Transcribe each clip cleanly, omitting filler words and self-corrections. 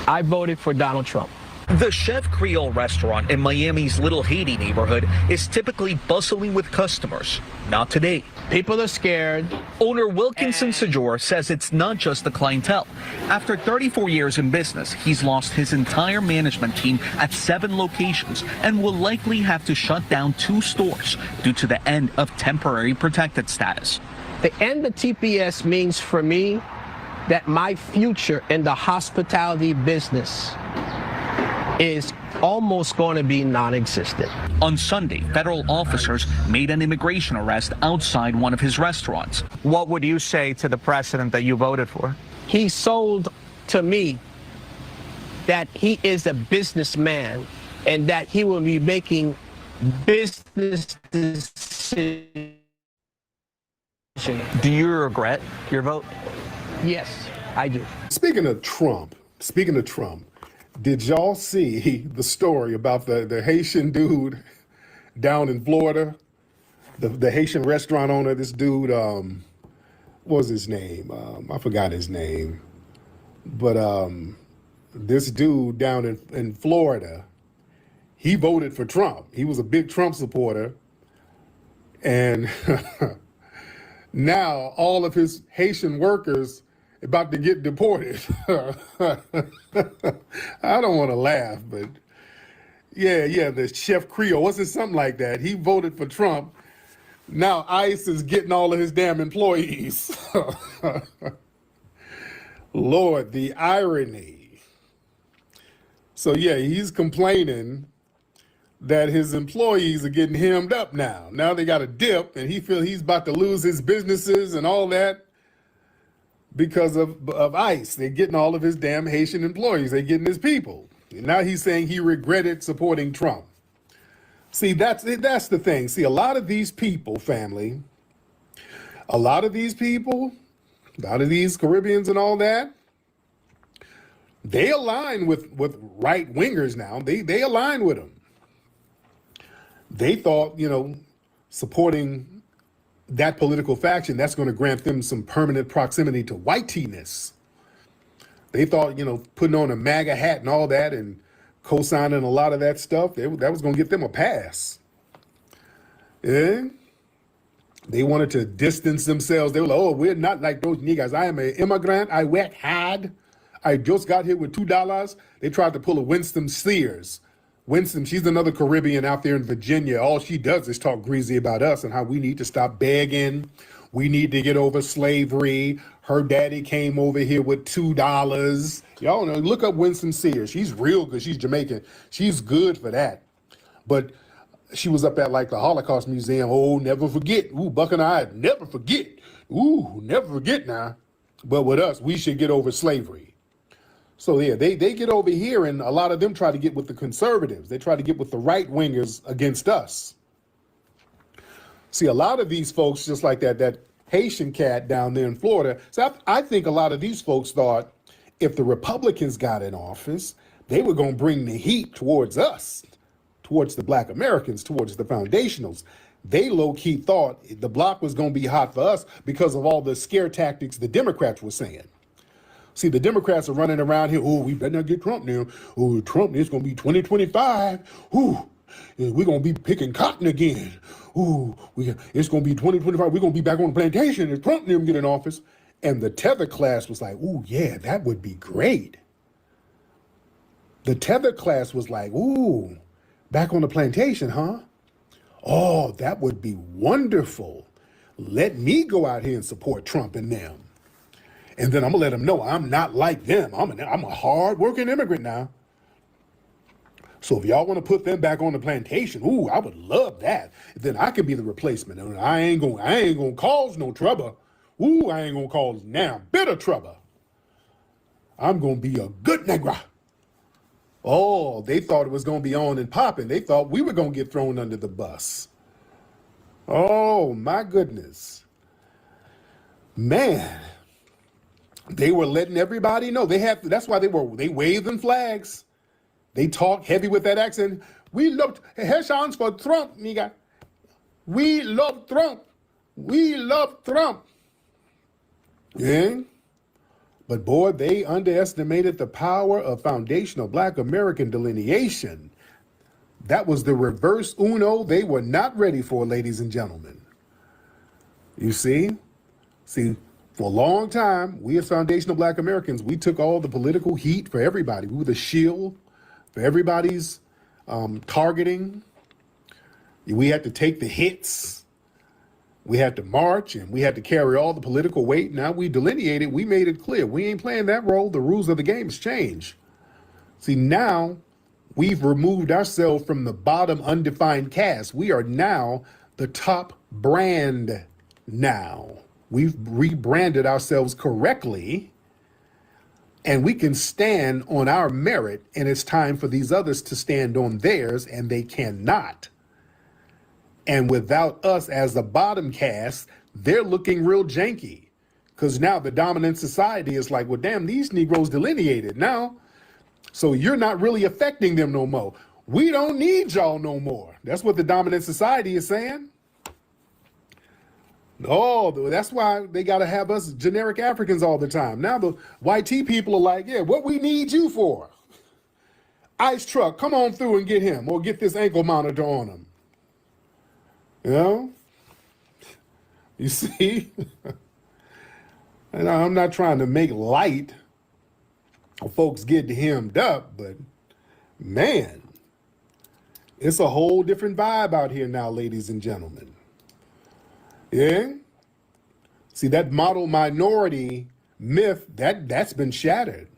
I voted for Donald Trump. The Chef Creole restaurant in Miami's Little Haiti neighborhood is typically bustling with customers. Not today. People are scared. Owner Wilkinson Sajor says it's not just the clientele. After 34 years in business, he's lost his entire management team at 7 locations and will likely have to shut down 2 stores due to the end of temporary protected status. The end of TPS means for me that my future in the hospitality business is almost going to be non-existent. On Sunday, federal officers made an immigration arrest outside one of his restaurants. What would you say to the president that you voted for? He sold to me that he is a businessman and that he will be making business decisions. Do you regret your vote? Yes, I do. Speaking of Trump, did y'all see the story about the Haitian dude down in Florida? The Haitian restaurant owner, this dude, what was his name? I forgot his name. But this dude down in Florida, he voted for Trump. He was a big Trump supporter. And now all of his Haitian workers about to get deported. I don't want to laugh, but yeah, the Chef Creole, was it something like that? He voted for Trump. Now ICE is getting all of his damn employees. Lord, the irony. So yeah, he's complaining that his employees are getting hemmed up now. Now they got a dip and he feels he's about to lose his businesses and all that. Because of ICE. They're getting all of his damn Haitian employees. They're getting his people. And now he's saying he regretted supporting Trump. See, that's the thing. See, a lot of these people, family, a lot of these Caribbeans and all that, they align with right wingers now. They align with them. They thought, supporting that political faction, that's going to grant them some permanent proximity to whiteness. They thought, putting on a MAGA hat and all that and co-signing a lot of that stuff, that was going to get them a pass. Yeah? They wanted to distance themselves. They were like, oh, we're not like those niggas. I am an immigrant. I work hard. I just got here with $2. They tried to pull a Winston Sears. Winston, she's another Caribbean out there in Virginia. All she does is talk greasy about us and how we need to stop begging. We need to get over slavery. Her daddy came over here with $2. Y'all know, look up Winston Sears. She's real good. She's Jamaican. She's good for that. But she was up at like the Holocaust Museum. Oh, never forget. Ooh, Buck and I never forget. Ooh, never forget now. But with us, we should get over slavery. So yeah, they get over here and a lot of them try to get with the conservatives. They try to get with the right wingers against us. See, a lot of these folks, just like that Haitian cat down there in Florida. So I think a lot of these folks thought if the Republicans got in office, they were going to bring the heat towards us, towards the Black Americans, towards the foundationals. They low-key thought the block was going to be hot for us because of all the scare tactics the Democrats were saying. See, the Democrats are running around here. Oh, we better not get Trump now. Oh, Trump, it's going to be 2025. Ooh, we're going to be picking cotton again. Ooh, it's going to be 2025. We're going to be back on the plantation if Trump didn't get in office. And the tether class was like, ooh, yeah, that would be great. The tether class was like, ooh, back on the plantation, huh? Oh, that would be wonderful. Let me go out here and support Trump and them. And then I'm gonna let them know I'm not like them. I'm a hard-working immigrant now. So if y'all want to put them back on the plantation, ooh, I would love that. Then I could be the replacement. And I ain't gonna cause no trouble. Ooh, I ain't gonna cause now bitter trouble. I'm gonna be a good Negro. Oh, they thought it was gonna be on and popping. They thought we were gonna get thrown under the bus. Oh my goodness, man. They were letting everybody know that's why they waved them flags. They talk heavy with that accent. We loved Haitians for Trump, nigga. We love Trump. We love Trump. Yeah. But boy, they underestimated the power of foundational Black American delineation. That was the reverse Uno they were not ready for, ladies and gentlemen. You see? See, for a long time, we as foundational Black Americans, we took all the political heat for everybody. We were the shield for everybody's targeting. We had to take the hits. We had to march, and we had to carry all the political weight. Now we delineated, we made it clear. We ain't playing that role. The rules of the game has changed. See, now we've removed ourselves from the bottom undefined caste. We are now the top brand now. We've rebranded ourselves correctly, and we can stand on our merit, and it's time for these others to stand on theirs, and they cannot. And without us as the bottom caste, they're looking real janky, because now the dominant society is like, well, damn, these Negroes delineated now, so you're not really affecting them no more. We don't need y'all no more. That's what the dominant society is saying. Oh, that's why they got to have us generic Africans all the time. Now the YT people are like, yeah, what we need you for? Ice truck, come on through and get him, or get this ankle monitor on him. You know? You see? And I'm not trying to make light of folks getting hemmed up, but man, it's a whole different vibe out here now, ladies and gentlemen. Yeah? See, that model minority myth, that's been shattered.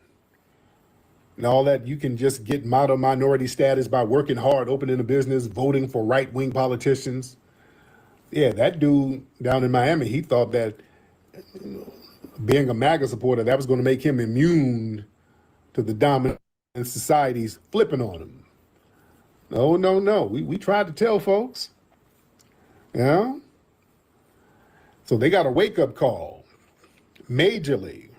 And all that you can just get model minority status by working hard, opening a business, voting for right-wing politicians. Yeah, that dude down in Miami, he thought that being a MAGA supporter, that was going to make him immune to the dominant societies flipping on him. No, no, no. We tried to tell folks. You know? So they got a wake-up call, majorly.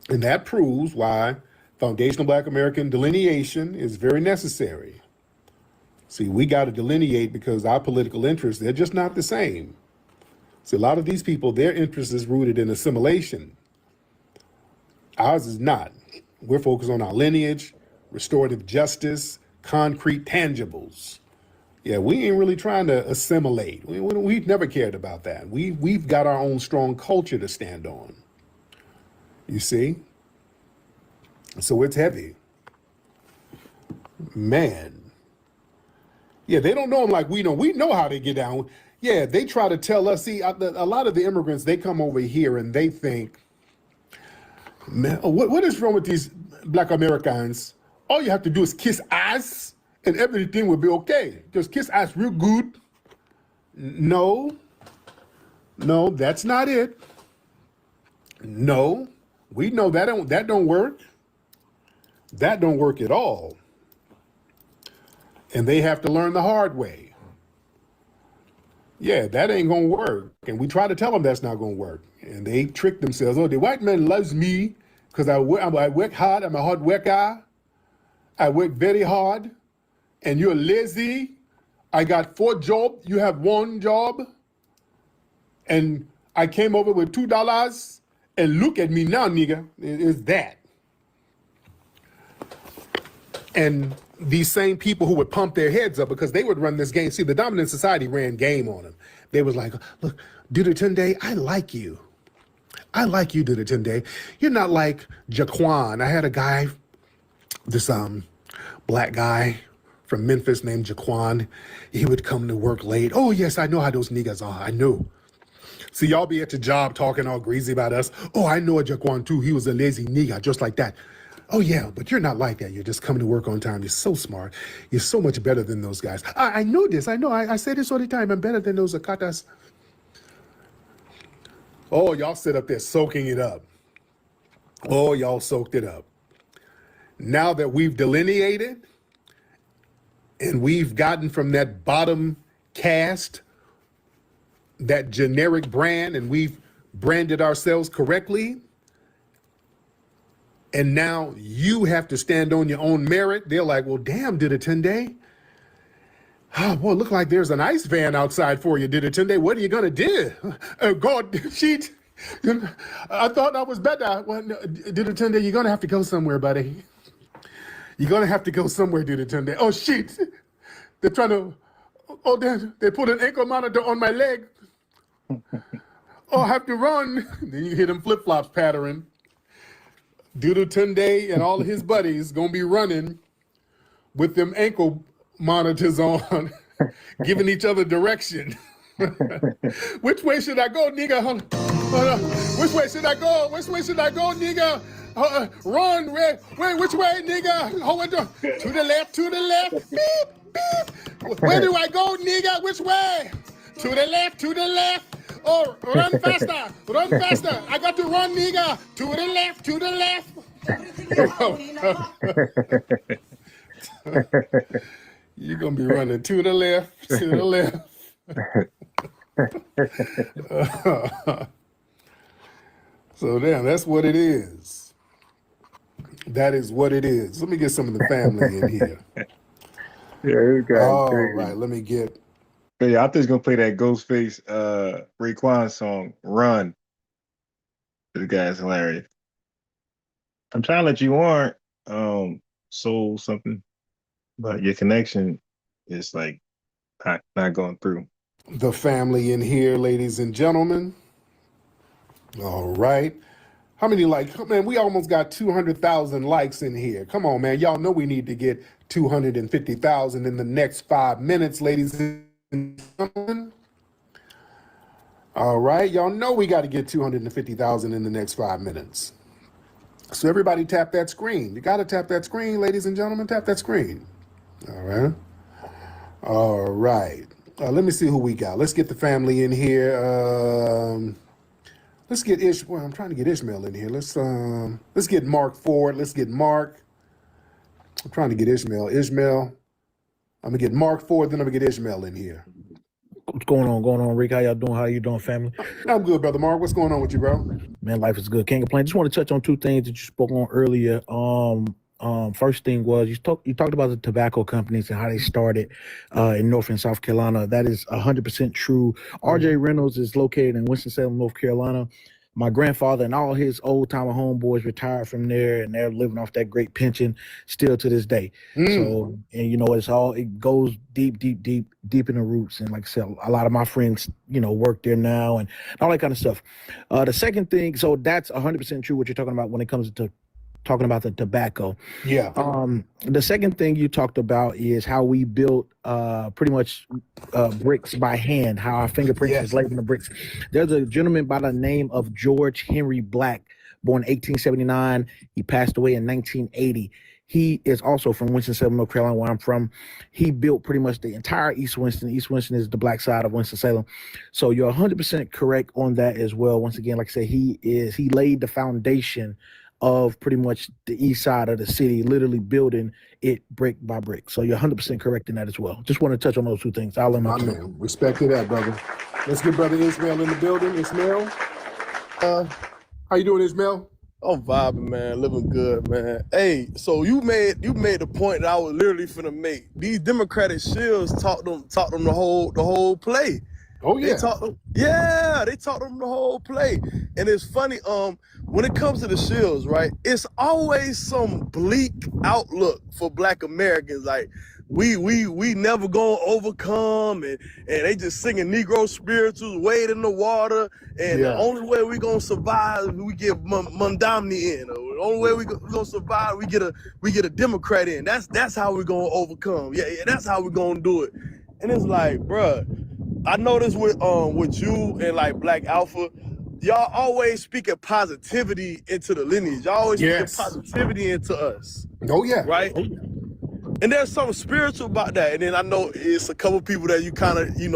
And that proves why foundational Black American delineation is very necessary. See, we got to delineate because our political interests, they're just not the same. See, a lot of these people, their interest is rooted in assimilation. Ours is not. We're focused on our lineage, restorative justice, concrete tangibles. Yeah, we ain't really trying to assimilate. We've never cared about that. We've got our own strong culture to stand on. You see? So it's heavy. Man. Yeah, they don't know them like we know. We know how they get down. Yeah, they try to tell us. See, a lot of the immigrants, they come over here and they think, man, what is wrong with these Black Americans? All you have to do is kiss ass and everything will be okay. Just kiss ass real good. No, that's not it. No, we know that don't work. That don't work at all. And they have to learn the hard way. Yeah, that ain't gonna work. And we try to tell them that's not gonna work. And they trick themselves. Oh, the white man loves me because I work hard. I'm a hard worker. I work very hard. And you're lazy. I got 4 jobs. You have 1 job. And I came over with $2. And look at me now, nigga. It's that. And these same people who would pump their heads up because they would run this game. See, the dominant society ran game on them. They was like, look, Dudatunde, I like you. I like you, Dudatunde. You're not like Jaquan. I had a guy, this black guy from Memphis named Jaquan. He would come to work late. Oh, yes, I know how those niggas are. I know. See, y'all be at your job talking all greasy about us. Oh, I know a Jaquan too. He was a lazy nigga, just like that. Oh, yeah, but you're not like that. You're just coming to work on time. You're so smart. You're so much better than those guys. I know this. I know. I say this all the time. I'm better than those Akatas. Oh, y'all sit up there soaking it up. Oh, y'all soaked it up. Now that we've delineated and we've gotten from that bottom caste, that generic brand, and we've branded ourselves correctly, and now you have to stand on your own merit. They're like, well, damn, Dudatunde. Oh, boy, look like there's an ice van outside for you, Dudatunde. What are you going to do? God, sheet. I thought I was better. Well, no, Dudutunde, you're gonna have to go somewhere, buddy. You're gonna have to go somewhere, Dudutunde. Oh shit! They're trying to. Oh, they put an ankle monitor on my leg. Oh, I have to run. Then you hear them flip flops pattering. Dudutunde and all of his buddies gonna be running with them ankle monitors on, giving each other direction. Which way should I go, nigga? Hold on. Which way should I go? Which way should I go, nigga? Run, wait, which way, nigga? Hold on. To the left, beep, beep. Where do I go, nigga? Which way? To the left. Oh, run faster, I got to run, nigga. To the left. You're gonna be running to the left. So damn, that's what it is. That is what it is. Let me get some of the family in here. All right, let me get. Yeah, I think he's gonna play that Ghostface Raekwon song, "Run." This guy's hilarious. I'm trying to let you on, soul something, but your connection is like not going through. The family in here, ladies and gentlemen. All right. How many likes? Man, we almost got 200,000 likes in here. Come on, man. Y'all know we need to get 250,000 in the next 5 minutes, ladies and gentlemen. All right. Y'all know we got to get 250,000 in the next 5 minutes. So everybody tap that screen. You got to tap that screen, ladies and gentlemen. Tap that screen. All right. All right. Let me see who we got. Let's get the family in here. Let's get Well, I'm trying to get Ishmael in here. Let's get Mark Ford. Let's get Mark. I'm trying to get Ishmael. I'm gonna get Mark Ford. Then I'm gonna get Ishmael in here. What's going on, Rick? How y'all doing? How you doing, family? I'm good, brother Mark. What's going on with you, bro? Man, life is good. Can't complain. Just want to touch on two things that you spoke on earlier. First thing was you talked about the tobacco companies and how they started in North and South Carolina. That is 100% true. RJ Reynolds is located in Winston-Salem, North Carolina. My grandfather and all his old-timer homeboys retired from there, and they're living off that great pension still to this day. So, and it goes deep in the roots. And like I said, a lot of my friends, work there now and all that kind of stuff. The second thing, so that's 100% true what you're talking about when it comes to talking about the tobacco. Yeah. The second thing you talked about is how we built pretty much bricks by hand, how our fingerprints is laid in the bricks. There's a gentleman by the name of George Henry Black, born 1879. He passed away in 1980. He is also from Winston-Salem, North Carolina, where I'm from. He built pretty much the entire East Winston. East Winston is the black side of Winston-Salem. So you're 100% correct on that as well. Once again, like I said, he laid the foundation of pretty much the east side of the city, literally building it brick by brick. So you're 100% correct in that as well. Just want to touch on those two things. I'll let my man. Respect to that, brother. Let's get brother Ishmael in the building. Ishmael, how you doing, Ishmael? I'm vibing, man. Living good, man. Hey, so you made the point that I was literally finna make. These Democratic shills taught them the whole play. Oh yeah. They taught them the whole play. And it's funny, when it comes to the shills, right, it's always some bleak outlook for Black Americans. Like we never gonna overcome, and they just singing Negro spirituals, wade in the water, and the only way we gonna survive is we get Mondamni in. Or the only way we gonna survive, we get a Democrat in. That's how we gonna overcome. Yeah, that's how we gonna do it. And it's like, bruh, I noticed with you and like Black Alpha, y'all always speaking positivity into the lineage. Y'all always speaking positivity into us. Oh yeah. Right? Oh, yeah. And there's something spiritual about that. And then I know it's a couple people that you kind of, you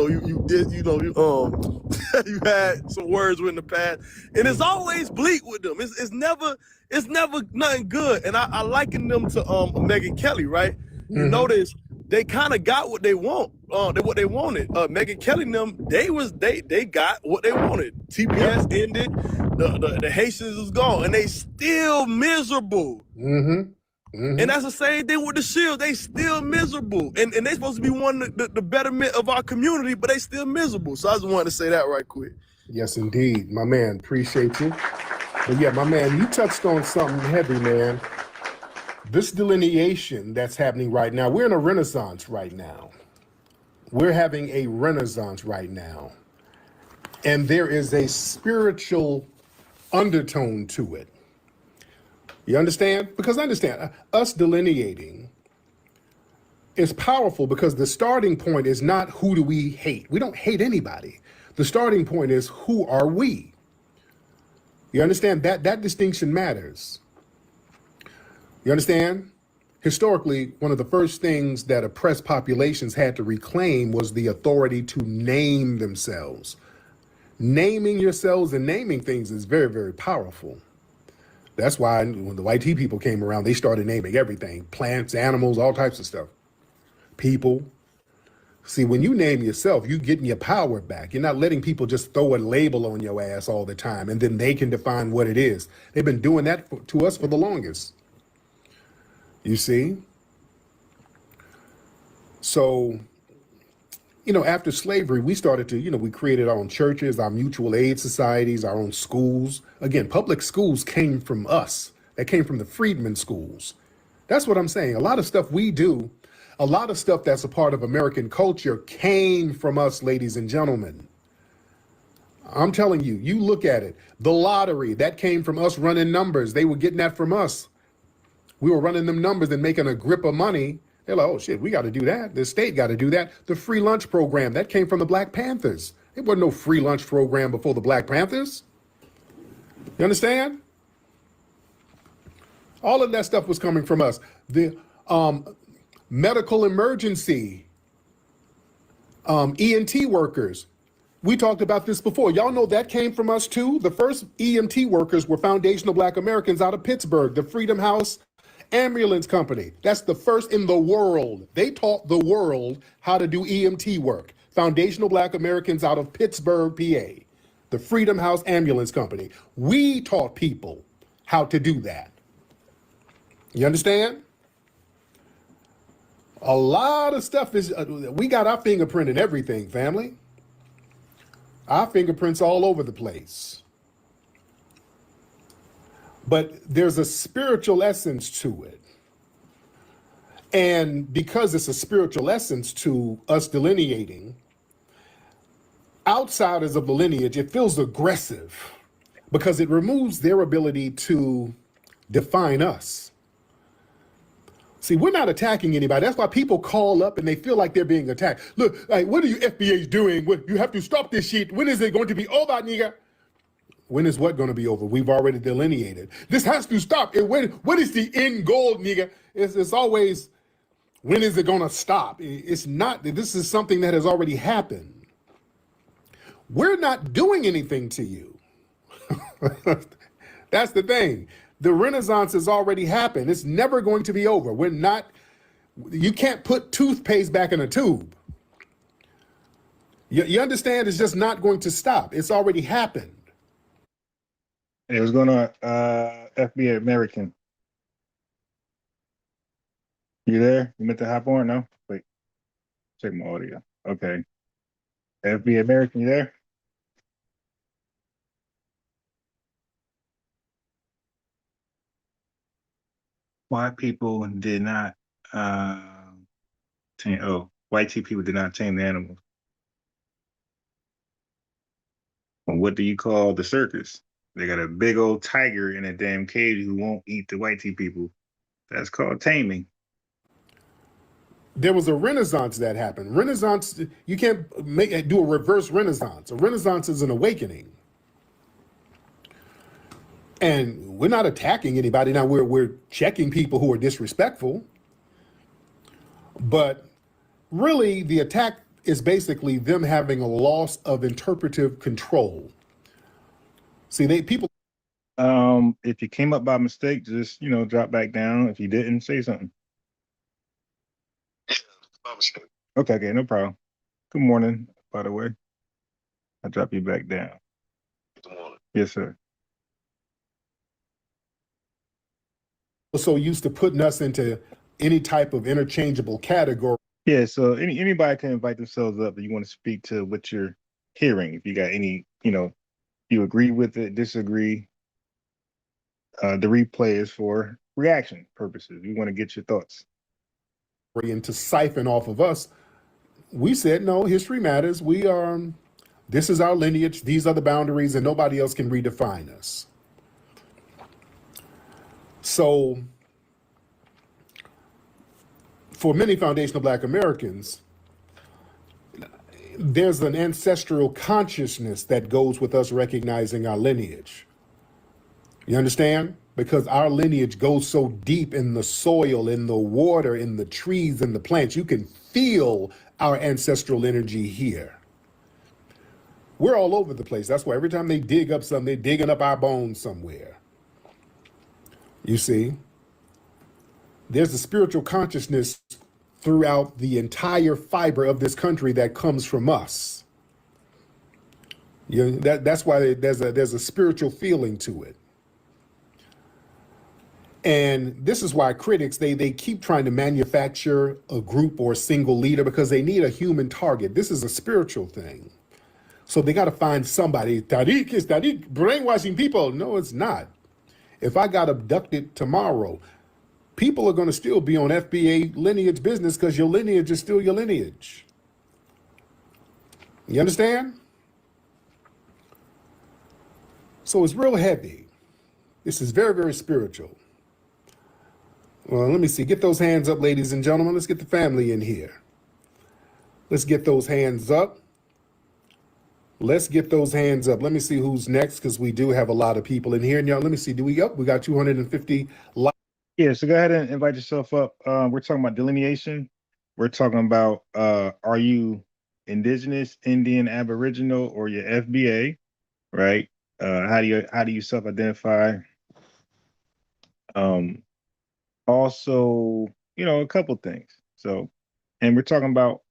had some words with in the past. And it's always bleak with them. It's never nothing good. And I liken them to Megyn Kelly, right? Mm-hmm. You notice they kind of got what they want, what they wanted. Megyn Kelly and them, they got what they wanted. TPS ended, the Haitians was gone, and they still miserable. Mm-hmm. Mm-hmm. And that's the same thing with the Shield. They still miserable, and they supposed to be one of the betterment of our community, but they still miserable. So I just wanted to say that right quick. Yes, indeed. My man, appreciate you. But yeah, my man, you touched on something heavy, man. This delineation that's happening right now, we're in a renaissance right now. We're having a renaissance right now. And there is a spiritual undertone to it. You understand? Because understand, us delineating is powerful because the starting point is not who do we hate. We don't hate anybody. The starting point is who are we? You understand? That distinction matters. You understand? Historically, one of the first things that oppressed populations had to reclaim was the authority to name themselves. Naming yourselves and naming things is very, very powerful. That's why when the white tea people came around, they started naming everything, plants, animals, all types of stuff. People. See, when you name yourself, you're getting your power back. You're not letting people just throw a label on your ass all the time and then they can define what it is. They've been doing that to us for the longest. You see? So, you know, after slavery, we started to, you know, we created our own churches, our mutual aid societies, our own schools. Again, public schools came from us. They came from the freedmen schools. That's what I'm saying. A lot of stuff we do, a lot of stuff that's a part of American culture came from us, ladies and gentlemen. I'm telling you, you look at it. The lottery, that came from us running numbers. They were getting that from us. We were running them numbers and making a grip of money. They're like, oh shit, we got to do that. The state got to do that. The free lunch program, that came from the Black Panthers. There wasn't no free lunch program before the Black Panthers. You understand? All of that stuff was coming from us. The medical emergency, EMT workers. We talked about this before. Y'all know that came from us too. The first EMT workers were foundational Black Americans out of Pittsburgh, the Freedom House Ambulance Company. That's the first in the world. They taught the world how to do EMT work. Foundational Black Americans out of Pittsburgh, PA, the Freedom House Ambulance Company. We taught people how to do that. You understand? A lot of stuff is, we got our fingerprint in everything, family. Our fingerprints all over the place. But there's a spiritual essence to it. And because it's a spiritual essence to us delineating, outsiders of the lineage, it feels aggressive because it removes their ability to define us. See, we're not attacking anybody. That's why people call up and they feel like they're being attacked. Look, like, what are you FBA doing? You have to stop this shit. When is it going to be over, nigga? When is what going to be over? We've already delineated. This has to stop. What is the end goal, nigga? It's always, when is it going to stop? It's not. This is something that has already happened. We're not doing anything to you. That's the thing. The Renaissance has already happened. It's never going to be over. We're not, you can't put toothpaste back in a tube. You understand? It's just not going to stop. It's already happened. Hey, what's going on? FBA American. You there? You meant to hop on? No? Wait. Check my audio. Okay. FBA American, you there? White people did not tame, white people did not tame the animals. And what do you call the circus? They got a big old tiger in a damn cage who won't eat the white people. That's called taming. There was a renaissance that happened. Renaissance, you can't do a reverse renaissance. A renaissance is an awakening. And we're not attacking anybody. Now we're checking people who are disrespectful. But really the attack is basically them having a loss of interpretive control. See, people. If you came up by mistake, just, drop back down. If you didn't, say something. Okay, no problem. Good morning, by the way. I'll drop you back down. Good morning. Yes, sir. So used to putting us into any type of interchangeable category. Yeah, so anybody can invite themselves up that you want to speak to what you're hearing. If you got any, You agree with it, disagree. The replay is for reaction purposes. We want to get your thoughts. And to siphon off of us, we said, no, history matters. This is our lineage. These are the boundaries, and nobody else can redefine us. So for many foundational Black Americans, there's an ancestral consciousness that goes with us recognizing our lineage. You understand? Because our lineage goes so deep in the soil, in the water, in the trees, in the plants. You can feel our ancestral energy here. We're all over the place. That's why every time they dig up something, they're digging up our bones somewhere. You see? There's a spiritual consciousness throughout the entire fiber of this country that comes from us. That's why there's a spiritual feeling to it. And this is why critics, they keep trying to manufacture a group or a single leader because they need a human target. This is a spiritual thing. So they got to find somebody. Tariq is Tariq brainwashing people. No, it's not. If I got abducted tomorrow, people are going to still be on FBA lineage business because your lineage is still your lineage. You understand? So it's real heavy. This is very, very spiritual. Well, let me see. Get those hands up, ladies and gentlemen. Let's get the family in here. Let's get those hands up. Let's get those hands up. Let me see who's next because we do have a lot of people in here. And y'all, let me see. We got 250 likes. Yeah, so go ahead and invite yourself up. We're talking about delineation. We're talking about are you indigenous, Indian, Aboriginal, or your FBA, right? How do you self-identify? Also, a couple things. So, and we're talking about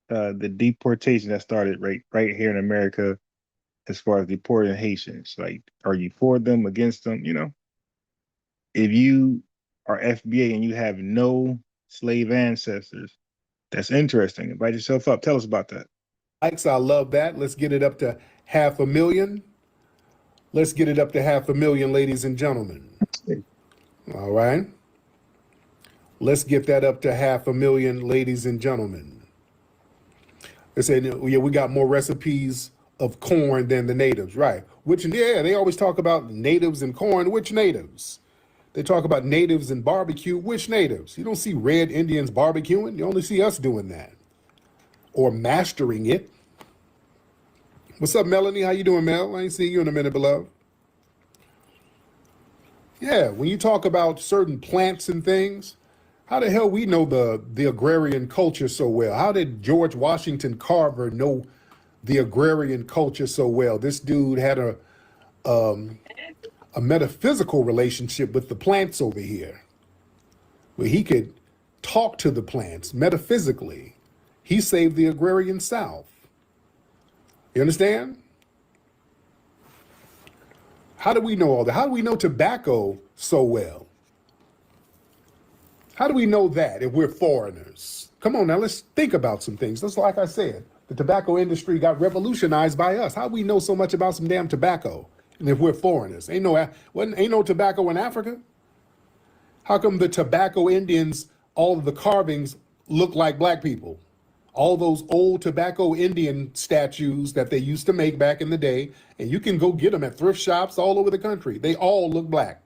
the deportation that started right here in America, as far as deporting Haitians. Like, are you for them, against them? If you are FBA and you have no slave ancestors, that's interesting. Invite yourself up. Tell us about that. Likes, I love that. Let's get it up to 500,000. Let's get it up to 500,000, ladies and gentlemen. All right. Let's get that up to 500,000, ladies and gentlemen. They say, yeah, we got more recipes of corn than the natives, right? They always talk about natives and corn. Which natives? They talk about natives and barbecue. Which natives? You don't see red Indians barbecuing. You only see us doing that or mastering it. What's up, Melanie? How you doing, Mel? I ain't seen you in a minute, beloved. Yeah, when you talk about certain plants and things, how the hell we know the agrarian culture so well? How did George Washington Carver know the agrarian culture so well? This dude had a metaphysical relationship with the plants over here, where he could talk to the plants metaphysically. He saved the agrarian South. You understand? How do we know all that? How do we know tobacco so well? How do we know that if we're foreigners? Come on now, let's think about some things. Just like I said, the tobacco industry got revolutionized by us. How do we know so much about some damn tobacco? And if we're foreigners, ain't no tobacco in Africa? How come the tobacco Indians, all of the carvings look like black people? All those old tobacco Indian statues that they used to make back in the day, and you can go get them at thrift shops all over the country. They all look black.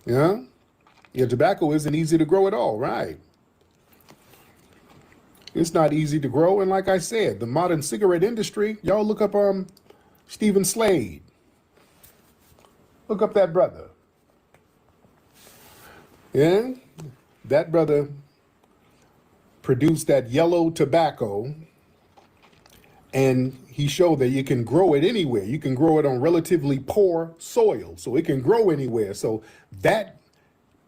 Yeah? Yeah, tobacco isn't easy to grow at all, right? It's not easy to grow, and like I said, the modern cigarette industry, y'all look up Stephen Slade. Look up that brother. Yeah? That brother produced that yellow tobacco, and he showed that you can grow it anywhere. You can grow it on relatively poor soil, so it can grow anywhere. So that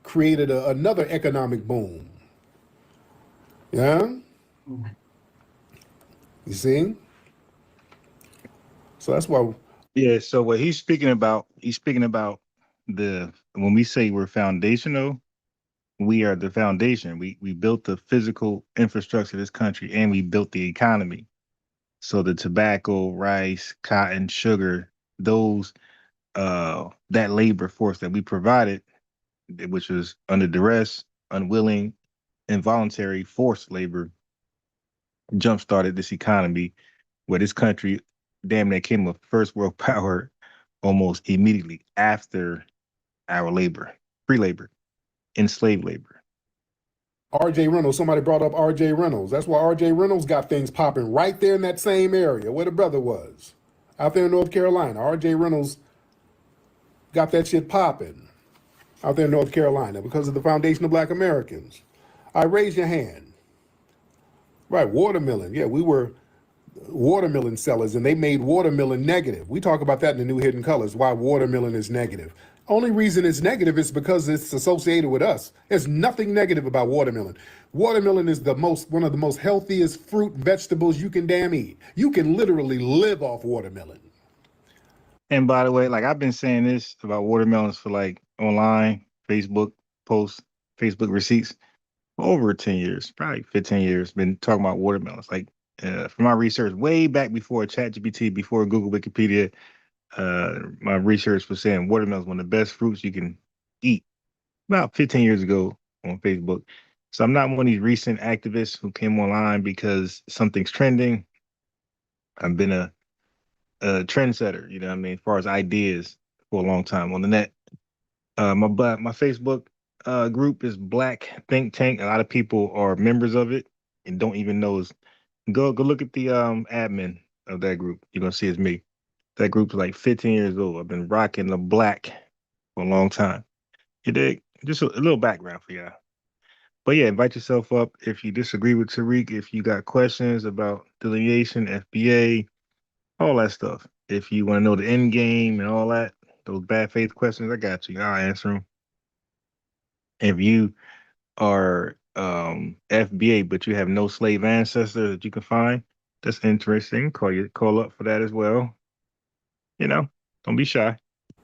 created another economic boom. Yeah? You see? So that's why. Yeah, so what he's speaking about when we say we're foundational, we are the foundation. We built the physical infrastructure of this country, and we built the economy. So the tobacco, rice, cotton, sugar, those that labor force that we provided, which was under duress, unwilling, involuntary forced labor, jump started this economy where this country damn near came a first world power almost immediately after our labor, free labor, enslaved labor. R.J. Reynolds, somebody brought up R.J. Reynolds. That's why R.J. Reynolds got things popping right there in that same area where the brother was, out there in North Carolina. R.J. Reynolds got that shit popping out there in North Carolina because of the Foundation of Black Americans. I raise your hand. Right, watermelon. Yeah, we were watermelon sellers, and they made watermelon negative. We talk about that in the New Hidden Colors, why watermelon is negative. Only reason it's negative is because it's associated with us. There's nothing negative about watermelon. Watermelon is one of the most healthiest fruit vegetables you can damn eat. You can literally live off watermelon. And by the way, like I've been saying this about watermelons for like online, Facebook posts, Facebook receipts for over 10 years, probably 15 years, been talking about watermelons. Like from my research way back before ChatGPT, before Google Wikipedia, my research was saying watermelon is one of the best fruits you can eat about 15 years ago on Facebook. So I'm not one of these recent activists who came online because something's trending. I've been a trendsetter, you know what I mean, as far as ideas for a long time on the net. My Facebook group is Black Think Tank. A lot of people are members of it and don't even know. Go look at the admin of that group. You're gonna see it's me. That group's like 15 years old. I've been rocking the black for a long time. You dig? Just a little background for y'all. But yeah, invite yourself up if you disagree with Tariq, if you got questions about delineation, FBA, all that stuff. If you want to know the end game and all that, those bad faith questions, I got you. I'll answer them. If you are FBA, but you have no slave ancestor that you can find, that's interesting. Call up for that as well. You know, don't be shy.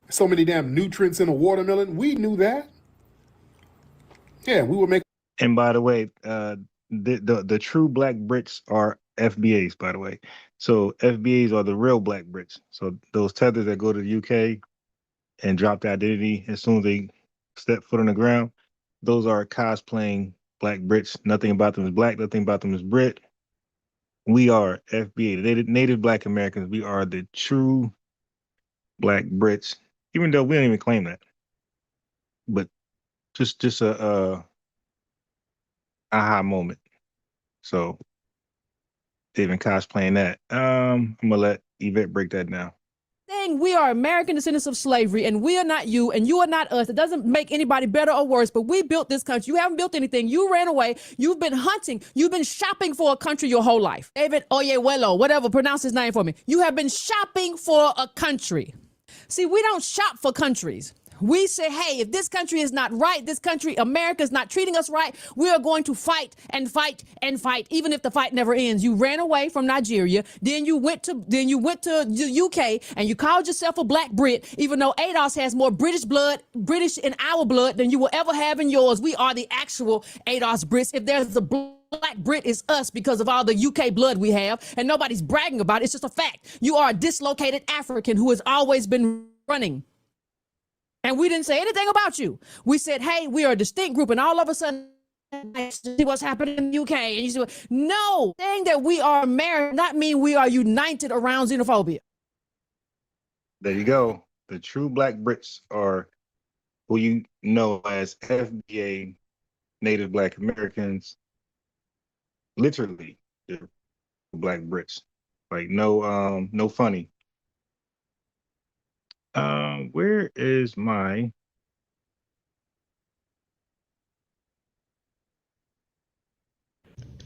So many damn nutrients in a watermelon. We knew that. Yeah, we were making. And by the way, the true Black Brits are FBAs, by the way. So FBAs are the real Black Brits. So those tethers that go to the UK and drop their identity as soon as they step foot on the ground, those are cosplaying Black Brits. Nothing about them is Black. Nothing about them is Brit. We are FBA, the Native Black Americans. We are the true Black Brits, even though we don't even claim that. But just a aha moment. So they've been cosplaying that. I'm gonna let Yvette break that down. Saying we are American descendants of slavery and we are not you and you are not us. It doesn't make anybody better or worse, but we built this country. You haven't built anything. You ran away. You've been hunting. You've been shopping for a country your whole life. David Oyelowo, whatever, pronounce his name for me. You have been shopping for a country. See, we don't shop for countries. We say, hey, if this country is not right, this country, America is not treating us right, we are going to fight and fight and fight, even if the fight never ends. You ran away from Nigeria, then you went to the UK, and you called yourself a Black Brit, even though ADOS has more British in our blood than you will ever have in yours. We are the actual ADOS Brits. If there's a Black Brit, is us because of all the UK blood we have, and nobody's bragging about it. It's just a fact. You are a dislocated African who has always been running. And we didn't say anything about you. We said, hey, we are a distinct group, and all of a sudden, see what's happening in the UK. And you say, no, saying that we are American not mean we are united around xenophobia. There you go. The true Black Brits are who you know as FBA, Native Black Americans. Literally, they're Black Brits. Like no funny. Where is my?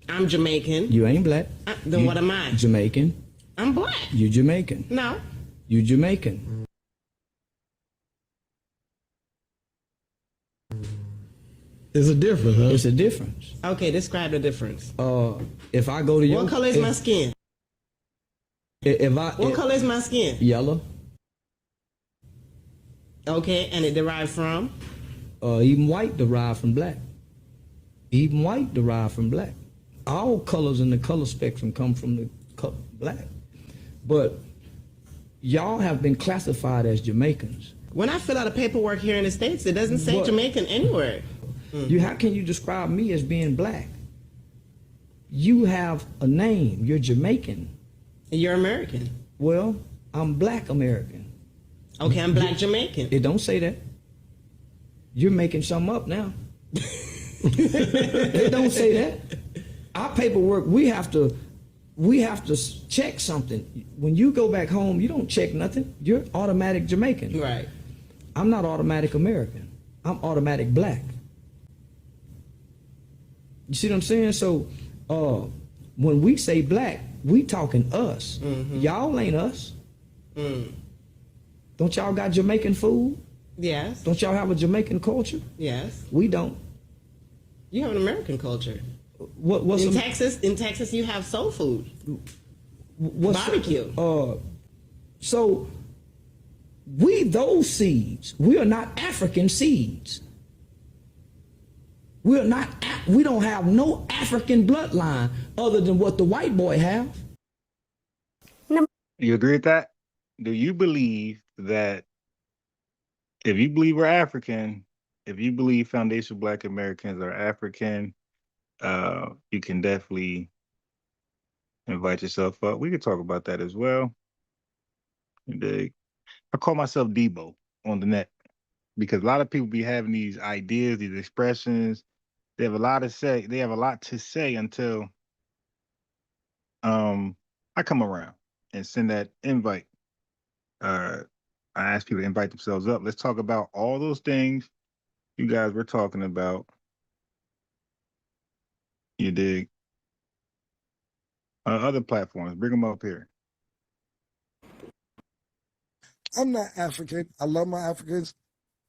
I'm Jamaican. You ain't Black. Then what am I? Jamaican. I'm Black. You Jamaican. No. You Jamaican. It's a difference, huh? It's a difference. Okay, describe the difference. If I go to your, what color is my skin? What color is my skin? Yellow. Okay, and it derived from? Even white derived from black. Even white derived from black. All colors in the color spectrum come from the black. But y'all have been classified as Jamaicans. When I fill out a paperwork here in the States, it doesn't say What? Jamaican anywhere. How can you describe me as being black? You have a name. You're Jamaican. And you're American. Well, I'm black American. Okay, I'm black Jamaican. It don't say that. You're making something up now. It don't say that. Our paperwork, we have to check something. When you go back home, you don't check nothing. You're automatic Jamaican. Right. I'm not automatic American. I'm automatic black. You see what I'm saying? So when we say black, we talking us. Y'all ain't us. Don't y'all got Jamaican food? Yes. Don't y'all have a Jamaican culture? Yes. We don't. You have an American culture. What's in Texas? In Texas, you have soul food. What's barbecue? So we those seeds. We are not African seeds. We are not. We don't have no African bloodline other than what the white boy have. You agree with that? Do you believe that if you believe we're African, if you believe foundational Black Americans are African, you can definitely invite yourself up. We could talk about that as well. I call myself Debo on the net because a lot of people be having these ideas, these expressions. They have a lot to say. They have a lot to say until I come around and send that invite. I ask people to invite themselves up. Let's talk about all those things you guys were talking about. You dig? Other platforms, bring them up here. I'm not African. I love my Africans.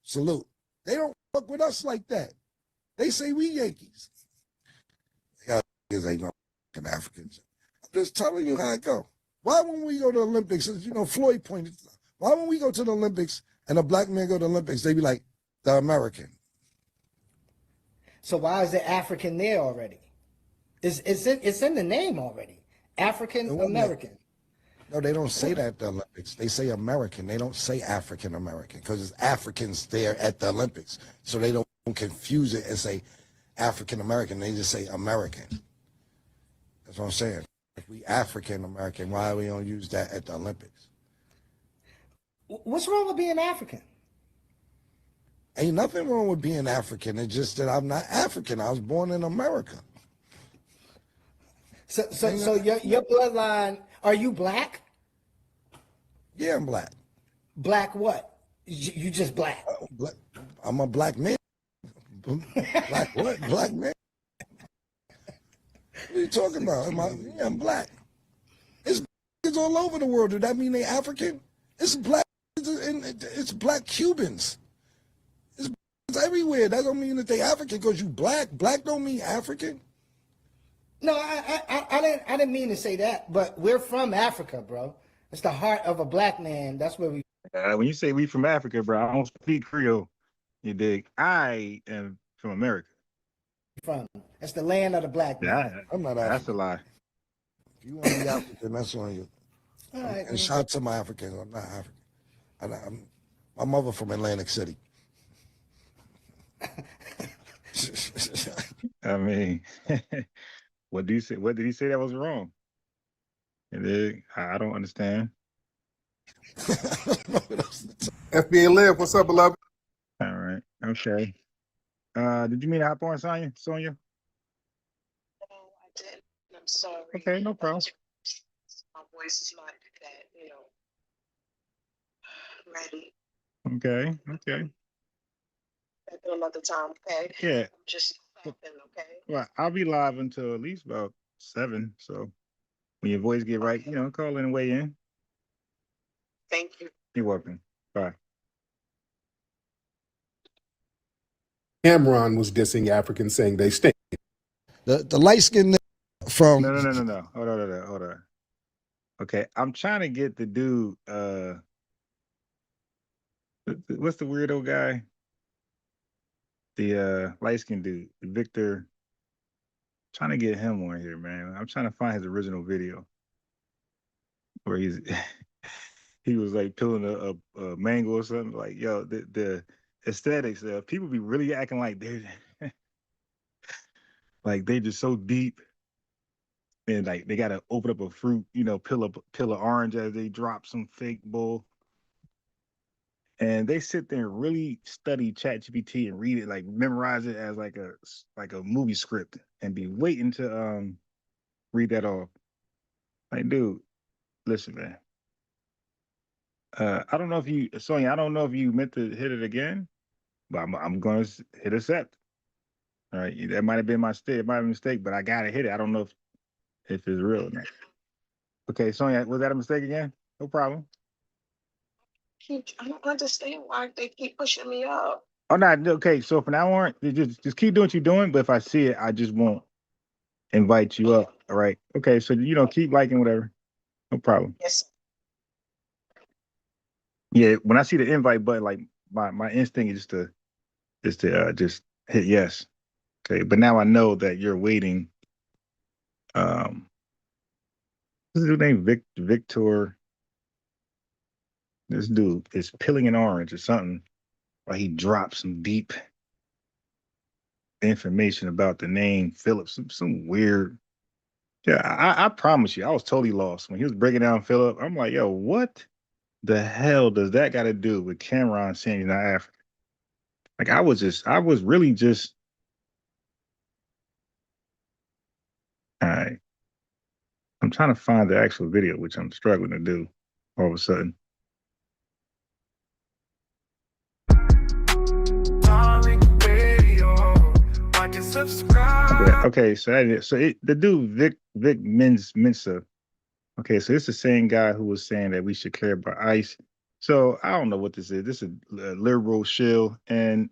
Salute. They don't fuck with us like that. They say we Yankees. Y'all ain't no fucking Africans. I'm just telling you how it go. Why when we go to the Olympics, you know, Floyd pointed, why when we go to the Olympics and a black man go to the Olympics, they be like, the American. So why is the African there already? It's in the name already. African American. No, they don't say that at the Olympics. They say American. They don't say African American because it's Africans there at the Olympics. So they don't confuse it and say African American. They just say American. That's what I'm saying. If we African American, why we don't use that at the Olympics? What's wrong with being African? Ain't nothing wrong with being African. It's just that I'm not African. I was born in America. So your bloodline, are you black? Yeah, I'm black. Black what? You just black? I'm a black man. Black what? Black man? What are you talking about? I'm black. It's all over the world. Does that mean they African? It's black. It's black Cubans. It's everywhere. That don't mean that they African because you black. Black don't mean African. No, I didn't mean to say that, but we're from Africa, bro. It's the heart of a black man. That's where we. When you say we from Africa, bro, I don't speak Creole. You dig? I am from America. From it's the land of the black man. I'm not African. That's a lie. If you want to be African, that's on you. All right, and shout out to my Africans. I'm not African. My mother from Atlantic City. I mean, what do you say? What did he say that was wrong? I don't understand. FBA Live, what's up, beloved? All right, okay. Did you mean to hop on, Sonya? No, I didn't. I'm sorry. Okay, no problem. My voice is not that, ready. Okay. Back another time, okay? Yeah. I'm just stopping, okay? Well, I'll be live until at least about 7. So when your voice get right, call in and weigh in. Thank you. You're welcome. Bye. Cameron was dissing Africans, saying they stink. The light skinned from No. Hold on. Okay, I'm trying to get the dude. What's the weirdo guy? The light skinned dude, Victor. Trying to get him on here, man. I'm trying to find his original video. where he was like peeling a mango or something. Like, yo, the aesthetics, people be really acting like they're like they just so deep, and like they gotta open up a fruit, peel an orange as they drop some fake bull. And they sit there and really study ChatGPT and read it, like memorize it as like a movie script, and be waiting to read that off. Like, dude, listen, man. I don't know if you, Sonia, I don't know if you meant to hit it again, but I'm gonna hit accept. All right, that might have been my mistake. It might have been a mistake, but I gotta hit it. I don't know if it's real or not. Okay, Sonia, was that a mistake again? No problem. I don't understand why they keep pushing me up. Oh no, okay. So for now on, just keep doing what you're doing. But if I see it, I just won't invite you up. All right. Okay. So keep liking whatever. No problem. Yes. Yeah. When I see the invite button, like my instinct is to just hit yes. Okay. But now I know that you're waiting. What's his name? Victor. This dude is peeling an orange or something. Or he dropped some deep information about the name Philip. Some weird. Yeah, I promise you, I was totally lost when he was breaking down Philip. I'm like, yo, what the hell does that got to do with Cameron saying he's not African? Like, I was really just, all right. I'm trying to find the actual video, which I'm struggling to do all of a sudden. Okay, so that is, the dude Vic Mensa. Okay, so it's the same guy who was saying that we should care about ICE. So I don't know what this is. This is a liberal shill, and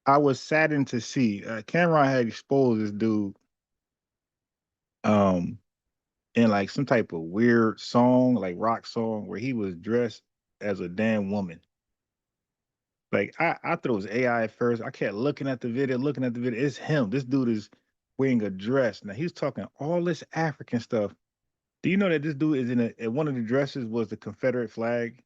I was saddened to see Cameron had exposed this dude in like some type of weird song, like rock song, where he was dressed as a damn woman. Like I thought it was AI at first. I kept looking at the video. It's him. This dude is wearing a dress. Now he's talking all this African stuff. Do you know that this dude is in one of the dresses was the Confederate flag?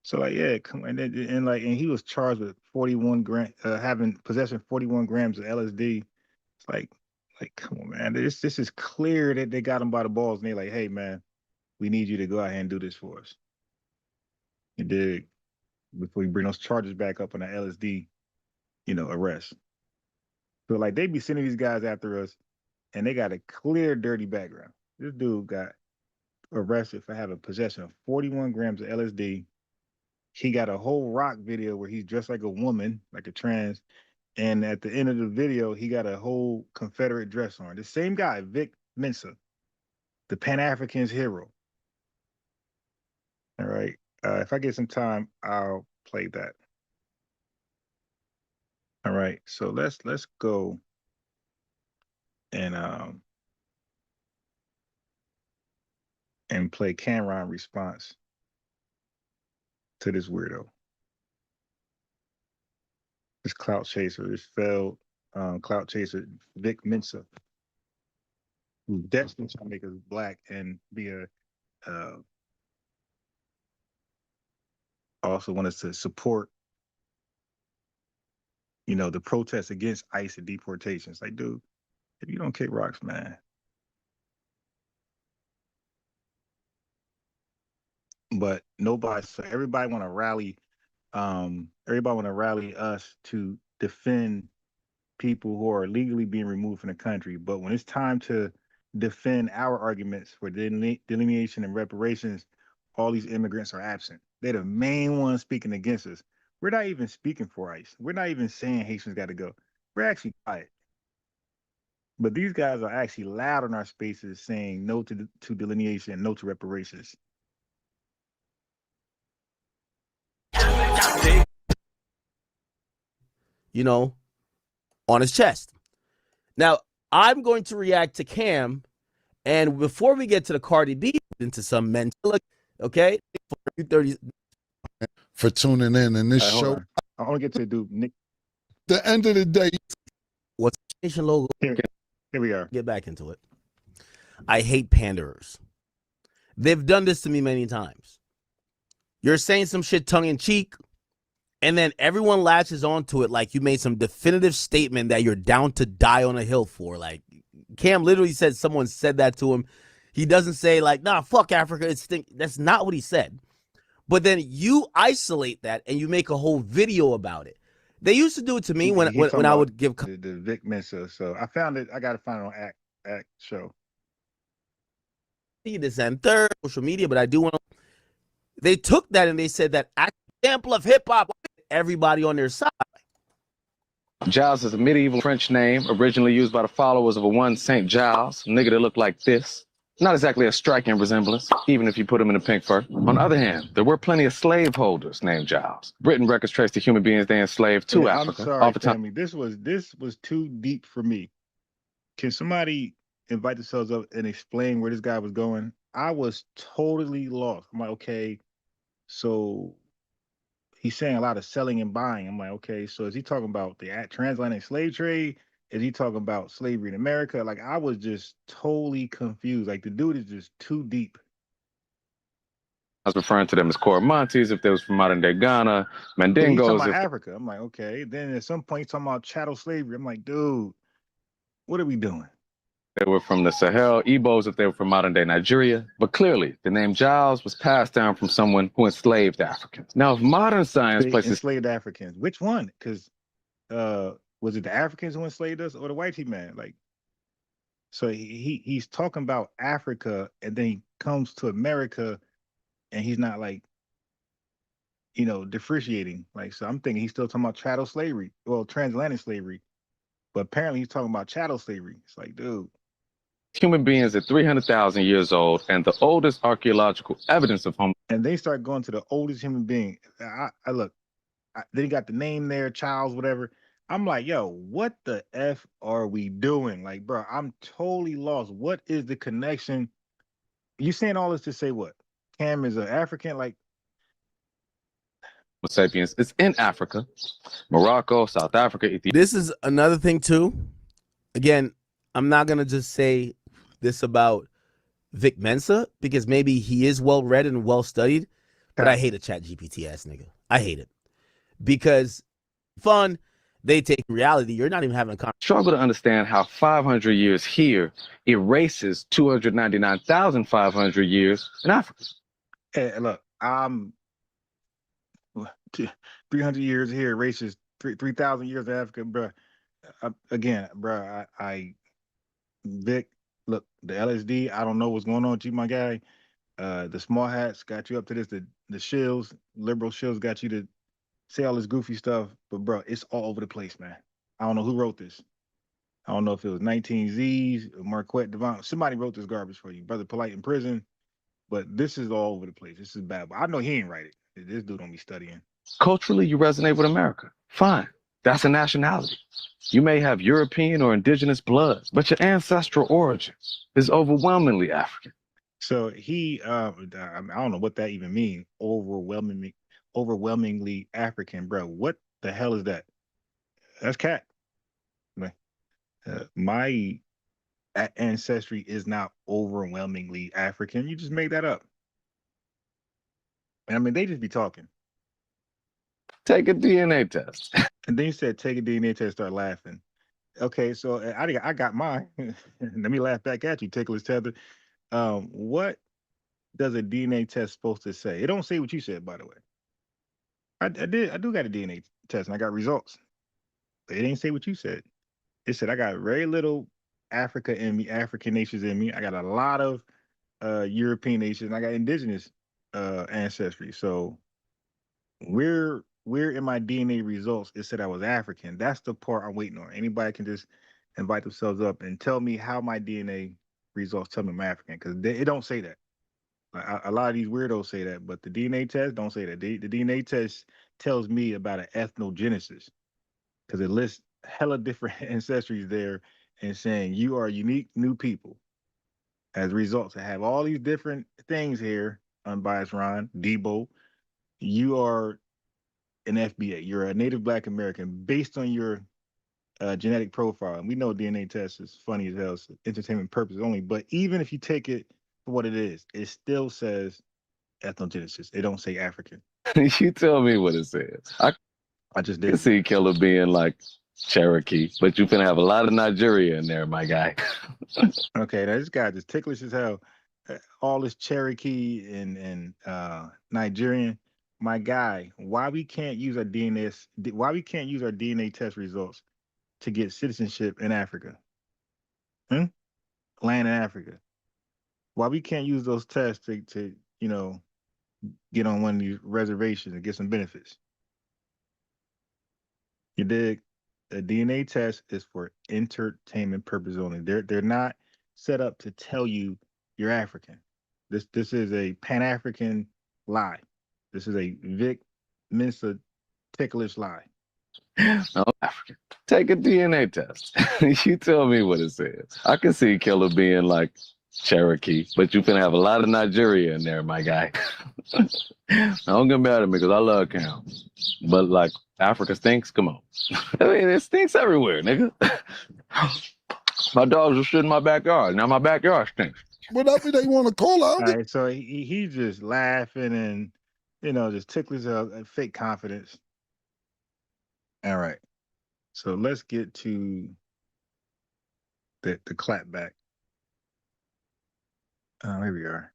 So like, yeah, come and he was charged with 41 grams, having possession of 41 grams of LSD. It's like, come on, man. This is clear that they got him by the balls, and they're like, hey, man, we need you to go out here and do this for us. You dig? Before we bring those charges back up on the LSD, arrest. So like they be sending these guys after us, and they got a clear dirty background. This dude got arrested for having possession of 41 grams of LSD. He got a whole rock video where he's dressed like a woman, like a trans. And at the end of the video, he got a whole Confederate dress on. The same guy, Vic Mensa, the Pan-African's hero. All right. If I get some time, I'll play that. All right. So let's go and play Cameron response to this weirdo. This clout chaser, this failed clout chaser, Vic Mensa, who's destined to make us black and be also want us to support, the protests against ICE and deportations. Like, dude, if you don't kick rocks, man. But so everybody want to rally, us to defend people who are legally being removed from the country. But when it's time to defend our arguments for delineation and reparations, all these immigrants are absent. They're the main ones speaking against us. We're not even speaking for ICE. We're not even saying Haitians got to go. We're actually quiet. But these guys are actually loud in our spaces saying no to delineation, no to reparations. On his chest. Now, I'm going to react to Cam, and before we get to the Cardi B, into some mental, okay? For tuning in this show. I want to get to do Nick. The end of the day. What's the nation logo? Here we are. Get back into it. I hate panderers. They've done this to me many times. You're saying some shit tongue in cheek, and then everyone latches onto it like you made some definitive statement that you're down to die on a hill for. Like Cam literally said someone said that to him. He doesn't say like, nah, fuck Africa. That's not what he said. But then you isolate that and you make a whole video about it. They used to do it to me when I would give the Vic Mensa. So I found it. I got to find it on Act Show. This and third social media, but I do want to. They took that and they said that example of hip hop, everybody on their side. Giles is a medieval French name originally used by the followers of a one Saint Giles, a nigga that looked like this. Not exactly a striking resemblance, even if you put him in a pink fur. On the other hand, there were plenty of slaveholders named Giles. Britain records trace the human beings they enslaved to Africa. I'm sorry, Tammy. This was too deep for me. Can somebody invite themselves up and explain where this guy was going? I was totally lost. I'm like, okay, so he's saying a lot of selling and buying. I'm like, okay, so is he talking about the transatlantic slave trade? Is he talking about slavery in America? Like, I was just totally confused. Like, the dude is just too deep. I was referring to them as Coromontes if they was from modern day Ghana, He's Mandingos. talking about Africa. I'm like, okay. Then at some point, he's talking about chattel slavery. I'm like, dude, what are we doing? They were from the Sahel, Igbos if they were from modern day Nigeria. But clearly, the name Giles was passed down from someone who enslaved Africans. Now, if modern science places enslaved Africans, which one? Because was it the Africans who enslaved us or the white man? Like, so he's talking about Africa, and then he comes to America, and he's not like, differentiating. Like, so I'm thinking he's still talking about chattel slavery, well, transatlantic slavery, but apparently he's talking about chattel slavery. It's like, dude. Human beings are 300,000 years old, and the oldest archaeological evidence of Homo. And they start going to the oldest human being. I look, they got the name there, Charles, whatever. I'm like, yo, what the F are we doing? Like, bro, I'm totally lost. What is the connection? You saying all this to say what? Cam is an African? Like, sapiens. It's in Africa, Morocco, South Africa, Ethiopia. This is another thing too. Again, I'm not gonna just say this about Vic Mensa because maybe he is well read and well studied, but I hate a chat GPT ass nigga. I hate it because fun. They take reality. You're not even having a conversation. Struggle to understand how 500 years here erases 299,500 years in Africa. Hey, look, 300 years here erases 3,000 years of Africa, bro. Again, bro, Vic, look, the LSD, I don't know what's going on with you, my guy. The small hats got you up to this. The shills, liberal shills got you to say all this goofy stuff, but bro, it's all over the place, man. I don't know who wrote this. I don't know if it was 19Z's, Marquette Devon. Somebody wrote this garbage for you, Brother Polite in prison. But this is all over the place. This is bad. But I know he ain't write it. This dude don't be studying. Culturally, you resonate with America. Fine. That's a nationality. You may have European or indigenous blood, but your ancestral origin is overwhelmingly African. So he, I don't know what that even means. Overwhelmingly African, bro. What the hell is that? That's cat. My ancestry is not overwhelmingly African. You just made that up. I mean, they just be talking. Take a DNA test. And then you said, take a DNA test, start laughing. Okay, so I got mine. Let me laugh back at you, Ticklish Tether. What does a DNA test supposed to say? It don't say what you said, by the way. I do got a DNA test and I got results. But it ain't say what you said. It said I got very little Africa in me, African nations in me. I got a lot of European nations. I got indigenous ancestry. So where in my DNA results it said I was African. That's the part I'm waiting on. Anybody can just invite themselves up and tell me how my DNA results tell me I'm African, because it don't say that. A lot of these weirdos say that, but the DNA test don't say that. The DNA test tells me about an ethnogenesis, because it lists hella different ancestries there and saying you are unique new people. As results, I have all these different things here. Unbiased Ron, Debo, you are an FBA. You're a Native Black American based on your genetic profile. And we know DNA test is funny as hell, it's entertainment purposes only. But even if you take it for what it is. It still says ethnogenesis. It don't say African. You tell me what it says. I just can did. see Killer being like Cherokee, but you finna have a lot of Nigeria in there, my guy. Okay, now this guy just ticklish as hell. All this Cherokee and Nigerian. My guy, why we can't use our DNA test results to get citizenship in Africa? Land in Africa. Why we can't use those tests to get on one of these reservations and get some benefits? You dig? A DNA test is for entertainment purposes only. They're not set up to tell you you're African. This is a Pan-African lie. This is a Vic Mensa ticklish lie. No, African. Take a DNA test. You tell me what it says. I can see Killer being like Cherokee, but you finna have a lot of Nigeria in there, my guy. Don't get mad at me because I love Cam. But like Africa stinks, come on. I mean, it stinks everywhere, nigga. My dogs are shit in my backyard. Now my backyard stinks. Whatever they want to call All it. right, so he's just laughing and just ticklish fake confidence. All right, so let's get to the clap back. Here we are.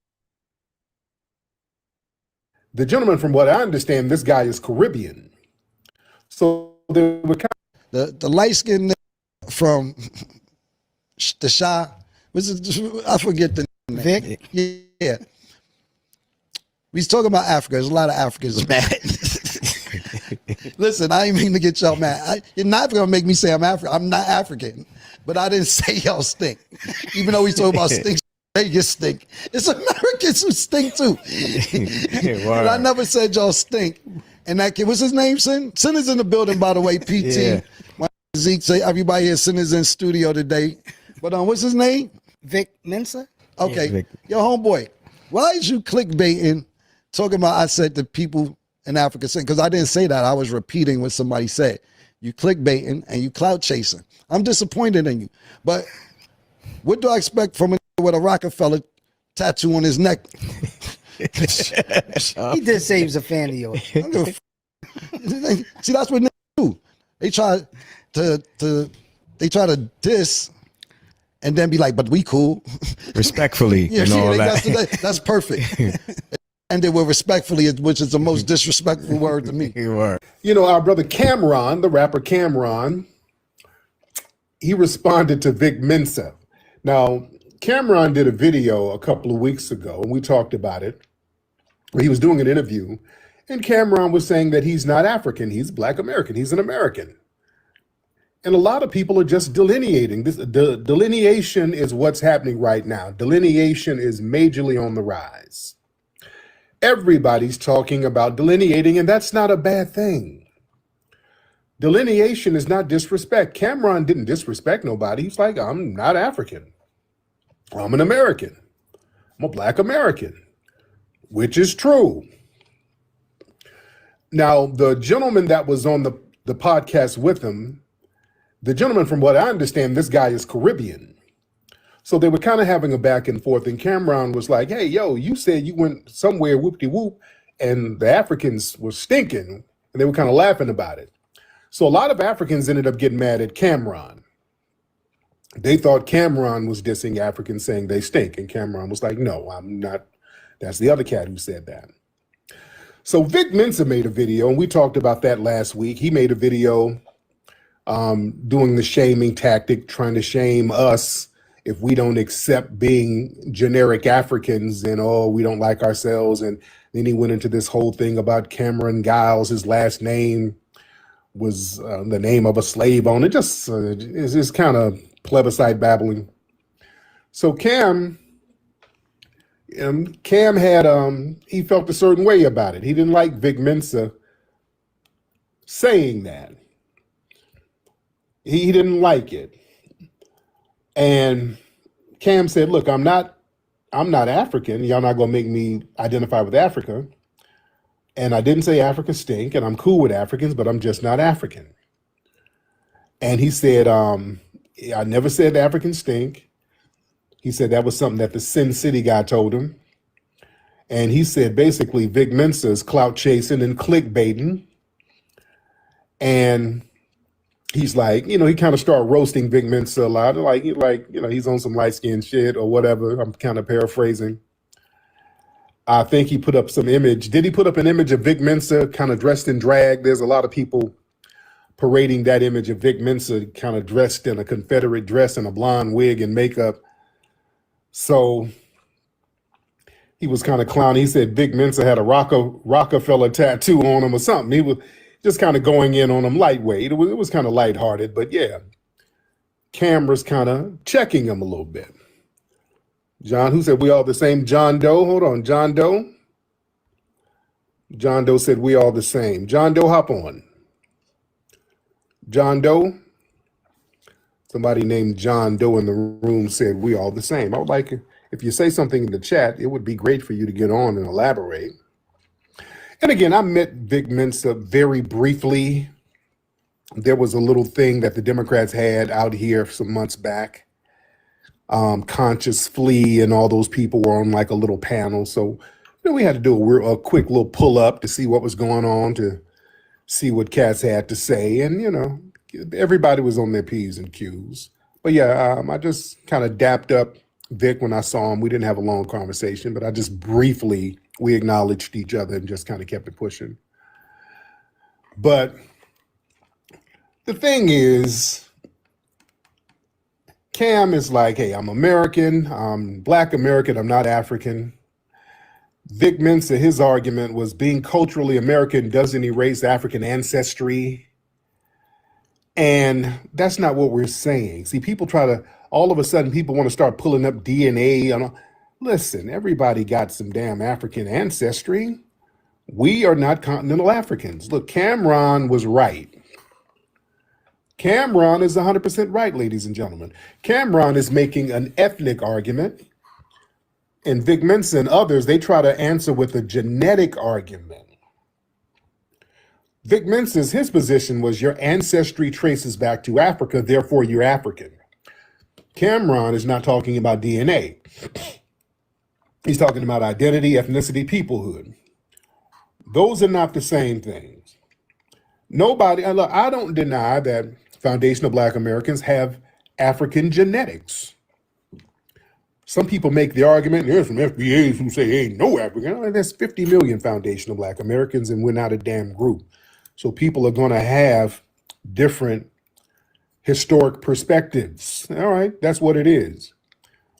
The gentleman, from what I understand, this guy is Caribbean. So they were the light skinned from the Shah. I forget the name. Vic? Yeah. We was talking about Africa. There's a lot of Africans mad. Listen, I ain't mean to get y'all mad. You're not gonna make me say I'm African. I'm not African, but I didn't say y'all stink. Even though we talk about stink, Vegas stink. It's Americans who stink too. But I never said y'all stink. And that kid, what's his name? Sin? Sin is in the building, by the way. PT. Yeah. Zeke say everybody here. Sin is in studio today. But what's his name? Vic Mensa. Okay, Yeah, Vic. Yo, homeboy, why is you clickbaiting? Talking about I said the people in Africa sing, because I didn't say that. I was repeating what somebody said. You clickbaiting and you clout chasing. I'm disappointed in you. But what do I expect from a nigga with a Rockefeller tattoo on his neck? He did say he was a fan of yours. See, that's what niggas do. They try to diss and then be like, but we cool. Respectfully. Yeah, and all that. that's perfect. And they were respectfully, which is the most disrespectful word to me. Our brother Cameron, the rapper Cameron, he responded to Vic Mensa. Now, Cameron did a video a couple of weeks ago, and we talked about it, where he was doing an interview, and Cameron was saying that he's not African, he's Black American, he's an American. And a lot of people are just delineating. Delineation is what's happening right now. Delineation is majorly on the rise. Everybody's talking about delineating, and that's not a bad thing. Delineation is not disrespect. Cameron didn't disrespect nobody. He's like, I'm not African. I'm an American. I'm a Black American, which is true. Now, the gentleman that was on the podcast with him, the gentleman, from what I understand, this guy is Caribbean. So they were kind of having a back and forth, and Cameron was like, hey, yo, you said you went somewhere whoop-de-whoop, and the Africans were stinking, and they were kind of laughing about it. So a lot of Africans ended up getting mad at Cameron. They thought Cameron was dissing Africans, saying they stink, and Cameron was like, no, I'm not. That's the other cat who said that. So Vic Mensa made a video, and we talked about that last week. He made a video doing the shaming tactic, trying to shame us if we don't accept being generic Africans, and we don't like ourselves. And then he went into this whole thing about Cameron Giles. His last name was the name of a slave owner. It's just kind of plebiscite babbling. So Cam had he felt a certain way about it. He didn't like Vic Mensa saying that. He didn't like it. And Cam said, look, I'm not African. Y'all not gonna make me identify with Africa. And I didn't say Africa stink, and I'm cool with Africans, but I'm just not African. And he said, I never said Africans stink. He said that was something that the Sin City guy told him. And he said basically Vic Mensa is clout chasing and clickbaiting. And he's like, he kind of started roasting Vic Mensa a lot. Like, he's on some light skinned shit or whatever. I'm kind of paraphrasing. I think he put up some image. Did he put up an image of Vic Mensa kind of dressed in drag? There's a lot of people parading that image of Vic Mensa kind of dressed in a Confederate dress and a blonde wig and makeup. So he was kind of clowny. He said Vic Mensa had a Rockefeller tattoo on him or something. He was just kind of going in on him lightweight. It was kind of lighthearted, but yeah, cameras kind of checking him a little bit. John, who said we all the same? John Doe. Hold on, John Doe. John Doe said we all the same. John Doe, hop on. John Doe. Somebody named John Doe in the room said we all the same. I would like, if you say something in the chat, it would be great for you to get on and elaborate. And again, I met Vic Mensa very briefly. There was a little thing that the Democrats had out here some months back. Conscious Flea and all those people were on like a little panel. So, we had to do a quick little pull up to see what was going on, to see what cats had to say. And, everybody was on their P's and Q's. But yeah, I just kind of dapped up Vic when I saw him. We didn't have a long conversation, but I just briefly, we acknowledged each other and just kind of kept it pushing. But the thing is, Cam is like, hey, I'm American, I'm Black American, I'm not African. Vic Mensa, his argument was being culturally American doesn't erase African ancestry. And that's not what we're saying. See, people try to, all of a sudden, people want to start pulling up DNA. Listen, everybody got some damn African ancestry. We are not continental Africans. Look, Cameron was right. Cameron is 100% right, ladies and gentlemen. Cameron is making an ethnic argument. And Vic Mensa and others, they try to answer with a genetic argument. Vic Mensa's, his position was your ancestry traces back to Africa, therefore you're African. Cameron is not talking about DNA. He's talking about identity, ethnicity, peoplehood. Those are not the same things. Nobody, look, I don't deny that foundational Black Americans have African genetics. Some people make the argument, there's some FBAs who say ain't no African. There's 50 million foundational Black Americans and we're not a damn group. So people are going to have different historic perspectives. All right, that's what it is.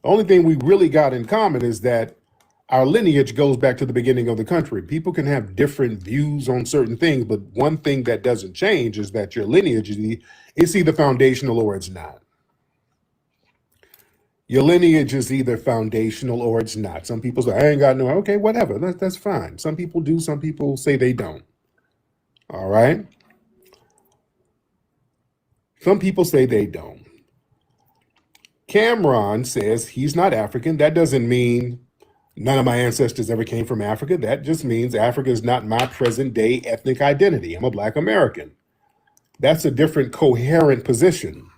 The only thing we really got in common is that our lineage goes back to the beginning of the country. People can have different views on certain things, but one thing that doesn't change is that your lineage is either foundational or it's not. Your lineage is either foundational or it's not. Some people say, I ain't got no, okay, whatever, that's fine. Some people do, some people say they don't. All right. Some people say they don't. Cameron says he's not African. That doesn't mean none of my ancestors ever came from Africa. That just means Africa is not my present day ethnic identity. I'm a Black American. That's a different coherent position.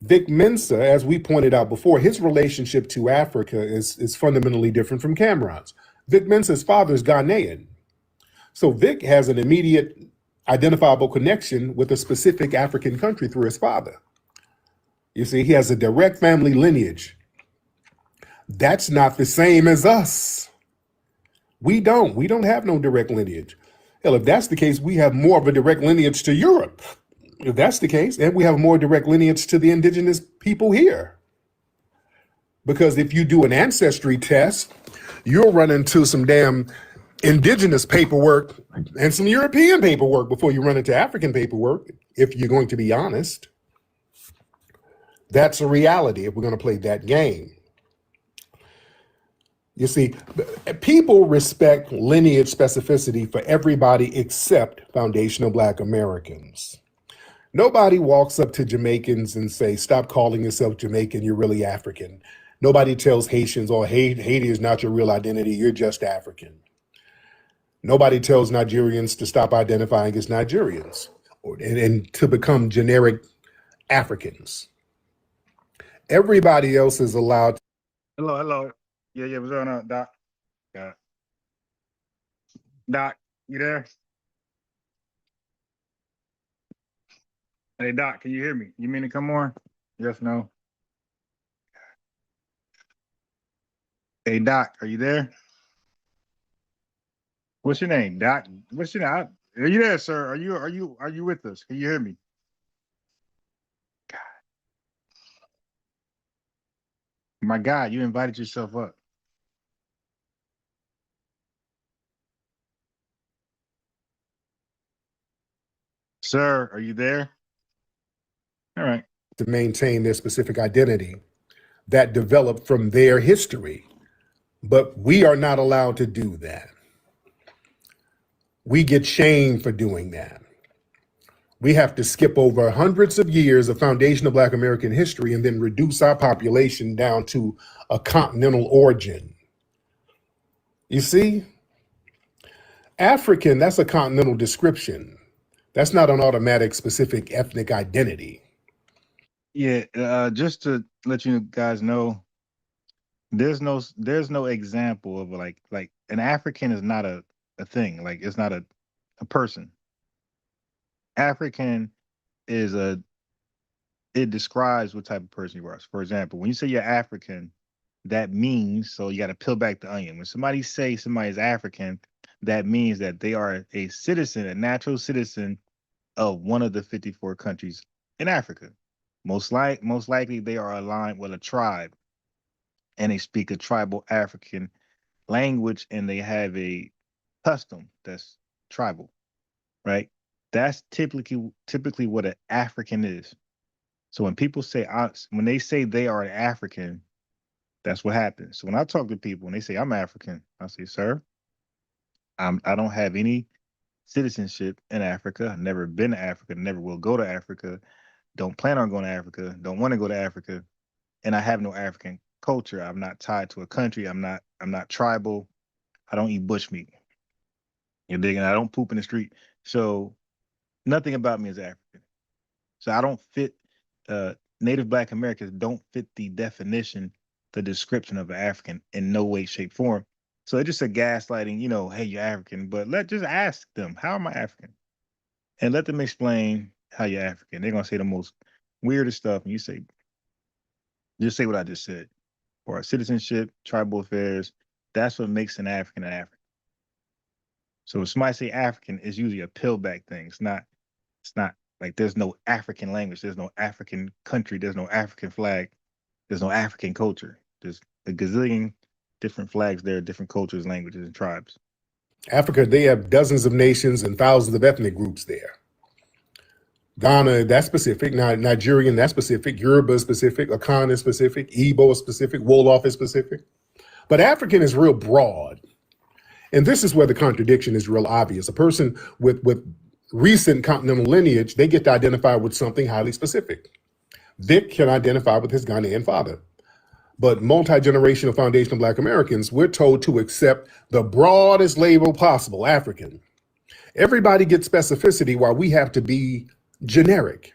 Vic Mensa, as we pointed out before, his relationship to Africa is fundamentally different from Cameron's. Vic Mensa's father is Ghanaian. So Vic has an immediate identifiable connection with a specific African country through his father. You see, he has a direct family lineage. That's not the same as us. We don't have no direct lineage. Hell, if that's the case, we have more of a direct lineage to Europe. If that's the case, and we have more direct lineage to the indigenous people here. Because if you do an ancestry test, you'll run into some damn indigenous paperwork and some European paperwork before you run into African paperwork, if you're going to be honest. That's a reality if we're going to play that game. You see, people respect lineage specificity for everybody except foundational Black Americans. Nobody walks up to Jamaicans and say, stop calling yourself Jamaican, you're really African. Nobody tells Haitians, oh, Haiti is not your real identity, you're just African. Nobody tells Nigerians to stop identifying as Nigerians and to become generic Africans. Everybody else is allowed Hello, hello. Yeah, what's going on, Doc? Yeah. Doc, you there? Hey, Doc, can you hear me? You mean to come on? Yes, no. Hey, Doc, are you there? What's your name, Doc? What's your name? Are you there, sir? Are you with us? Can you hear me? My God, you invited yourself up. Sir, are you there? All right. To maintain their specific identity that developed from their history. But we are not allowed to do that. We get shamed for doing that. We have to skip over hundreds of years of foundational Black American history and then reduce our population down to a continental origin. You see, African, that's a continental description. That's not an automatic specific ethnic identity. Yeah, just to let you guys know, there's no example of like an African is not a thing. Like it's not a person. African is it describes what type of person you are. So for example, when you say you're African, that means, so you got to peel back the onion. When somebody say somebody is African, that means that they are a citizen, a natural citizen of one of the 54 countries in Africa. Most likely they are aligned with a tribe and they speak a tribal African language and they have a custom that's tribal, right? That's typically what an African is. So when people say, when they say they are an African, that's what happens. So when I talk to people and they say I'm African, I say, sir, I don't have any citizenship in Africa. I've never been to Africa, never will go to Africa, don't plan on going to Africa, don't want to go to Africa, and I have no African culture. I'm not tied to a country. I'm not tribal. I don't eat bushmeat. You're digging? I don't poop in the street. So nothing about me is African. So I don't fit. Native Black Americans don't fit the definition, the description of an African in no way, shape, form. So it's just a gaslighting, hey, you're African, but just ask them, how am I African? And let them explain how you're African. They're gonna say the most weirdest stuff, and you say, just say what I just said. For our citizenship, tribal affairs, that's what makes an African an African. So if somebody say African, it's usually a pillback thing. It's not like there's no African language, there's no African country, there's no African flag, there's no African culture. There's a gazillion different flags there, different cultures, languages, and tribes. Africa, they have dozens of nations and thousands of ethnic groups there. Ghana, that's specific. Nigerian, that's specific. Yoruba is specific. Akan is specific. Igbo is specific. Wolof is specific. But African is real broad. And this is where the contradiction is real obvious. A person with recent continental lineage, they get to identify with something highly specific. Vic can identify with his Ghanaian father. But multi-generational foundational Black Americans, we're told to accept the broadest label possible, African. Everybody gets specificity while we have to be generic.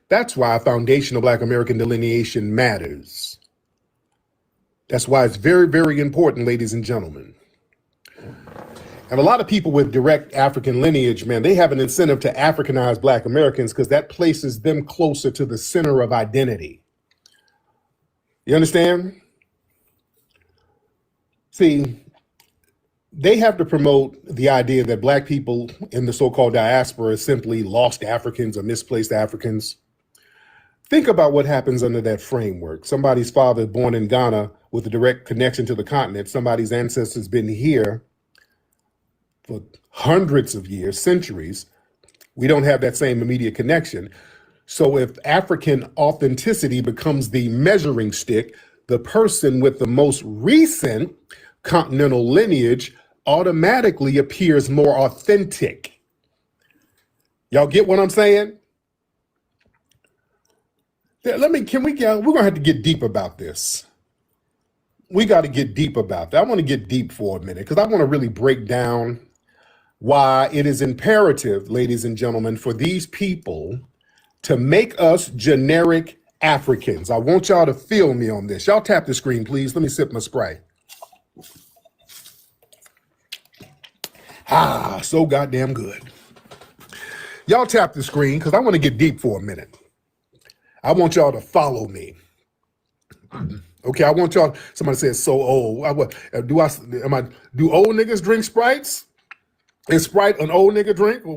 That's why foundational Black American delineation matters. That's why it's very, very important, ladies and gentlemen. And a lot of people with direct African lineage, man, they have an incentive to Africanize Black Americans because that places them closer to the center of identity. You understand? See, they have to promote the idea that Black people in the so-called diaspora are simply lost Africans or misplaced Africans. Think about what happens under that framework. Somebody's father born in Ghana with a direct connection to the continent. Somebody's ancestors been here for hundreds of years, centuries. We don't have that same immediate connection. So if African authenticity becomes the measuring stick, the person with the most recent continental lineage automatically appears more authentic. Y'all get what I'm saying? We're gonna have to get deep about this. We got to get deep about that. I want to get deep for a minute because I want to really break down why it is imperative, ladies and gentlemen, for these people to make us generic Africans. I want y'all to feel me on this. Y'all tap the screen, please. Let me sip my Sprite. Ah, so goddamn good. Y'all tap the screen because I want to get deep for a minute. I want y'all to follow me. Okay, I want y'all. Somebody says so old. Do old niggas drink Sprites? Is Sprite an old nigga drink? Or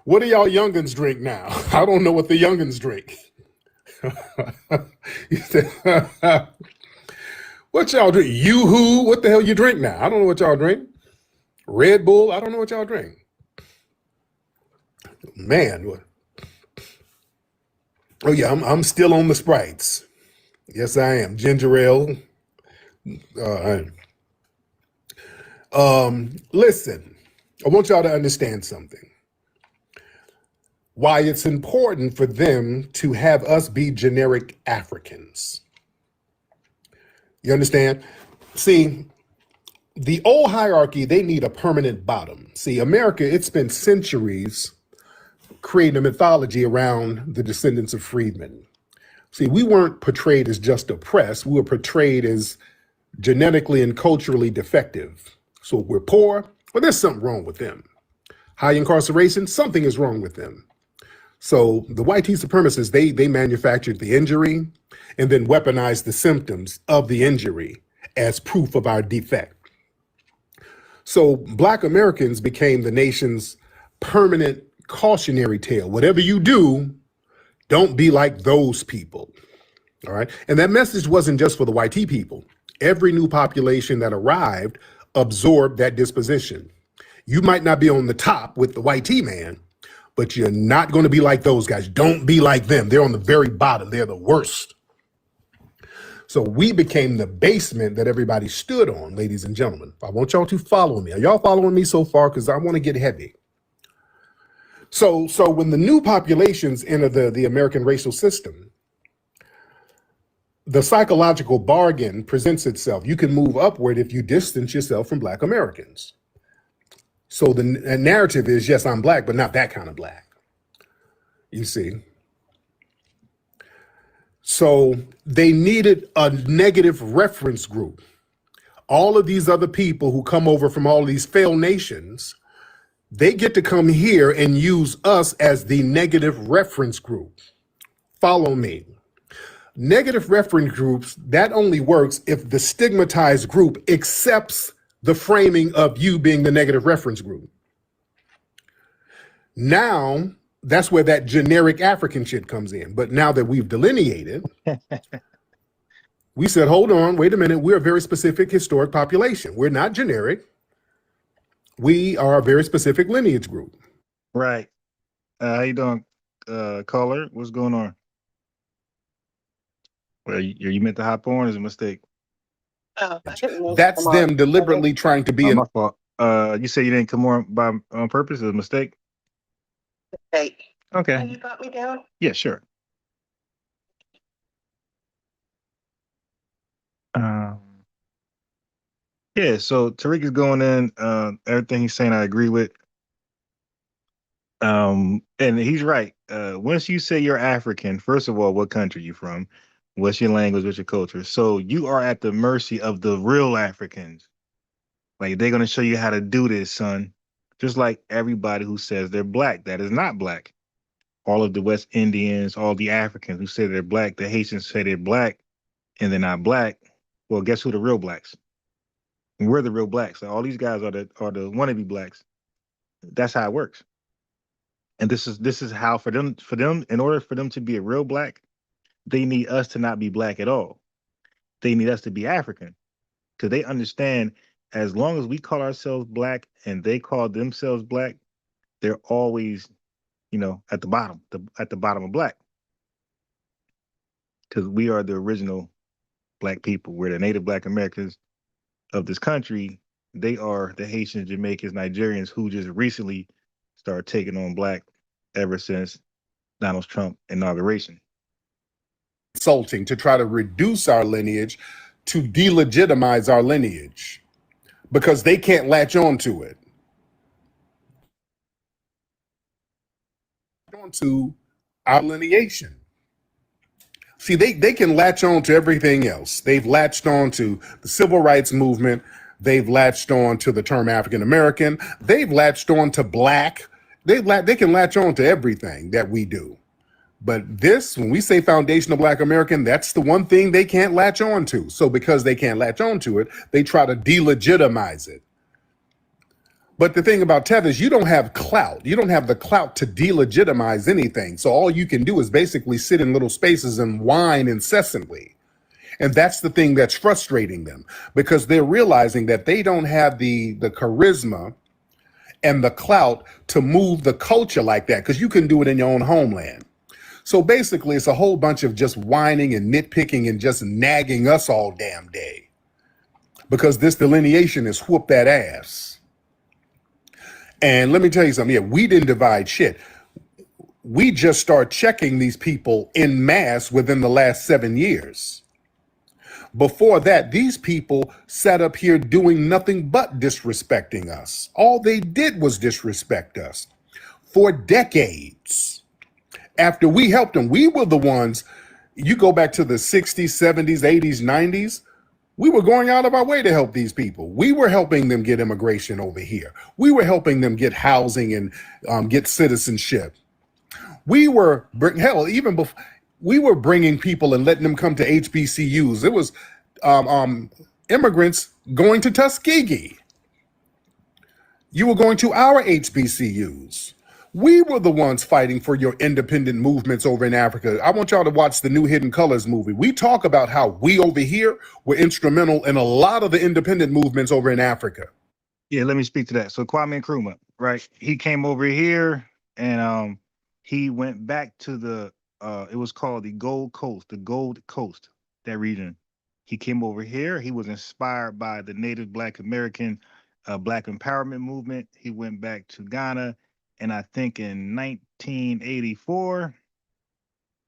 what do y'all youngins drink now? I don't know what the youngins drink. What y'all drink? Yoo-hoo? What the hell you drink now? I don't know what y'all drink. Red Bull? I don't know what y'all drink. Man. Oh yeah, I'm still on the Sprites. Yes, I am. Ginger ale. Listen, I want y'all to understand something. Why it's important for them to have us be generic Africans. You understand? See, the old hierarchy, they need a permanent bottom. See, America, it spent centuries creating a mythology around the descendants of freedmen. See, we weren't portrayed as just oppressed. We were portrayed as genetically and culturally defective. So if we're poor, well, there's something wrong with them. High incarceration, something is wrong with them. So the white supremacists, they manufactured the injury and then weaponized the symptoms of the injury as proof of our defect. So Black Americans became the nation's permanent cautionary tale. Whatever you do, don't be like those people. All right. And that message wasn't just for the white people. Every new population that arrived absorbed that disposition. You might not be on the top with the white man, but you're not going to be like those guys. Don't be like them. They're on the very bottom. They're the worst. So we became the basement that everybody stood on, ladies and gentlemen. I want y'all to follow me. Are y'all following me so far? Because I want to get heavy. So when the new populations enter the American racial system, the psychological bargain presents itself. You can move upward if you distance yourself from Black Americans. So the narrative is, yes, I'm Black, but not that kind of Black. You see? So they needed a negative reference group. All of these other people who come over from all these failed nations, they get to come here and use us as the negative reference group. Follow me. Negative reference groups, that only works if the stigmatized group accepts the framing of you being the negative reference group. Now, that's where that generic African shit comes in. But now that we've delineated, we said, hold on, wait a minute. We're a very specific historic population. We're not generic. We are a very specific lineage group. Right. How you doing, caller? What's going on? Well, you meant to hop on is a mistake. Oh, I didn't know. That's them deliberately trying to be my fault. You say you didn't come on on purpose? Is a mistake? Hey, Okay. can you got me down? Yeah, sure. Yeah, so Tariq is going in. Everything he's saying, I agree with. And he's right. Once you say you're African, first of all, what country you from? What's your language? What's your culture? So you are at the mercy of the real Africans. Like, they're gonna show you how to do this, son. Just like everybody who says they're Black, that is not Black. All of the West Indians, all the Africans who say they're Black, the Haitians say they're Black, and they're not Black. Well, guess who the real Blacks? We're the real Blacks. So all these guys are the wannabe Blacks. That's how it works. And this is how for them, in order for them to be a real Black, they need us to not be Black at all. They need us to be African, because they understand as long as we call ourselves Black and they call themselves Black, they're always, at the bottom, at the bottom of Black, because we are the original Black people. We're the native Black Americans of this country. They are the Haitians, Jamaicans, Nigerians who just recently started taking on Black ever since Donald Trump inauguration. Insulting to try to reduce our lineage, to delegitimize our lineage, because they can't latch on to it. On to our lineation. See, they can latch on to everything else. They've latched on to the civil rights movement. They've latched on to the term African American. They've latched on to black. They can latch on to everything that we do. But this, when we say foundational Black American, that's the one thing they can't latch on to. So because they can't latch on to it, they try to delegitimize it. But the thing about Tether is you don't have clout. You don't have the clout to delegitimize anything. So all you can do is basically sit in little spaces and whine incessantly. And that's the thing that's frustrating them, because they're realizing that they don't have the charisma and the clout to move the culture like that, because you can do it in your own homeland. So basically, it's a whole bunch of just whining and nitpicking and just nagging us all damn day, because this delineation has whooped that ass. And let me tell you something. Yeah, we didn't divide shit. We just start checking these people en masse within the last 7 years. Before that, these people sat up here doing nothing but disrespecting us. All they did was disrespect us for decades. After we helped them, we were the ones, you go back to the 60s, 70s, 80s, 90s, we were going out of our way to help these people. We were helping them get immigration over here. We were helping them get housing and get citizenship. We were, hell, even before, we were bringing people and letting them come to HBCUs. It was immigrants going to Tuskegee. You were going to our HBCUs. We were the ones fighting for your independent movements over in Africa. I want y'all to watch the new Hidden Colors movie. We talk about how we over here were instrumental in a lot of the independent movements over in Africa. Yeah, let me speak to that. So Kwame Nkrumah, right? He came over here and he went back to the it was called the Gold Coast, that region. He came over here. He was inspired by the Native Black American Black Empowerment movement. He went back to Ghana. And I think in 1984,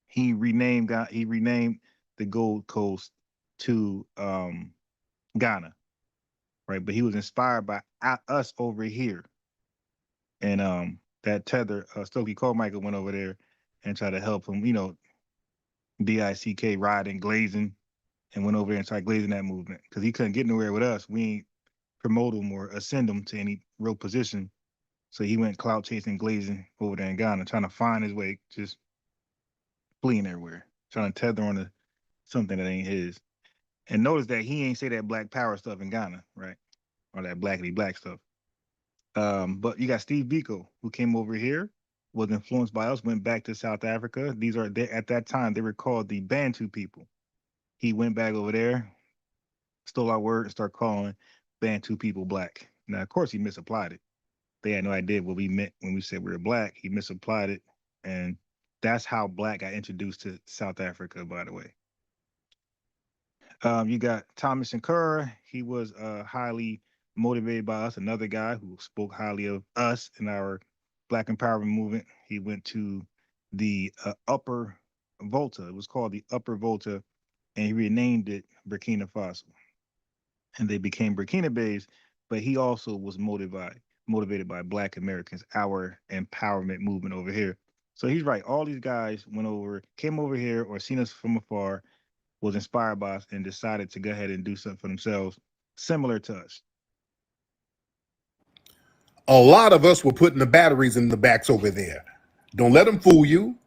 he renamed the Gold Coast to Ghana, right? But he was inspired by us over here. And that Tether, Stokely Carmichael went over there and tried to help him, DICK riding, glazing, and went over there and started glazing that movement because he couldn't get nowhere with us. We ain't promote him or ascend him to any real position. So he went clout chasing, glazing over there in Ghana, trying to find his way, just fleeing everywhere, trying to tether on to something that ain't his. And notice that he ain't say that Black Power stuff in Ghana, right? Or that blackity black stuff. But you got Steve Biko, who came over here, was influenced by us, went back to South Africa. At that time, they were called the Bantu people. He went back over there, stole our word, and started calling Bantu people black. Now, of course, he misapplied it. They had no idea what we meant when we said we were black. He misapplied it. And that's how black got introduced to South Africa, by the way. You got Thomas Sankara. He was highly motivated by us, another guy who spoke highly of us in our Black Empowerment movement. He went to the Upper Volta. It was called the Upper Volta, and he renamed it Burkina Faso. And they became Burkinabés, but he also was motivated by Black Americans, our empowerment movement over here. So he's right. All these guys came over here or seen us from afar, was inspired by us, and decided to go ahead and do something for themselves, similar to us. A lot of us were putting the batteries in the backs over there. Don't let them fool you.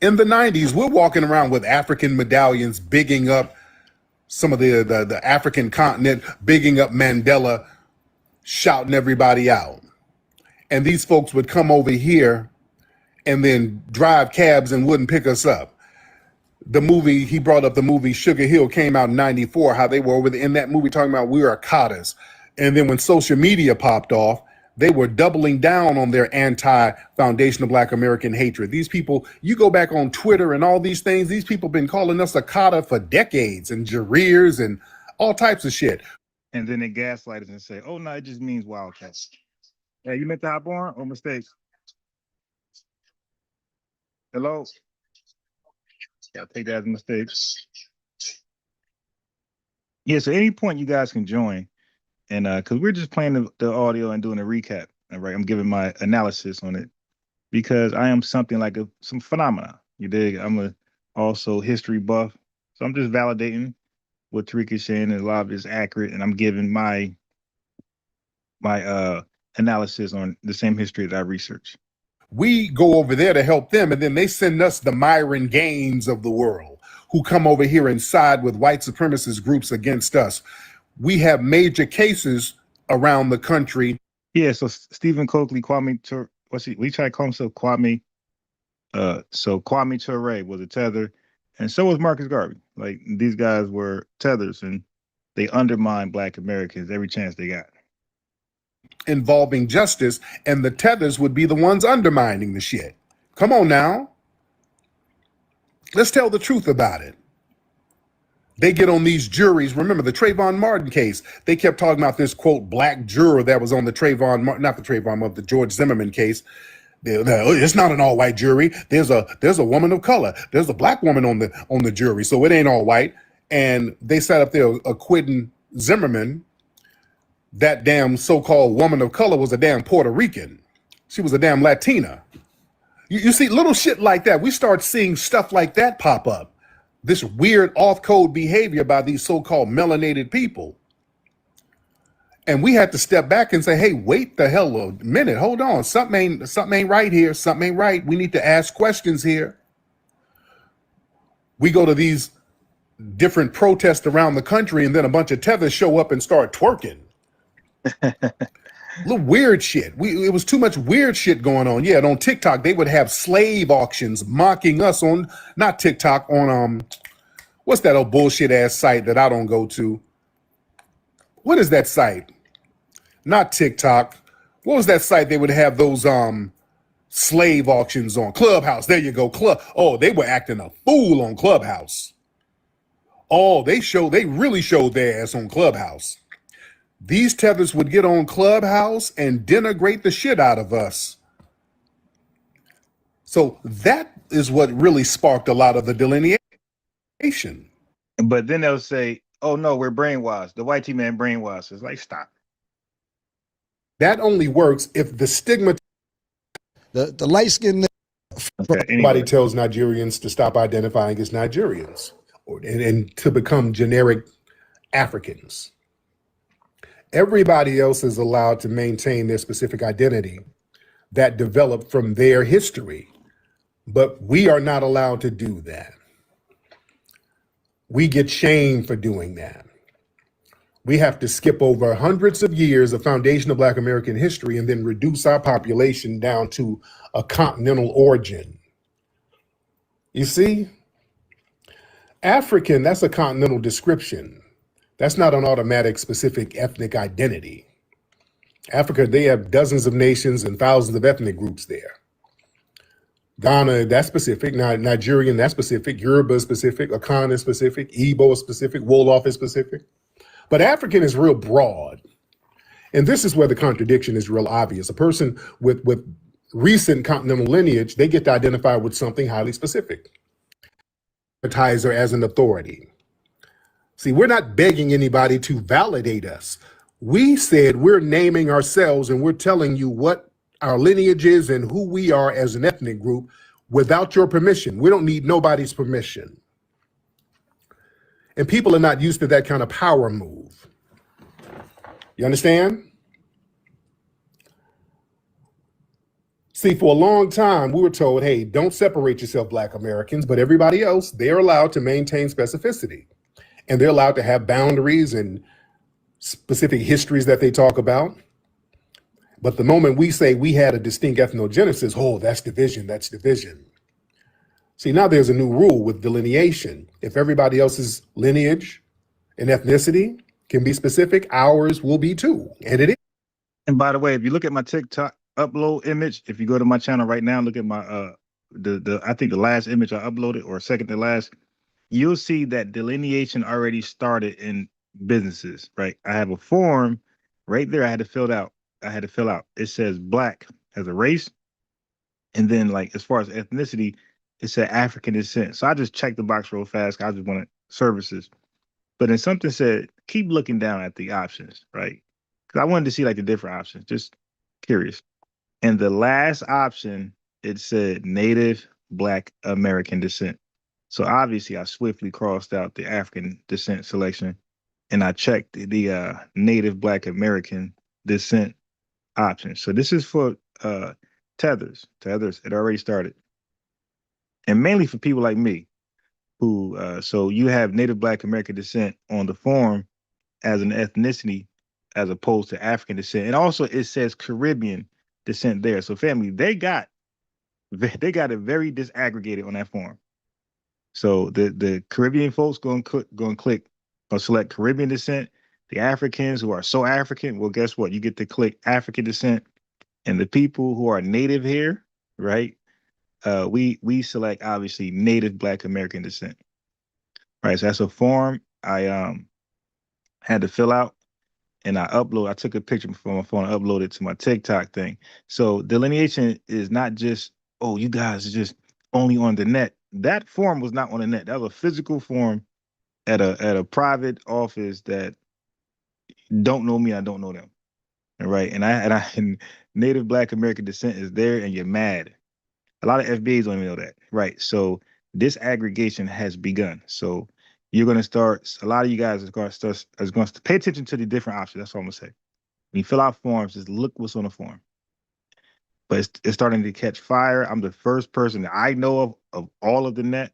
In the 90s, we're walking around with African medallions, bigging up some of the African continent, bigging up Mandela, shouting everybody out. And these folks would come over here and then drive cabs and wouldn't pick us up. He brought up the movie Sugar Hill, came out in 94, how they were over in that movie talking about we are Akatas. And then when social media popped off, they were doubling down on their anti-foundational Black American hatred. These people, you go back on Twitter and all these things, these people been calling us Akata for decades, and Jareers and all types of shit. And then they gaslight us and say, oh, no, it just means wildcats. Hey, you meant to hop on or mistake? Hello? Yeah, I'll take that as a mistake. Yeah, so any point you guys can join. And because we're just playing the audio and doing a recap. All right, I'm giving my analysis on it because I am something like some phenomena. You dig? I'm a also history buff. So I'm just validating what Tariq is saying, and a lot of it is accurate, and I'm giving my analysis on the same history that I researched. We go over there to help them, and then they send us the Myron Gaines of the world who come over here and side with white supremacist groups against us. We have major cases around the country. Yeah, so Stephen Coakley, we try to call himself Kwame. So Kwame Ture was a tether, and so was Marcus Garvey. Like, these guys were tethers, and they undermined Black Americans every chance they got. Involving justice, and the tethers would be the ones undermining the shit. Come on now. Let's tell the truth about it. They get on these juries. Remember the Trayvon Martin case. They kept talking about this, quote, black juror that was on the the George Zimmerman case. It's not an all-white jury. There's a woman of color. There's a black woman on the jury, so it ain't all white. And they sat up there acquitting Zimmerman. That damn so-called woman of color was a damn Puerto Rican. She was a damn Latina. You see, little shit like that. We start seeing stuff like that pop up. This weird off-code behavior by these so-called melanated people. And we had to step back and say, hey, wait the hell a minute. Hold on. Something ain't right here. Something ain't right. We need to ask questions here. We go to these different protests around the country, and then a bunch of tethers show up and start twerking. Little weird shit. It was too much weird shit going on. Yeah, and on TikTok, they would have slave auctions mocking us on, not TikTok, on, what's that old bullshit ass site that I don't go to? What is that site? Not TikTok. What was that site they would have those slave auctions on? Clubhouse. There you go. Oh, they were acting a fool on Clubhouse. Oh, they really showed their ass on Clubhouse. These tethers would get on Clubhouse and denigrate the shit out of us. So that is what really sparked a lot of the delineation. But then they'll say, oh no, we're brainwashed. The white team man brainwashed. It's like, stop. That only works if the stigma. The light skinned. Nobody tells Nigerians to stop identifying as Nigerians and to become generic Africans. Everybody else is allowed to maintain their specific identity that developed from their history, but we are not allowed to do that. We get shamed for doing that. We have to skip over hundreds of years of foundational Black American history and then reduce our population down to a continental origin. You see, African, that's a continental description. That's not an automatic specific ethnic identity. Africa, they have dozens of nations and thousands of ethnic groups there. Ghana, that's specific. Nigerian, that's specific. Yoruba is specific. Akan is specific. Igbo is specific. Wolof is specific. But African is real broad. And this is where the contradiction is real obvious. A person with recent continental lineage, they get to identify with something highly specific. Advertiser as an authority. See, we're not begging anybody to validate us. We said we're naming ourselves and we're telling you what our lineage is and who we are as an ethnic group without your permission. We don't need nobody's permission. And people are not used to that kind of power move. You understand? See, for a long time, we were told, hey, don't separate yourself, Black Americans, but everybody else, they're allowed to maintain specificity. And they're allowed to have boundaries and specific histories that they talk about. But the moment we say we had a distinct ethnogenesis, oh, that's division, that's division. See, now there's a new rule with delineation. If everybody else's lineage and ethnicity can be specific, ours will be too, and it is. And by the way, if you look at my TikTok upload image, if you go to my channel right now, look at my I think the last image I uploaded, or second to last, you'll see that delineation already started in businesses, right? I have a form right there I had to fill out. It says Black as a race. And then, like, as far as ethnicity, it said African descent. So I just checked the box real fast. I just wanted services. But then something said, keep looking down at the options, right? Because I wanted to see like the different options, just curious. And the last option, it said Native Black American descent. So obviously, I swiftly crossed out the African descent selection, and I checked the Native Black American descent option. So this is for tethers. Tethers, it already started, and mainly for people like me, who so you have Native Black American descent on the form as an ethnicity, as opposed to African descent, and also it says Caribbean descent there. So family, they got it very disaggregated on that form. So the Caribbean folks going to select Caribbean descent. The Africans who are so African, well, guess what? You get to click African descent, and the people who are native here, right? We select obviously Native Black American descent, right? So that's a form I had to fill out, and I took a picture from my phone, and uploaded it to my TikTok thing. So delineation is not just, oh, you guys are just only on the net. That form was not on the net. That was a physical form at a private office that don't know me, I don't know them. Right. And Native Black American descent is there, and you're mad. A lot of FBAs don't even know that. Right. So this aggregation has begun. So you're gonna start, a lot of you guys are going to pay attention to the different options. That's all I'm gonna say. When you fill out forms, just look what's on the form. But it's starting to catch fire. I'm the first person that I know of all of the net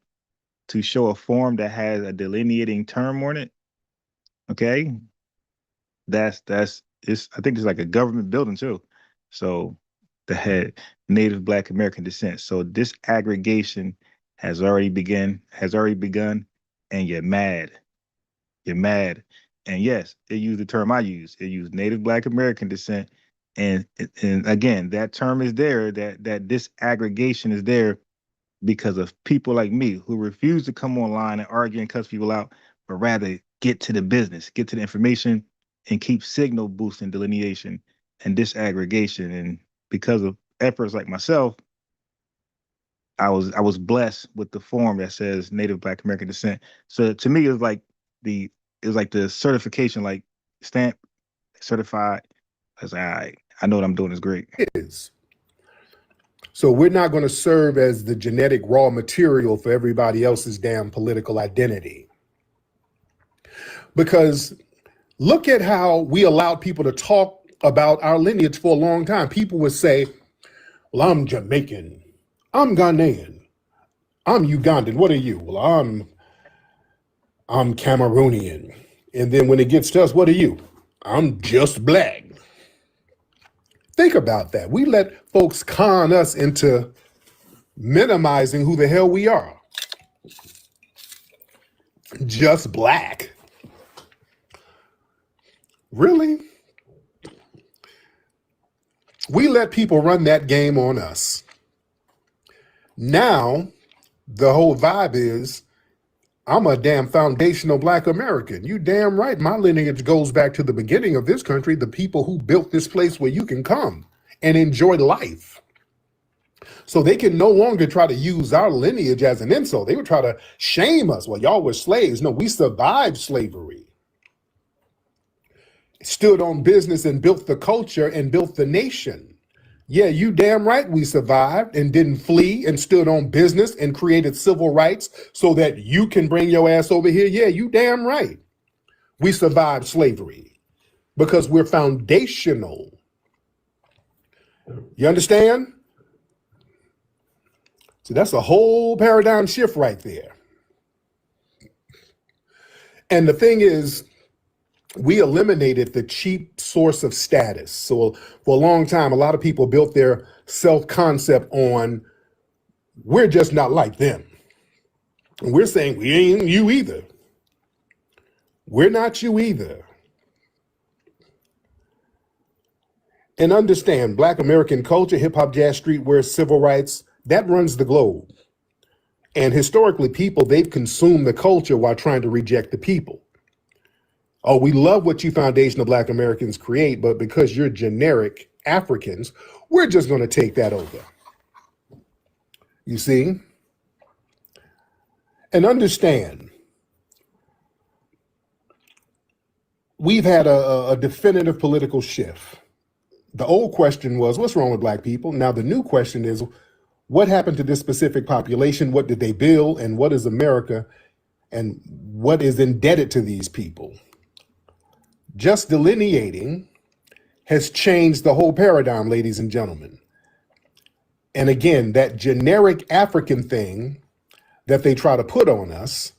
to show a form that has a delineating term on it. Okay. I think it's like a government building too. So that had Native Black American descent. So this aggregation has already begun, and you're mad. You're mad. And yes, it used the term I use. It used Native Black American descent. And again, that term is there, that disaggregation is there because of people like me who refuse to come online and argue and cuss people out, but rather get to the business, get to the information, and keep signal boosting delineation and disaggregation. And because of efforts like myself, I was blessed with the form that says Native Black American descent. So to me, it was like the certification, like stamp, certified. I was like, all right, I know what I'm doing is great. It is. So we're not going to serve as the genetic raw material for everybody else's damn political identity. Because look at how we allowed people to talk about our lineage for a long time. People would say, well, I'm Jamaican, I'm Ghanaian, I'm Ugandan. What are you? Well, I'm Cameroonian. And then when it gets to us, what are you? I'm just black. Think about that. We let folks con us into minimizing who the hell we are. Just black. Really? We let people run that game on us. Now, the whole vibe is, I'm a damn foundational Black American. You damn right. My lineage goes back to the beginning of this country, the people who built this place where you can come and enjoy life. So they can no longer try to use our lineage as an insult. They would try to shame us. Well, y'all were slaves. No, we survived slavery. Stood on business and built the culture and built the nation. Yeah, you damn right we survived and didn't flee and stood on business and created civil rights so that you can bring your ass over here. Yeah, you damn right. We survived slavery because we're foundational. You understand? So that's a whole paradigm shift right there. And the thing is, we eliminated the cheap source of status. So for a long time, a lot of people built their self-concept on, we're just not like them. And we're saying, we ain't you either. We're not you either. And understand, Black American culture, hip hop, jazz, streetwear, civil rights, that runs the globe. And historically, people, they've consumed the culture while trying to reject the people. Oh, we love what you foundational Black Americans create, but because you're generic Africans, we're just going to take that over. You see? And understand, we've had a definitive political shift. The old question was, what's wrong with Black people? Now the new question is, What happened to this specific population? What did they build? And what is America? And what is indebted to these people? Just delineating has changed the whole paradigm, ladies and gentlemen. And again, that generic African thing that they try to put on us,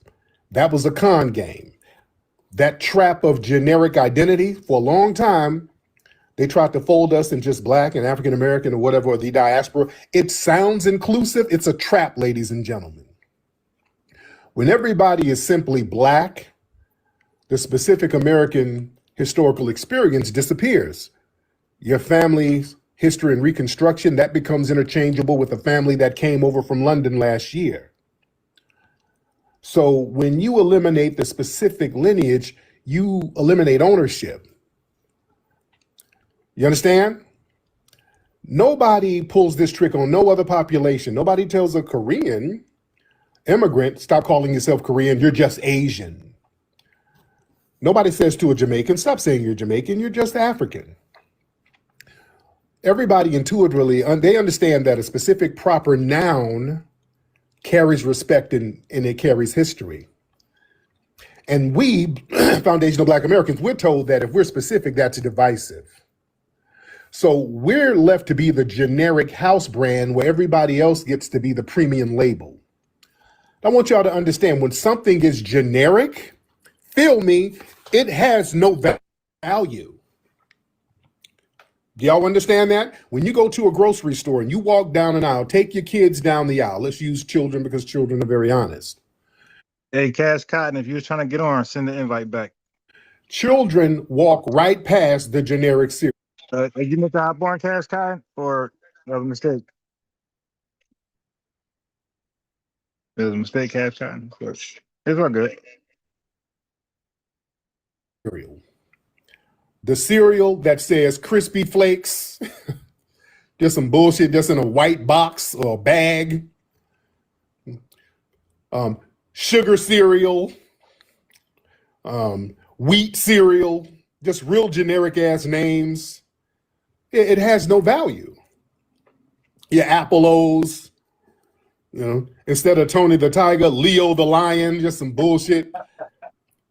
that was a con game. That trap of generic identity, for a long time, they tried to fold us in just Black and African American or whatever, or the diaspora. It sounds inclusive. It's a trap, ladies and gentlemen. When everybody is simply Black, the specific American historical experience disappears. Your family's history and Reconstruction, that becomes interchangeable with the family that came over from London last year. So when you eliminate the specific lineage, you eliminate ownership. You understand? Nobody pulls this trick on no other population. Nobody tells a Korean immigrant, stop calling yourself Korean, you're just Asian. Nobody says to a Jamaican, stop saying you're Jamaican, you're just African. Everybody intuitively, they understand that a specific proper noun carries respect and it carries history. And we, foundational Black Americans, we're told that if we're specific, that's divisive. So we're left to be the generic house brand where everybody else gets to be the premium label. I want y'all to understand, when something is generic, feel me, it has no value. Do y'all understand that? When you go to a grocery store and you walk down an aisle, take your kids down the aisle. Let's use children because children are very honest. Hey, Cash Cotton, if you was trying to get on, send the invite back. Children walk right past the generic cereal. You meant to hop on, Cash Cotton, or that was a mistake? It was a mistake, Cash Cotton. It's all good. The cereal that says Crispy Flakes, just some bullshit, just in a white box or a bag. Sugar cereal, wheat cereal, just real generic ass names. It has no value. Your Apple O's, you know, instead of Tony the Tiger, Leo the Lion, just some bullshit.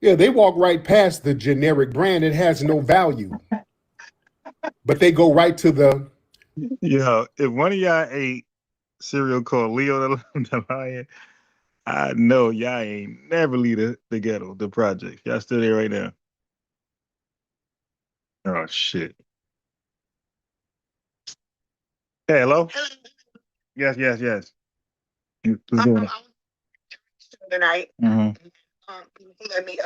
Yeah, they walk right past the generic brand. It has no value. But they go right to the... Yo, if one of y'all ate cereal called Leo the Lion, I know y'all ain't never leave the ghetto, the project. Y'all still there right now. Oh, shit. Hey, hello? Yes. Who's doing it? Tonight. Let me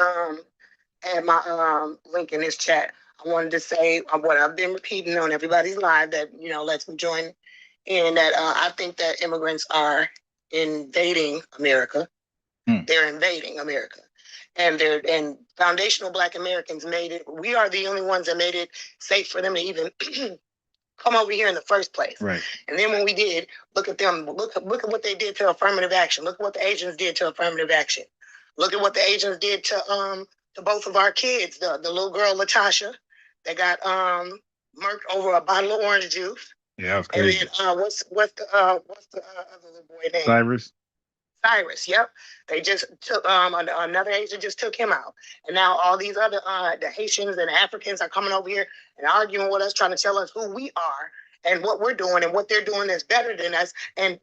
add my link in this chat. I wanted to say what I've been repeating on everybody's live, that, you know, let's join in, that I think that immigrants are invading America. They're invading America. And foundational Black Americans made it. We are the only ones that made it safe for them to even come over here in the first place. Right. And then when we did, look at them. Look at what they did to affirmative action. Look at what the Asians did to affirmative action. Look at what the Asians did to both of our kids. The little girl Latasha that got murked over a bottle of orange juice. Yeah, that was crazy. And then what's the other little boy name? Cyrus, yep. They just took another Asian just took him out. And now all these other the Haitians and Africans are coming over here and arguing with us, trying to tell us who we are and what we're doing and what they're doing is better than us. And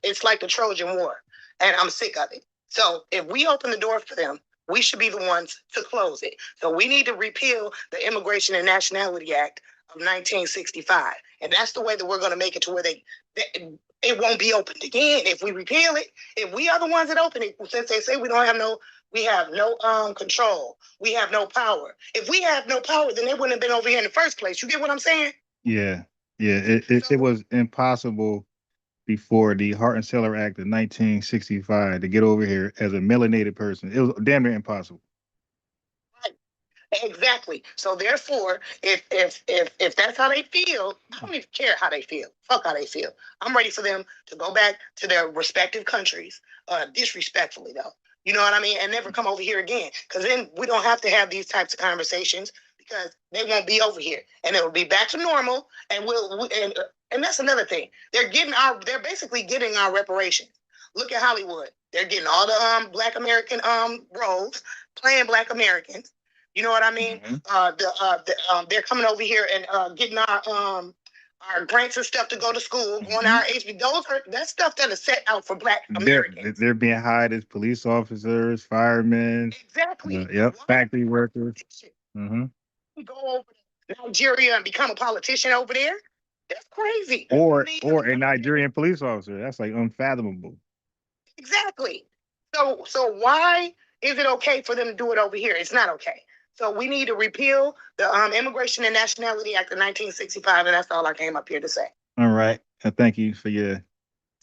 it's like the Trojan War. And I'm sick of it. So if we open the door for them, we should be the ones to close it. So we need to repeal the Immigration and Nationality Act of 1965. And that's the way that we're going to make it to where it won't be opened again if we repeal it. If we are the ones that open it, since they say we have no control, we have no power. If we have no power, then they wouldn't have been over here in the first place. You get what I'm saying? Yeah. It was impossible before the Hart and Cellar Act of 1965 to get over here as a melanated person. It was damn near impossible. Exactly. So therefore, if that's how they feel, I don't even care how they feel. Fuck how they feel. I'm ready for them to go back to their respective countries, disrespectfully though. You know what I mean? And never come over here again. Because then we don't have to have these types of conversations because they won't be over here. And it will be back to normal. And And that's another thing. They're basically getting our reparations. Look at Hollywood. They're getting all the Black American roles, playing Black Americans. You know what I mean? They're coming over here and getting our grants and stuff to go to school, going to our HB. That's stuff that is set out for Black Americans. They're being hired as police officers, firemen. Exactly. Factory workers. Go over to Nigeria and become a politician over there. That's crazy. Or a Nigerian police officer. That's like unfathomable. Exactly. So why is it okay for them to do it over here? It's not okay. So we need to repeal the Immigration and Nationality Act of 1965, and that's all I came up here to say. All right. Thank you for your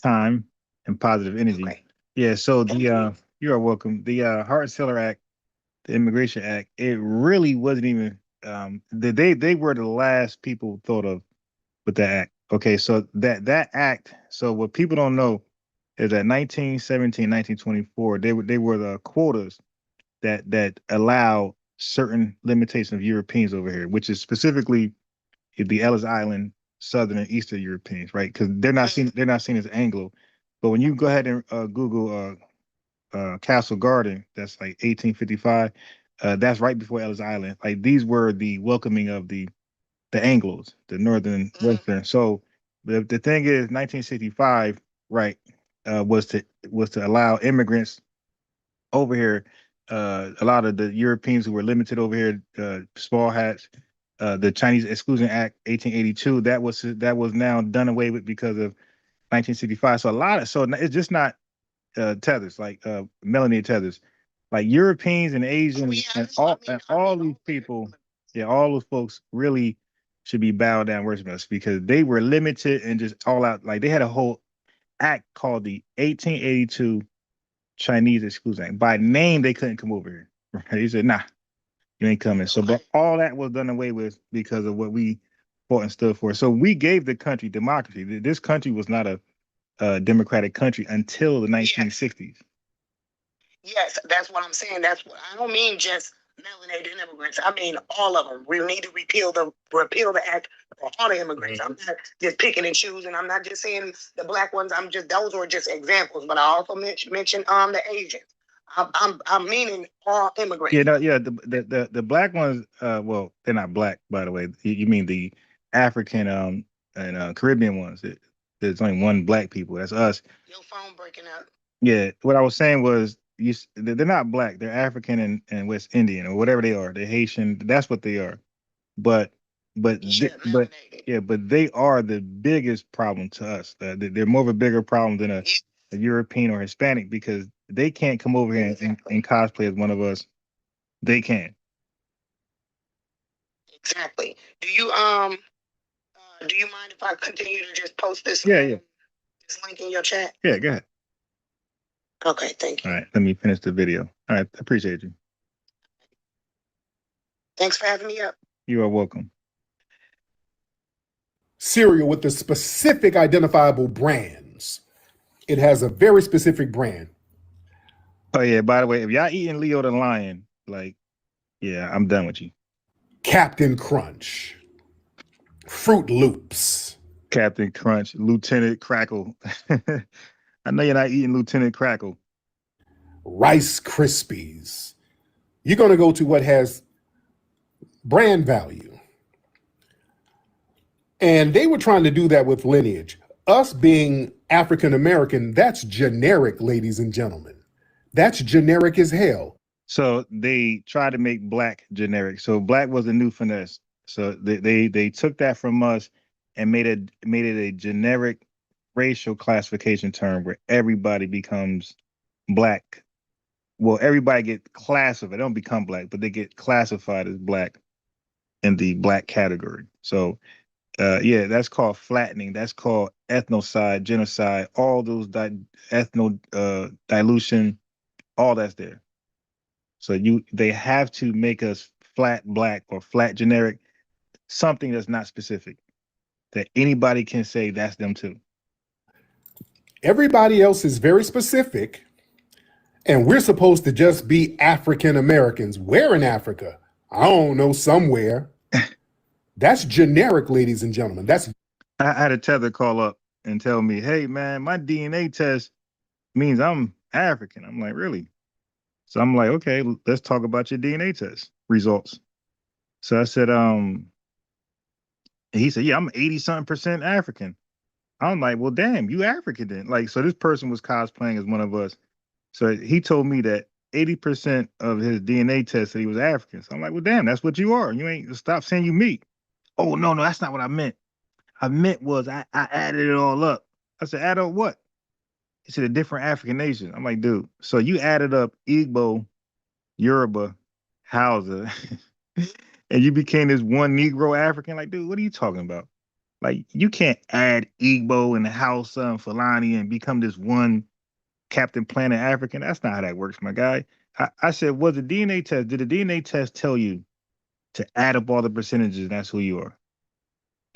time and positive energy. Okay. Yeah. So you are welcome. The Hart-Celler Act, the Immigration Act, it really wasn't even. They were the last people thought of with that act. Okay. So that act. So what people don't know is that 1917, 1924, they were the quotas that allow certain limitations of Europeans over here, which is specifically the Ellis Island, Southern and Eastern Europeans, right? Because they're not seen as Anglo. But when you go ahead and Google Castle Garden, that's like 1855. That's right before Ellis Island. Like these were the welcoming of the Anglos, the Northern Western. So the thing is, 1965, right, was to allow immigrants over here. A lot of the Europeans who were limited over here, small hats, the Chinese Exclusion Act, 1882, that was now done away with because of 1965. So it's just not tethers, like melanated tethers, like Europeans and Asians and all these people, all those folks really should be bowed down worshiping us because they were limited and just all out. Like they had a whole act called the 1882 Chinese Exclusion Act. By name, they couldn't come over here. Right? He said, "Nah, you ain't coming." So, but all that was done away with because of what we fought and stood for. So we gave the country democracy. This country was not a democratic country until the 1960s. Yes, that's what I'm saying. That's what I don't mean just melanated immigrants. I mean all of them. We need to repeal the act for all the immigrants. I'm not just picking and choosing. I'm not just saying the Black ones. Those were just examples. But I also mentioned the Asians. I'm meaning all immigrants. The Black ones. Well, they're not Black, by the way. You mean the African and Caribbean ones. There's only one Black people. That's us. Your phone breaking up. Yeah, what I was saying was they're not Black. They're African and West Indian or whatever they are. They're Haitian. That's what they are. But they are the biggest problem to us. They're more of a bigger problem than a European or Hispanic because they can't come over here and cosplay as one of us. They can. Exactly. Do you mind if I continue to just post this? This link in your chat. Yeah, go ahead. Okay, thank you. All right, let me finish the video. All right, I appreciate you. Thanks for having me up. You are welcome. Cereal with the specific identifiable brands. It has a very specific brand. Oh yeah, by the way, if y'all eating Leo the Lion, I'm done with you. Captain Crunch. Fruit Loops. Captain Crunch, Lieutenant Crackle. I know you're not eating Lieutenant Crackle. Rice Krispies. You're going to go to what has brand value. And they were trying to do that with lineage. Us being African American, that's generic, ladies and gentlemen. That's generic as hell. So they tried to make Black generic. So Black was a new finesse. So they took that from us and made it a generic racial classification term where everybody becomes Black. Well, everybody get classified. They don't become Black, but they get classified as Black in the Black category. So, that's called flattening. That's called ethnocide, genocide, all those dilution, all that's there. So they have to make us flat Black or flat generic, something that's not specific, that anybody can say that's them too. Everybody else is very specific, and we're supposed to just be African Americans. Where in Africa? I don't know, somewhere. That's generic, ladies and gentlemen. That's I had a tether call up and tell me, hey man, my DNA test means I'm African. I'm like, really? So I'm like, okay, let's talk about your DNA test results. So I said, and he said, yeah, I'm 80-something% African. I'm like, well, damn, you African then. Like, so this person was cosplaying as one of us. So he told me that 80% of his DNA test said he was African. So I'm like, well, damn, that's what you are. You ain't stop saying you me. Oh, no, that's not what I meant. I meant was I added it all up. I said, add up what? He said, a different African nation. I'm like, dude, so you added up Igbo, Yoruba, Hausa, and you became this one Negro African? Like, dude, what are you talking about? Like, you can't add Igbo and Hausa and Fulani and become this one Captain Planet African. That's not how that works, my guy. I said, was the DNA test, did the DNA test tell you to add up all the percentages and that's who you are?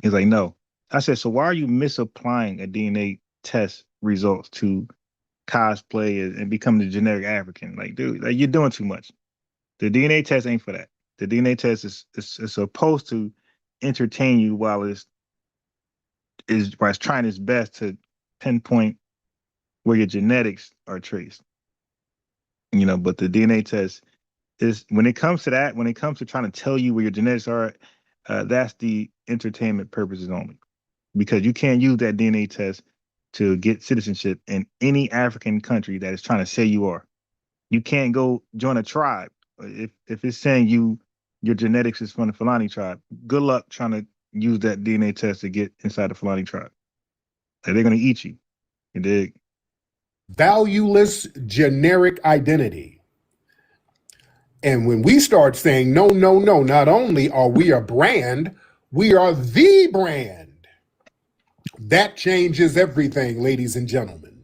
He's like, no. I said, so why are you misapplying a DNA test results to cosplay and become the generic African? Like, dude, like, you're doing too much. The DNA test ain't for that. The DNA test is supposed to entertain you while it's trying its best to pinpoint where your genetics are traced. You know, but the DNA test is, when it comes to that, when it comes to trying to tell you where your genetics are, that's the entertainment purposes only. Because you can't use that DNA test to get citizenship in any African country that is trying to say you are. You can't go join a tribe if it's saying your genetics is from the Fulani tribe. Good luck trying to use that DNA test to get inside the Fulani tribe. Like, they're gonna eat you. You dig? Valueless generic identity. And when we start saying no, not only are we a brand, we are the brand. That changes everything, ladies and gentlemen.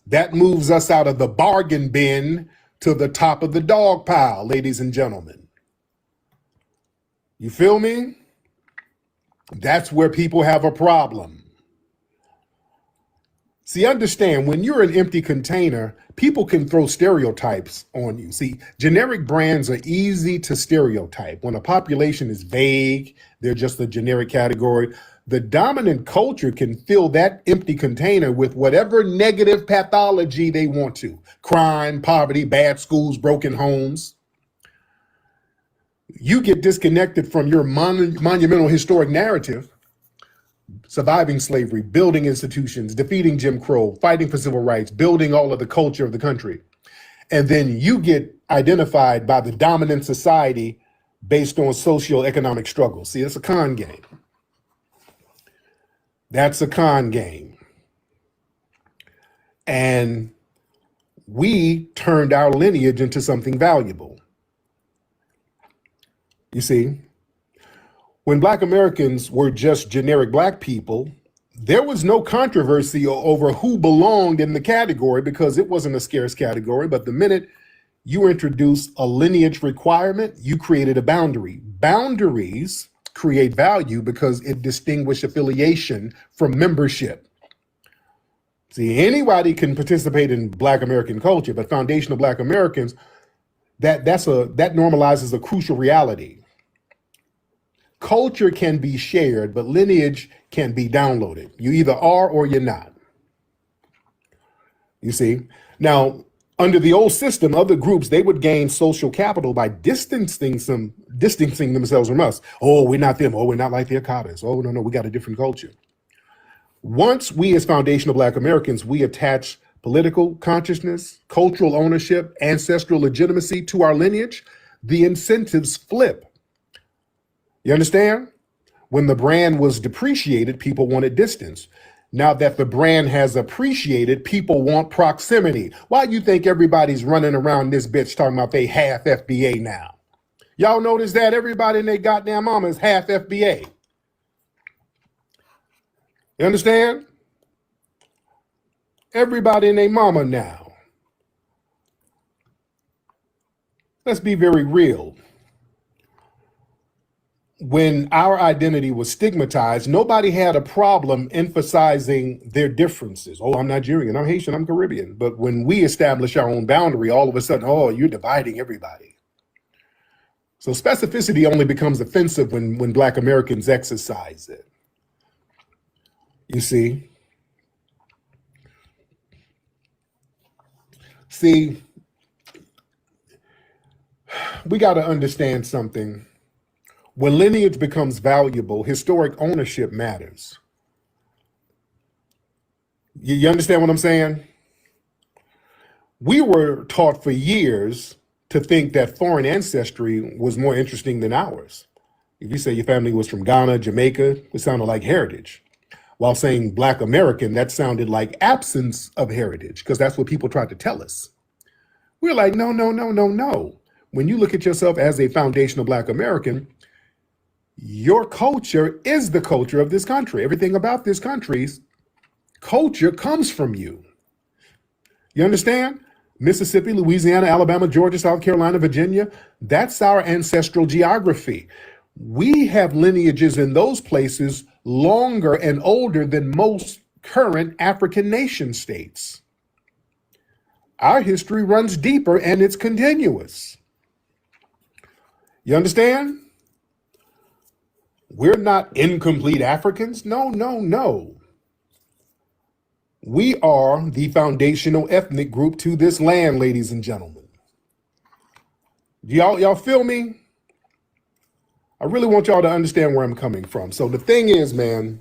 That moves us out of the bargain bin to the top of the dog pile, ladies and gentlemen. You feel me? That's where people have a problem. See, understand, when you're an empty container, people can throw stereotypes on you. See, generic brands are easy to stereotype. When a population is vague, they're just a generic category. The dominant culture can fill that empty container with whatever negative pathology they want to. Crime, poverty, bad schools, broken homes. You get disconnected from your monumental historic narrative, surviving slavery, building institutions, defeating Jim Crow, fighting for civil rights, building all of the culture of the country. And then you get identified by the dominant society based on socioeconomic struggles. See, it's a con game. That's a con game. And we turned our lineage into something valuable. You see, when Black Americans were just generic Black people, there was no controversy over who belonged in the category because it wasn't a scarce category. But the minute you introduce a lineage requirement, you created a boundary. Boundaries create value because it distinguishes affiliation from membership. See, anybody can participate in Black American culture, but foundational Black Americans, that normalizes a crucial reality. Culture can be shared, but lineage can be downloaded. You either are or you're not. You see? Now, under the old system, other groups, they would gain social capital by distancing themselves from us. Oh, we're not them. Oh, we're not like the Akatas. Oh, no, we got a different culture. Once we as foundational Black Americans, we attach political consciousness, cultural ownership, ancestral legitimacy to our lineage, the incentives flip. You understand? When the brand was depreciated, people wanted distance. Now that the brand has appreciated, people want proximity. Why do you think everybody's running around this bitch talking about they half FBA now? Y'all notice that everybody in their goddamn mama is half FBA. You understand? Everybody in their mama now. Let's be very real. When our identity was stigmatized, nobody had a problem emphasizing their differences. Oh, I'm Nigerian, I'm Haitian, I'm Caribbean. But when we establish our own boundary, all of a sudden, oh, you're dividing everybody. So specificity only becomes offensive when Black Americans exercise it. You see? See, we got to understand something. When lineage becomes valuable, historic ownership matters. You understand what I'm saying? We were taught for years to think that foreign ancestry was more interesting than ours. If you say your family was from Ghana, Jamaica, it sounded like heritage. While saying Black American, that sounded like absence of heritage, because that's what people tried to tell us. We're like, no, no, no, no, no. When you look at yourself as a foundational Black American, your culture is the culture of this country. Everything about this country's culture comes from you. You understand? Mississippi, Louisiana, Alabama, Georgia, South Carolina, Virginia, that's our ancestral geography. We have lineages in those places longer and older than most current African nation states. Our history runs deeper and it's continuous. You understand? We're not incomplete Africans. No, no, no. We are the foundational ethnic group to this land, ladies and gentlemen. Y'all feel me? I really want y'all to understand where I'm coming from. So the thing is, man,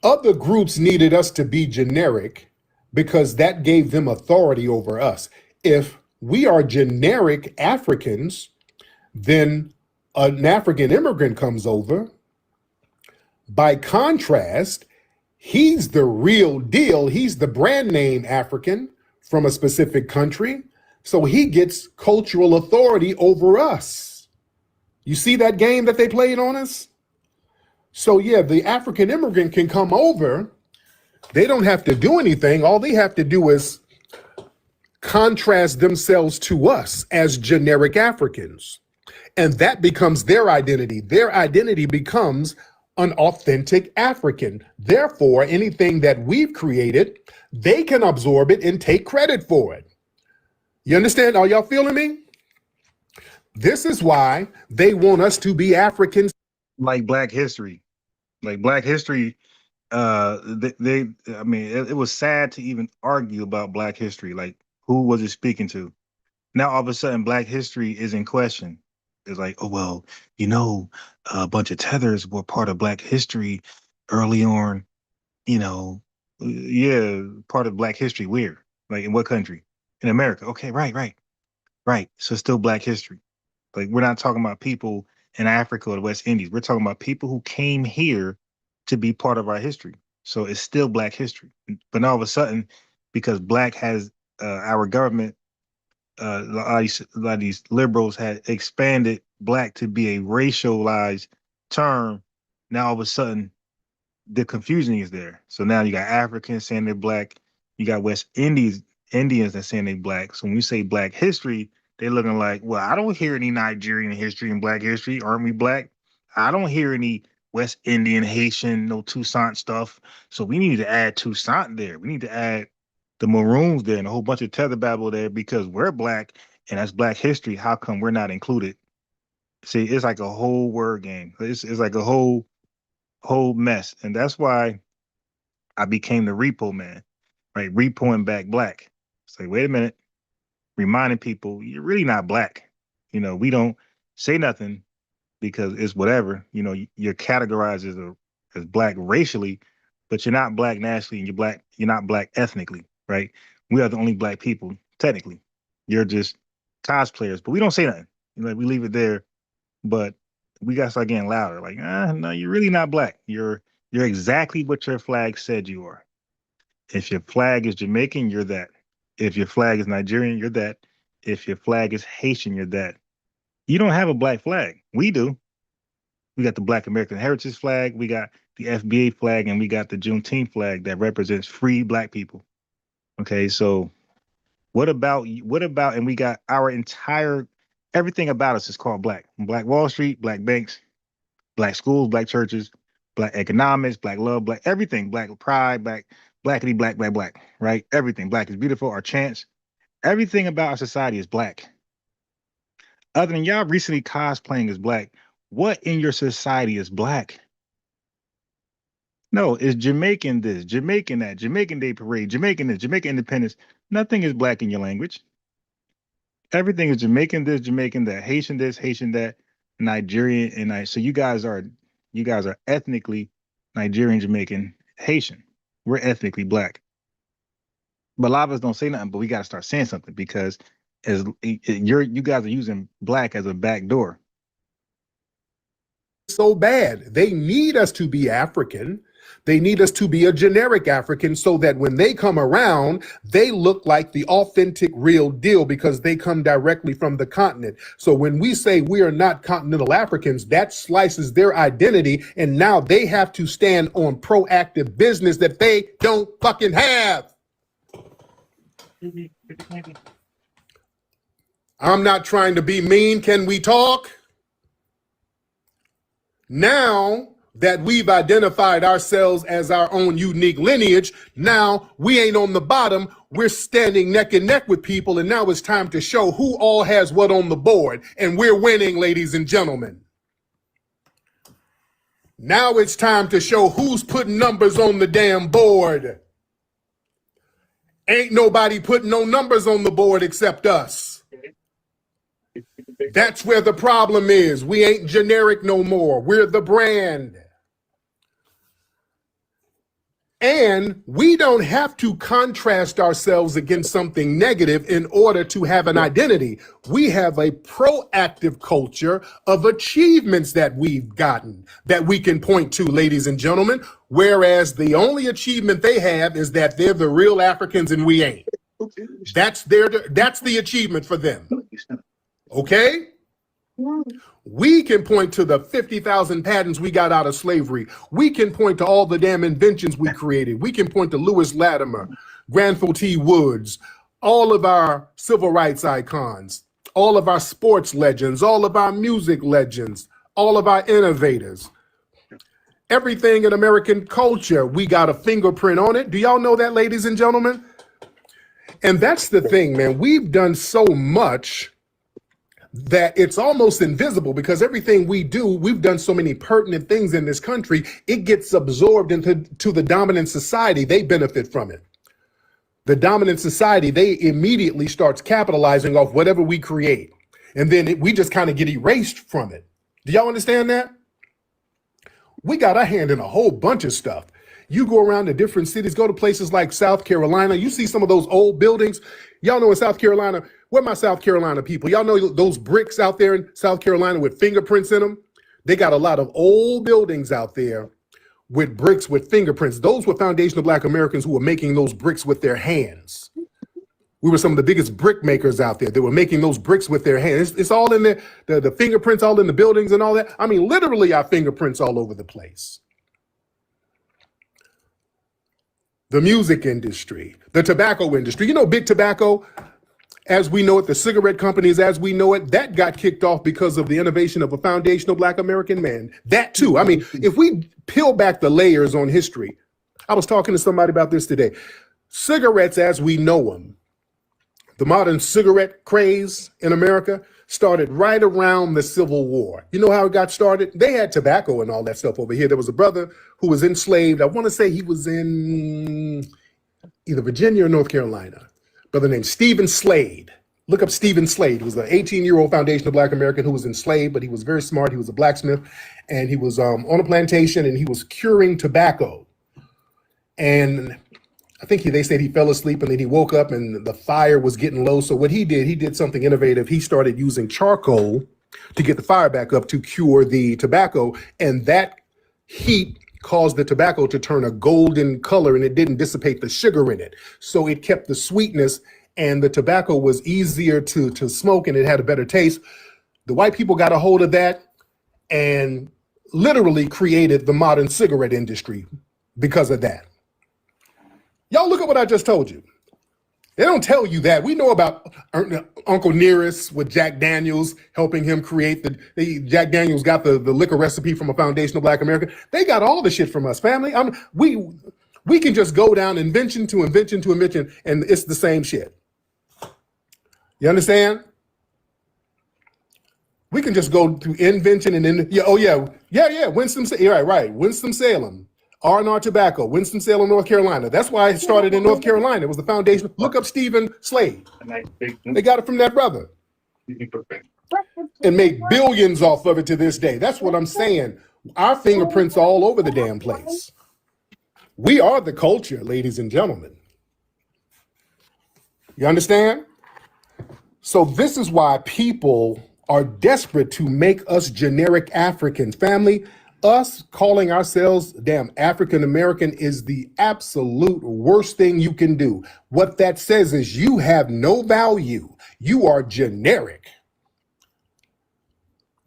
other groups needed us to be generic because that gave them authority over us. If we are generic Africans, then an African immigrant comes over. By contrast, he's the real deal. He's the brand name African from a specific country. So he gets cultural authority over us. You see that game that they played on us? So yeah, the African immigrant can come over. They don't have to do anything. All they have to do is contrast themselves to us as generic Africans. And that becomes their identity. Their identity becomes an authentic African. Therefore, anything that we've created, they can absorb it and take credit for it. You understand? Are y'all feeling me? This is why they want us to be Africans. Like Black history. Like Black history, I mean, it was sad to even argue about Black history. Like, who was it speaking to? Now, all of a sudden, Black history is in question. It's like, oh, well, you know, a bunch of tethers were part of Black history early on, you know, yeah, part of Black history. Where? Like, in what country? In America. Okay, right. So it's still Black history. Like, we're not talking about people in Africa or the West Indies. We're talking about people who came here to be part of our history. So it's still Black history. But all of a sudden, because Black has our government, a lot of these liberals had expanded Black to be a racialized term. Now all of a sudden, the confusion is there. So now you got Africans saying they're Black. You got Indians that saying they're Black. So when you say Black history, they're looking like, well, I don't hear any Nigerian history and Black history. Aren't we Black? I don't hear any West Indian, Haitian, no Toussaint stuff. So we need to add Toussaint there. We need to add the Maroons there and a whole bunch of tether babble there because we're Black and that's Black history. How come we're not included? See, it's like a whole word game. It's like a whole mess. And that's why I became the repo man, right? Repoing back Black. It's like, wait a minute. Reminding people, you're really not Black. You know, we don't say nothing because it's whatever. You know, you're categorized as Black racially, but you're not Black nationally and you're not Black ethnically, right? We are the only Black people, technically. You're just cosplayers, but we don't say nothing. You know, we leave it there, but we got to start getting louder. Like, no, you're really not Black. You're exactly what your flag said you are. If your flag is Jamaican, you're that. If your flag is Nigerian, you're that. If your flag is Haitian, you're that. You don't have a Black flag. We do. We got the Black American Heritage flag. We got the FBA flag, and we got the Juneteenth flag that represents free Black people. Okay, so what about, and we got our entire, everything about us is called Black. Black Wall Street, Black banks, Black schools, Black churches, Black economics, Black love, Black everything, Black pride, Blackity, Black, right? Everything. Black is beautiful, our chants. Everything about our society is Black. Other than y'all recently cosplaying as Black, what in your society is Black? No, it's Jamaican this, Jamaican that, Jamaican Day Parade, Jamaican this, Jamaican Independence. Nothing is black in your language. Everything is Jamaican this, Jamaican that, Haitian this, Haitian that, Nigerian, and so you guys are ethnically Nigerian, Jamaican, Haitian. We're ethnically black. But a lot of us don't say nothing, but we got to start saying something because you guys are using black as a back door. So bad. They need us to be African. They need us to be a generic African so that when they come around, they look like the authentic real deal because they come directly from the continent. So when we say we are not continental Africans, that slices their identity. And now they have to stand on proactive business that they don't fucking have. I'm not trying to be mean. Can we talk? Now that we've identified ourselves as our own unique lineage, now we ain't on the bottom. We're standing neck and neck with people, and now it's time to show who all has what on the board. And we're winning, ladies and gentlemen. Now it's time to show who's putting numbers on the damn board. Ain't nobody putting no numbers on the board except us. That's where the problem is. We ain't generic no more. We're the brand. And we don't have to contrast ourselves against something negative in order to have an identity. We have a proactive culture of achievements that we've gotten that we can point to, ladies and gentlemen, whereas the only achievement they have is that they're the real Africans and we ain't. That's the achievement for them. Okay? We can point to the 50,000 patents we got out of slavery. We can point to all the damn inventions we created. We can point to Lewis Latimer, Granville T. Woods, all of our civil rights icons, all of our sports legends, all of our music legends, all of our innovators. Everything in American culture, we got a fingerprint on it. Do y'all know that, ladies and gentlemen? And that's the thing, man. We've done so much that it's almost invisible because everything we do, we've done so many pertinent things in this country, it gets absorbed into the dominant society. They benefit from it. The dominant society, they immediately starts capitalizing off whatever we create. And then we just kind of get erased from it. Do y'all understand that? We got our hand in a whole bunch of stuff. You go around to different cities, go to places like South Carolina, you see some of those old buildings. Y'all know in South Carolina, where my South Carolina people, y'all know those bricks out there in South Carolina with fingerprints in them? They got a lot of old buildings out there with bricks with fingerprints. Those were foundational Black Americans who were making those bricks with their hands. We were some of the biggest brick makers out there. They were making those bricks with their hands. It's all in there, the fingerprints all in the buildings and all that. I mean, literally our fingerprints all over the place. The music industry, the tobacco industry, you know, big tobacco, as we know it, the cigarette companies as we know it, that got kicked off because of the innovation of a foundational Black American man. That too. I mean, if we peel back the layers on history, I was talking to somebody about this today. Cigarettes as we know them, the modern cigarette craze in America started right around the Civil War. You know how it got started? They had tobacco and all that stuff over here. There was a brother who was enslaved. I want to say he was in either Virginia or North Carolina. Brother named Stephen Slade. Look up Stephen Slade. He was an 18-year-old foundational Black American who was enslaved, but he was very smart. He was a blacksmith, and he was on a plantation, and he was curing tobacco. And I think they said he fell asleep and then he woke up and the fire was getting low. So what he did something innovative. He started using charcoal to get the fire back up to cure the tobacco. And that heat caused the tobacco to turn a golden color and it didn't dissipate the sugar in it. So it kept the sweetness and the tobacco was easier to smoke and it had a better taste. The white people got a hold of that and literally created the modern cigarette industry because of that. Y'all look at what I just told you. They don't tell you that. We know about Uncle Nearest with Jack Daniels helping him create Jack Daniels got the liquor recipe from a foundational Black American. They got all the shit from us, family. We can just go down invention to invention to invention, and it's the same shit. You understand? We can just go through invention and then Winston-Salem. Right. Winston-Salem. R&R Tobacco, Winston-Salem, North Carolina. That's why it started in North Carolina. It was the foundation. Look up Stephen Slade. They got it from that brother and made billions off of it to this day. That's what I'm saying. Our fingerprints are all over the damn place. We are the culture, ladies and gentlemen. You understand? So this is why people are desperate to make us generic Africans. Family, us calling ourselves damn African American is the absolute worst thing you can do. What that says is you have no value. You are generic.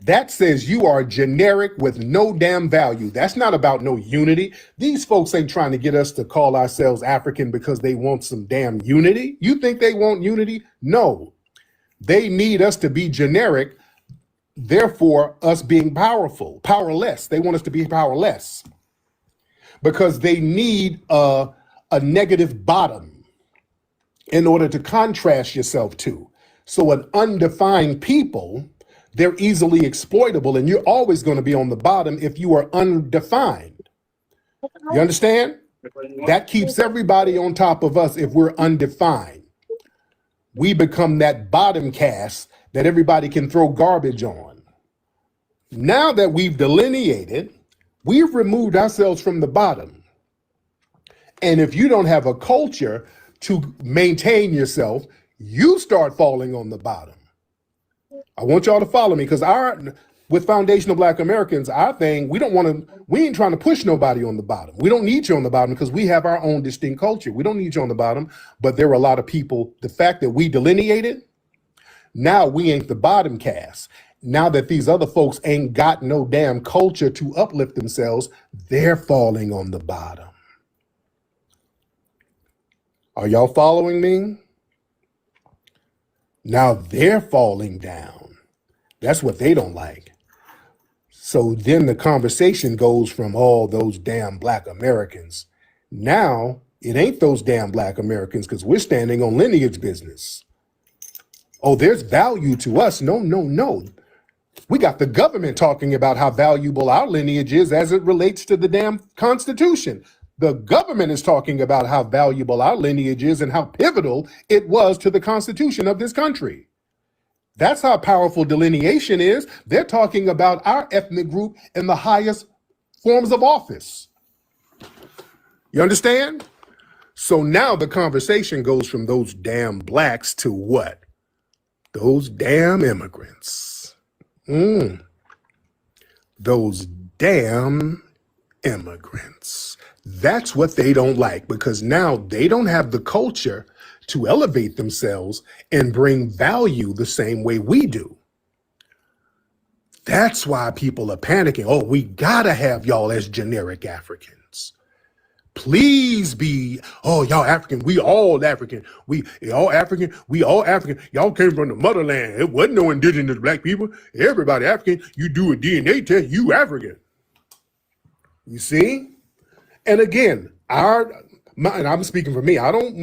That says you are generic with no damn value. That's not about no unity. These folks ain't trying to get us to call ourselves African because they want some damn unity. You think they want unity? No. They need us to be generic, therefore us being powerful, powerless. They want us to be powerless because they need a negative bottom in order to contrast yourself to. So an undefined people, they're easily exploitable, and you're always going to be on the bottom if you are undefined. You understand? That keeps everybody on top of us if we're undefined. We become that bottom cast that everybody can throw garbage on. Now that we've delineated, we've removed ourselves from the bottom. And if you don't have a culture to maintain yourself, you start falling on the bottom. I want y'all to follow me because with foundational Black Americans, our thing, we ain't trying to push nobody on the bottom. We don't need you on the bottom because we have our own distinct culture. We don't need you on the bottom, but there are a lot of people, the fact that we delineated, now we ain't the bottom cast. Now that these other folks ain't got no damn culture to uplift themselves, they're falling on the bottom. Are y'all following me? Now they're falling down. That's what they don't like. So then the conversation goes from all those damn Black Americans. Now it ain't those damn Black Americans because we're standing on lineage business. Oh, there's value to us. No, no, no. We got the government talking about how valuable our lineage is as it relates to the damn Constitution. The government is talking about how valuable our lineage is and how pivotal it was to the Constitution of this country. That's how powerful delineation is. They're talking about our ethnic group in the highest forms of office. You understand? So now the conversation goes from those damn blacks to what? Those damn immigrants. Those damn immigrants. That's what they don't like because now they don't have the culture to elevate themselves and bring value the same way we do. That's why people are panicking. Oh, we gotta have y'all as generic Africans. Please be, oh, y'all African, we all African. We all African, we all African. Y'all came from the motherland. It wasn't no indigenous Black people. Everybody African. You do a DNA test, you African. You see? And again, and I'm speaking for me, I don't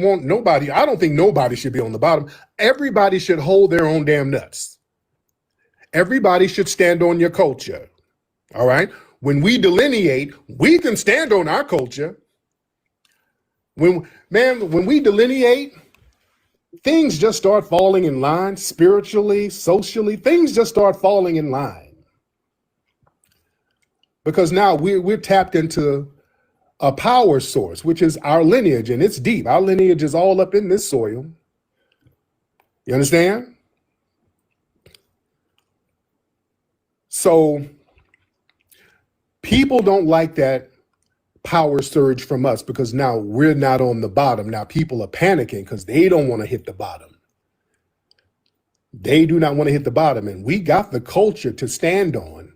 think nobody should be on the bottom. Everybody should hold their own damn nuts. Everybody should stand on your culture. All right? When we delineate, we can stand on our culture. When we delineate, things just start falling in line spiritually, socially. Things just start falling in line. Because now we're tapped into a power source, which is our lineage, and it's deep. Our lineage is all up in this soil. You understand? So people don't like that power surge from us because now we're not on the bottom. Now people are panicking because they don't want to hit the bottom. They do not want to hit the bottom, and we got the culture to stand on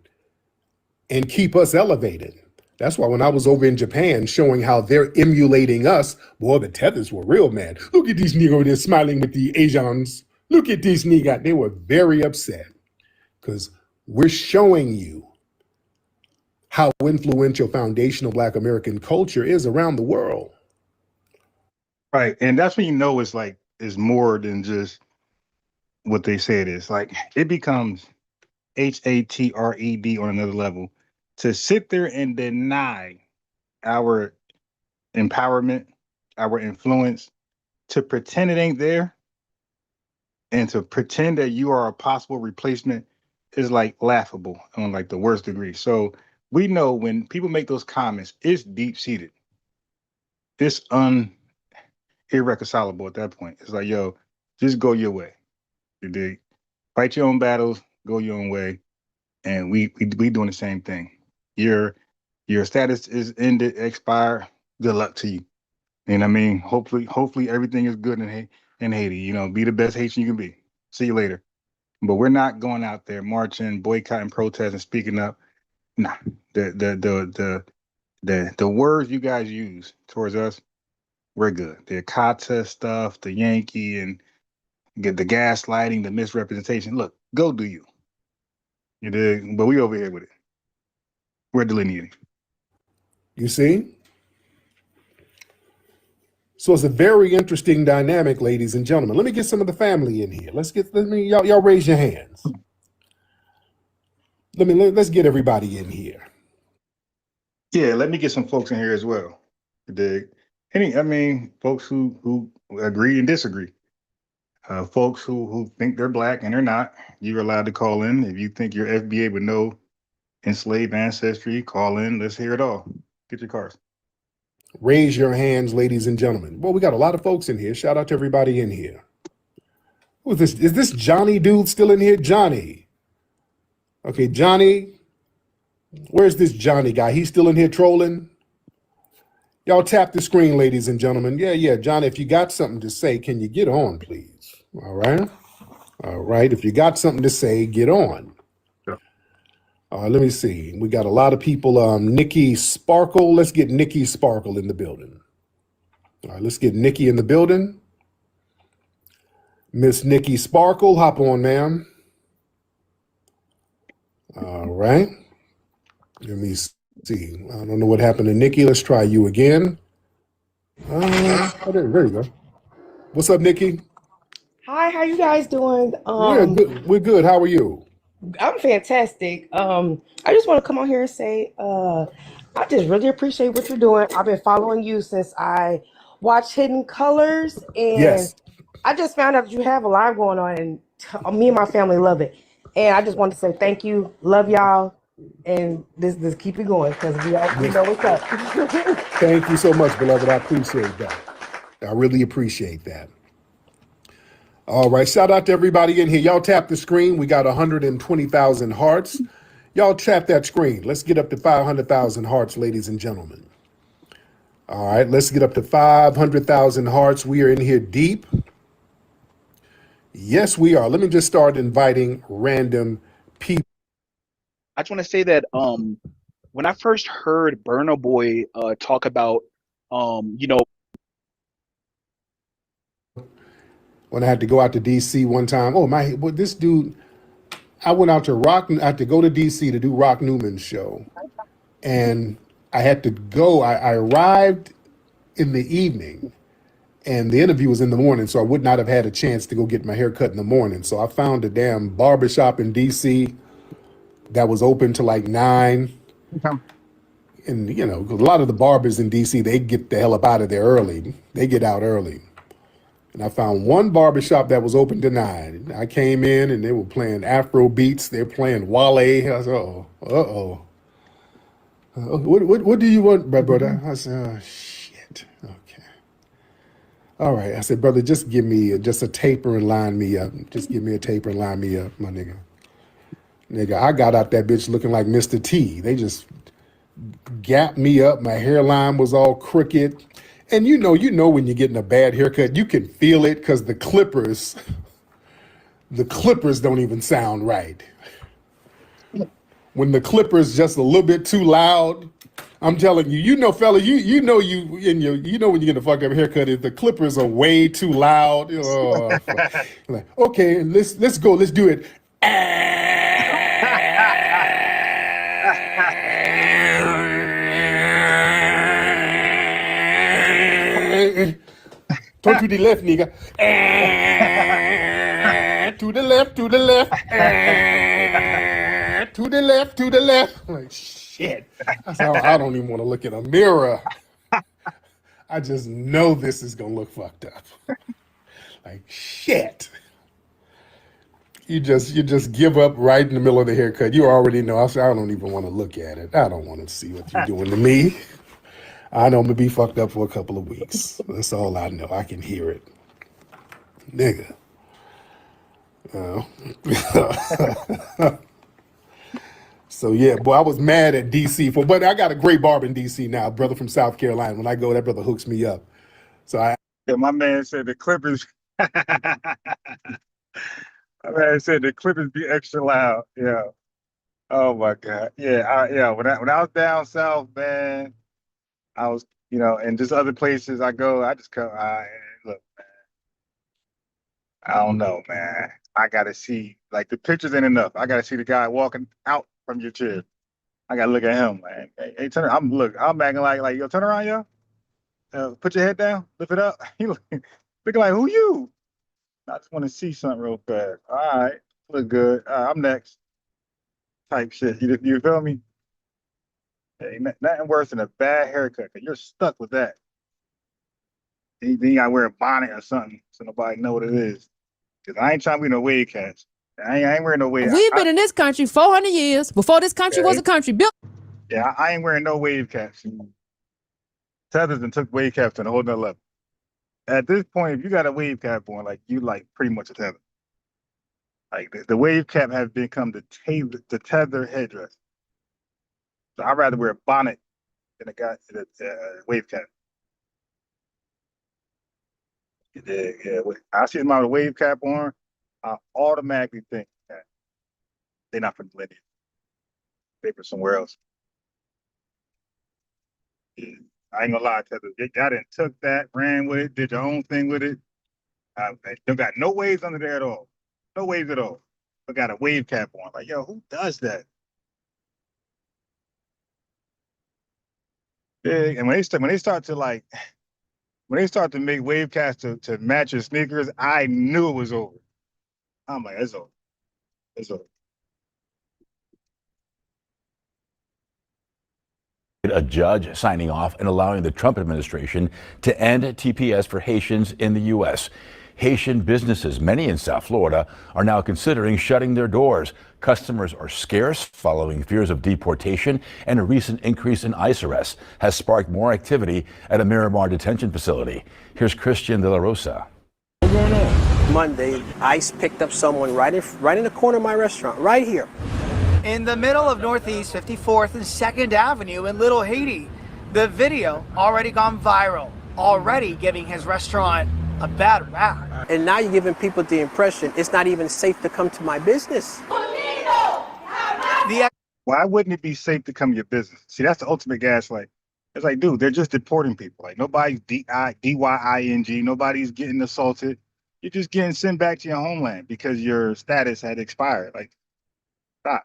and keep us elevated. That's why when I was over in Japan showing how they're emulating us, boy, the tethers were real mad. Look at these niggas over there smiling with the Asians. Look at these niggas. They were very upset because we're showing you how influential foundational Black American culture is around the world. Right. And that's when you know it's more than just what they say it is. Like it becomes HATRED on another level. To sit there and deny our empowerment, our influence, to pretend it ain't there and to pretend that you are a possible replacement is like laughable on like the worst degree. So we know when people make those comments, it's deep seated. It's irreconcilable at that point. It's like, yo, just go your way. You dig? Fight your own battles, go your own way. And we doing the same thing. Your status is ended, expired. Good luck to you. You know what I mean? Hopefully everything is good in Haiti. You know, be the best Haitian you can be. See you later. But we're not going out there marching, boycotting, protesting, speaking up. Nah. The words you guys use towards us, we're good. The Kata stuff, the Yankee, and get the gaslighting, the misrepresentation. Look, go do you. You dig? But we over here with it. We're delineating. You see? So it's a very interesting dynamic, ladies and gentlemen. Let me get some of the family in here. Y'all raise your hands. Let's get everybody in here. Yeah, let me get some folks in here as well. You dig? Folks who agree and disagree. Folks who think they're black and they're not. You're allowed to call in. If you think you're FBA with no enslaved ancestry, call in. Let's hear it all. Get your cards. Raise your hands, ladies and gentlemen. Well, we got a lot of folks in here. Shout out to everybody in here. Who is this? Is this Johnny dude still in here? Johnny. Okay, Johnny. Where's this Johnny guy? He's still in here trolling? Y'all tap the screen, ladies and gentlemen. Yeah, Johnny, if you got something to say, can you get on, please? All right. All right. If you got something to say, get on. Let me see. We got a lot of people. Nikki Sparkle. Let's get Nikki Sparkle in the building. All right, let's get Nikki in the building. Miss Nikki Sparkle, hop on, ma'am. All right. Let me see. I don't know what happened to Nikki. Let's try you again. There you go. What's up, Nikki? Hi, how you guys doing? We're good. How are you? I'm fantastic. I just want to come on here and say I just really appreciate what you're doing. I've been following you since I watched Hidden Colors, and yes. I just found out that you have a live going on, and me and my family love it. And I just want to say thank you, love y'all, and this keep it going because we know what's up. Thank you so much, beloved. I appreciate that. I really appreciate that. All right, shout out to everybody in here. Y'all tap the screen. We got 120,000 hearts. Y'all tap that screen. Let's get up to 500,000 hearts, ladies and gentlemen. All right, let's get up to 500,000 hearts. We are in here deep. Yes, we are. Let me just start inviting random people. I just want to say that when I first heard Burna Boy talk about, when I had to go out to DC one time. This dude, I went out to I had to go to DC to do Rock Newman's show. And I had to go, I arrived in the evening and the interview was in the morning. So I would not have had a chance to go get my hair cut in the morning. So I found a damn barbershop in DC that was open till like 9. And a lot of the barbers in DC, they get the hell up out of there early. They get out early. And I found one barbershop that was open to 9. I came in and they were playing Afro beats. They're playing Wale. I said, what do you want, brother? I said, oh, shit. Okay. All right. I said, brother, just give me just a taper and line me up. Just give me a taper and line me up, my nigga. Nigga, I got out that bitch looking like Mr. T. They just gapped me up. My hairline was all crooked. And you know when you're getting a bad haircut, you can feel it because the clippers don't even sound right. When the clippers just a little bit too loud, I'm telling you, fella, you know when you're getting a fucked up haircut, if the clippers are way too loud. Like, okay, let's go, let's do it. Turn to the left, nigga. To the left. to the left, to the left. I'm like, shit. I said, I don't even want to look in a mirror. I just know this is gonna look fucked up. Like, shit. You just give up right in the middle of the haircut. You already know. I said, I don't even want to look at it. I don't want to see what you're doing to me. I know I'm gonna be fucked up for a couple of weeks. That's all I know. I can hear it. Nigga. So yeah, boy, I was mad at DC but I got a great barber in DC now, brother from South Carolina. When I go, that brother hooks me up. So Yeah, my man said the Clippers. My man said the Clippers be extra loud. Yeah. Oh my God. Yeah. When I was down south, man, I was, and just other places I go, I just come. Look, man, I don't know, man. I gotta see, like, the pictures ain't enough. I gotta see the guy walking out from your chair. I gotta look at him, man. Hey, turn. I'm acting like, yo, turn around, yo. Put your head down, lift it up. He looking like, who you? I just want to see something real fast. All right, look good. I'm next. Type shit. You feel me? Hey, nothing worse than a bad haircut, because you're stuck with that. Then you gotta wear a bonnet or something so nobody know what it is. Because I ain't trying to be no wave cats. I ain't wearing no wave. We've been in this country 400 years before this country was a country. Built. Yeah, I ain't wearing no wave caps. Tethers and took wave caps to a whole nother level. At this point, if you got a wave cap on, like, you like pretty much a tether. Like, the wave cap has become the tether headdress. So I'd rather wear a bonnet than a wave cap. Yeah. I see them out with a wave cap on, I automatically think that they're not from the lineage. They're from somewhere else. Yeah. I ain't gonna lie, Tether. Y'all done took that, ran with it, did your own thing with it. They got no waves under there at all. No waves at all. But got a wave cap on. Like, yo, who does that? Yeah, and when they start to make wave caps to match your sneakers, I knew it was over. I'm like, it's over. It's over. A judge signing off and allowing the Trump administration to end TPS for Haitians in the U.S. Haitian businesses, many in South Florida, are now considering shutting their doors. Customers are scarce following fears of deportation, and a recent increase in ICE arrests has sparked more activity at a Miramar detention facility. Here's Christian De La Rosa. What's going on? Monday, ICE picked up someone right in the corner of my restaurant, right here. In the middle of Northeast 54th and 2nd Avenue in Little Haiti. The video already gone viral, already giving his restaurant a bad rap. And now you're giving people the impression it's not even safe to come to my business. Why wouldn't it be safe to come to your business? See, that's the ultimate gaslight. It's like, dude, they're just deporting people. Like, nobody's DYING, nobody's getting assaulted. You're just getting sent back to your homeland because your status had expired. Like, stop.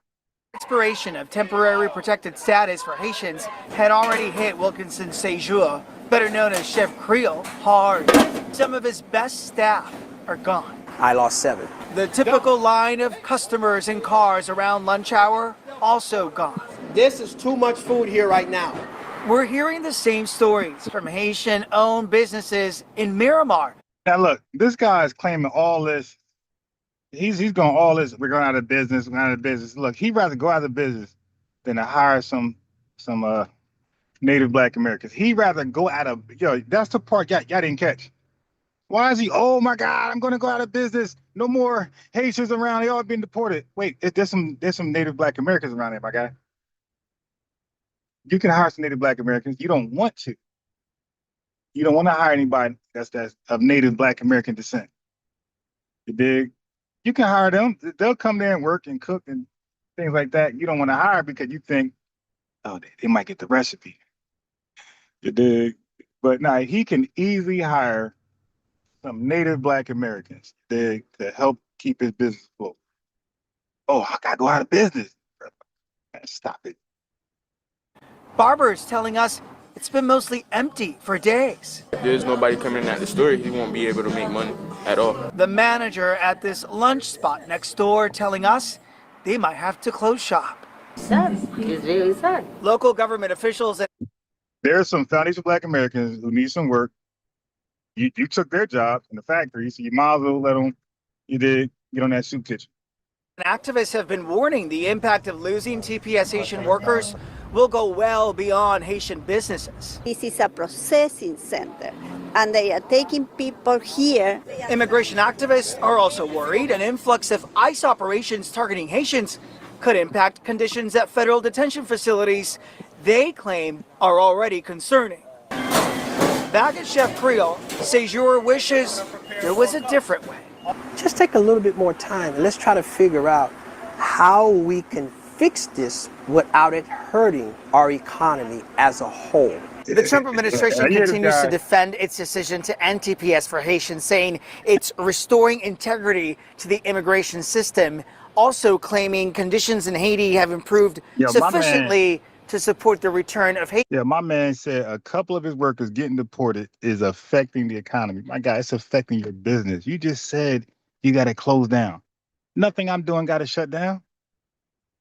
Expiration of temporary protected status for Haitians had already hit Wilkinson Sejour, better known as Chef Creole, hard. Some of his best staff are gone. I lost 7. The typical line of customers and cars around lunch hour also gone. This is too much food here right now. We're hearing the same stories from Haitian-owned businesses in Miramar. Now look, this guy is claiming all this. He's going all this. We're going out of business. We're out of business. Look, he'd rather go out of business than to hire some Native Black Americans. He'd rather go out of. That's the part y'all didn't catch. Why is he? Oh my God, I'm going to go out of business. No more Haitians around. They all been deported. Wait, there's some Native Black Americans around there, my guy. You can hire some Native Black Americans. You don't want to. You don't want to hire anybody that's of Native Black American descent. You dig? You can hire them. They'll come there and work and cook and things like that. You don't want to hire because you think, oh, they might get the recipe. You dig? But now he can easily hire some Native Black Americans to help keep his business afloat. Oh, I gotta go out of business. Stop it. Barbers telling us it's been mostly empty for days. If there's nobody coming in at the store, he won't be able to make money at all. The manager at this lunch spot next door telling us they might have to close shop. Sad. It's really sad. Local government officials and There are some foundation Black Americans who need some work. You took their job in the factory, so you might as well let them, get on that soup kitchen. activists have been warning the impact of losing TPS Haitian workers will go well beyond Haitian businesses. This is a processing center, and they are taking people here. Immigration activists are also worried an influx of ICE operations targeting Haitians could impact conditions at federal detention facilities they claim are already concerning. Back at Chef Creole, Sejour wishes there was a different way. Just take a little bit more time and let's try to figure out how we can fix this without it hurting our economy as a whole. The Trump administration continues to defend its decision to end TPS for Haitians, saying it's restoring integrity to the immigration system, also claiming conditions in Haiti have improved sufficiently to support the return of Haiti. Yeah, my man said a couple of his workers getting deported is affecting the economy. My guy, it's affecting your business. You just said you got to close down. Nothing I'm doing got to shut down.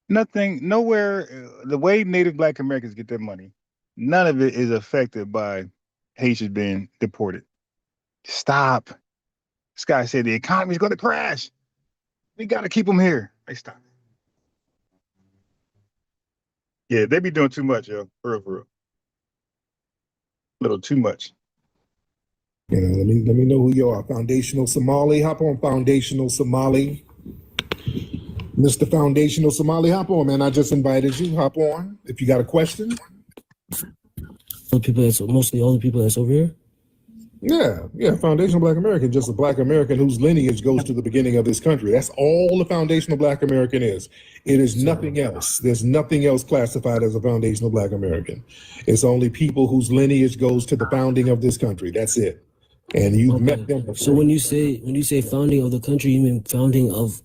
Nothing, nowhere, the way Native Black Americans get their money, none of it is affected by Haitians being deported. Stop. This guy said the economy is going to crash. We got to keep them here. Hey, stop. Yeah, they be doing too much, yo. For real. A little too much. Let me know who you are. Foundational Somali. Hop on, Foundational Somali. Mr. Foundational Somali, hop on, man. I just invited you. Hop on. If you got a question. Mostly all the people that's over here? Yeah. Foundational Black American, just a Black American whose lineage goes to the beginning of this country. That's all the foundational Black American is. It is nothing else. There's nothing else classified as a foundational Black American. It's only people whose lineage goes to the founding of this country. That's it. And you've met them before. So when you say founding of the country, you mean founding of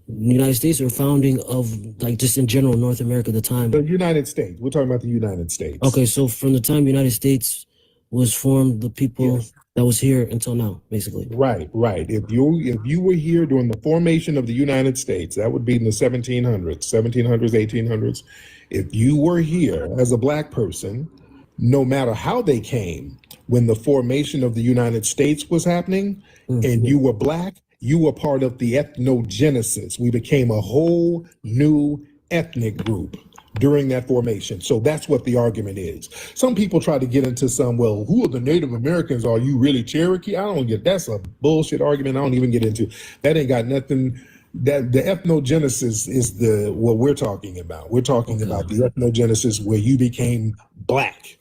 the United States or founding of, like, just in general North America at the time? The United States. We're talking about the United States. Okay, so from the time United States was formed, the people that was here until now, basically. Right. If you were here during the formation of the United States, that would be in the 1700s, 1800s. If you were here as a Black person, no matter how they came, when the formation of the United States was happening, and you were Black, you were part of the ethnogenesis. We became a whole new ethnic group during that formation. So that's what the argument is. Some people try to get into well, who are the Native Americans? Are you really Cherokee? That's a bullshit argument. I don't even get into. That ain't got nothing. That the ethnogenesis is what we're talking about. We're talking about the ethnogenesis where you became Black.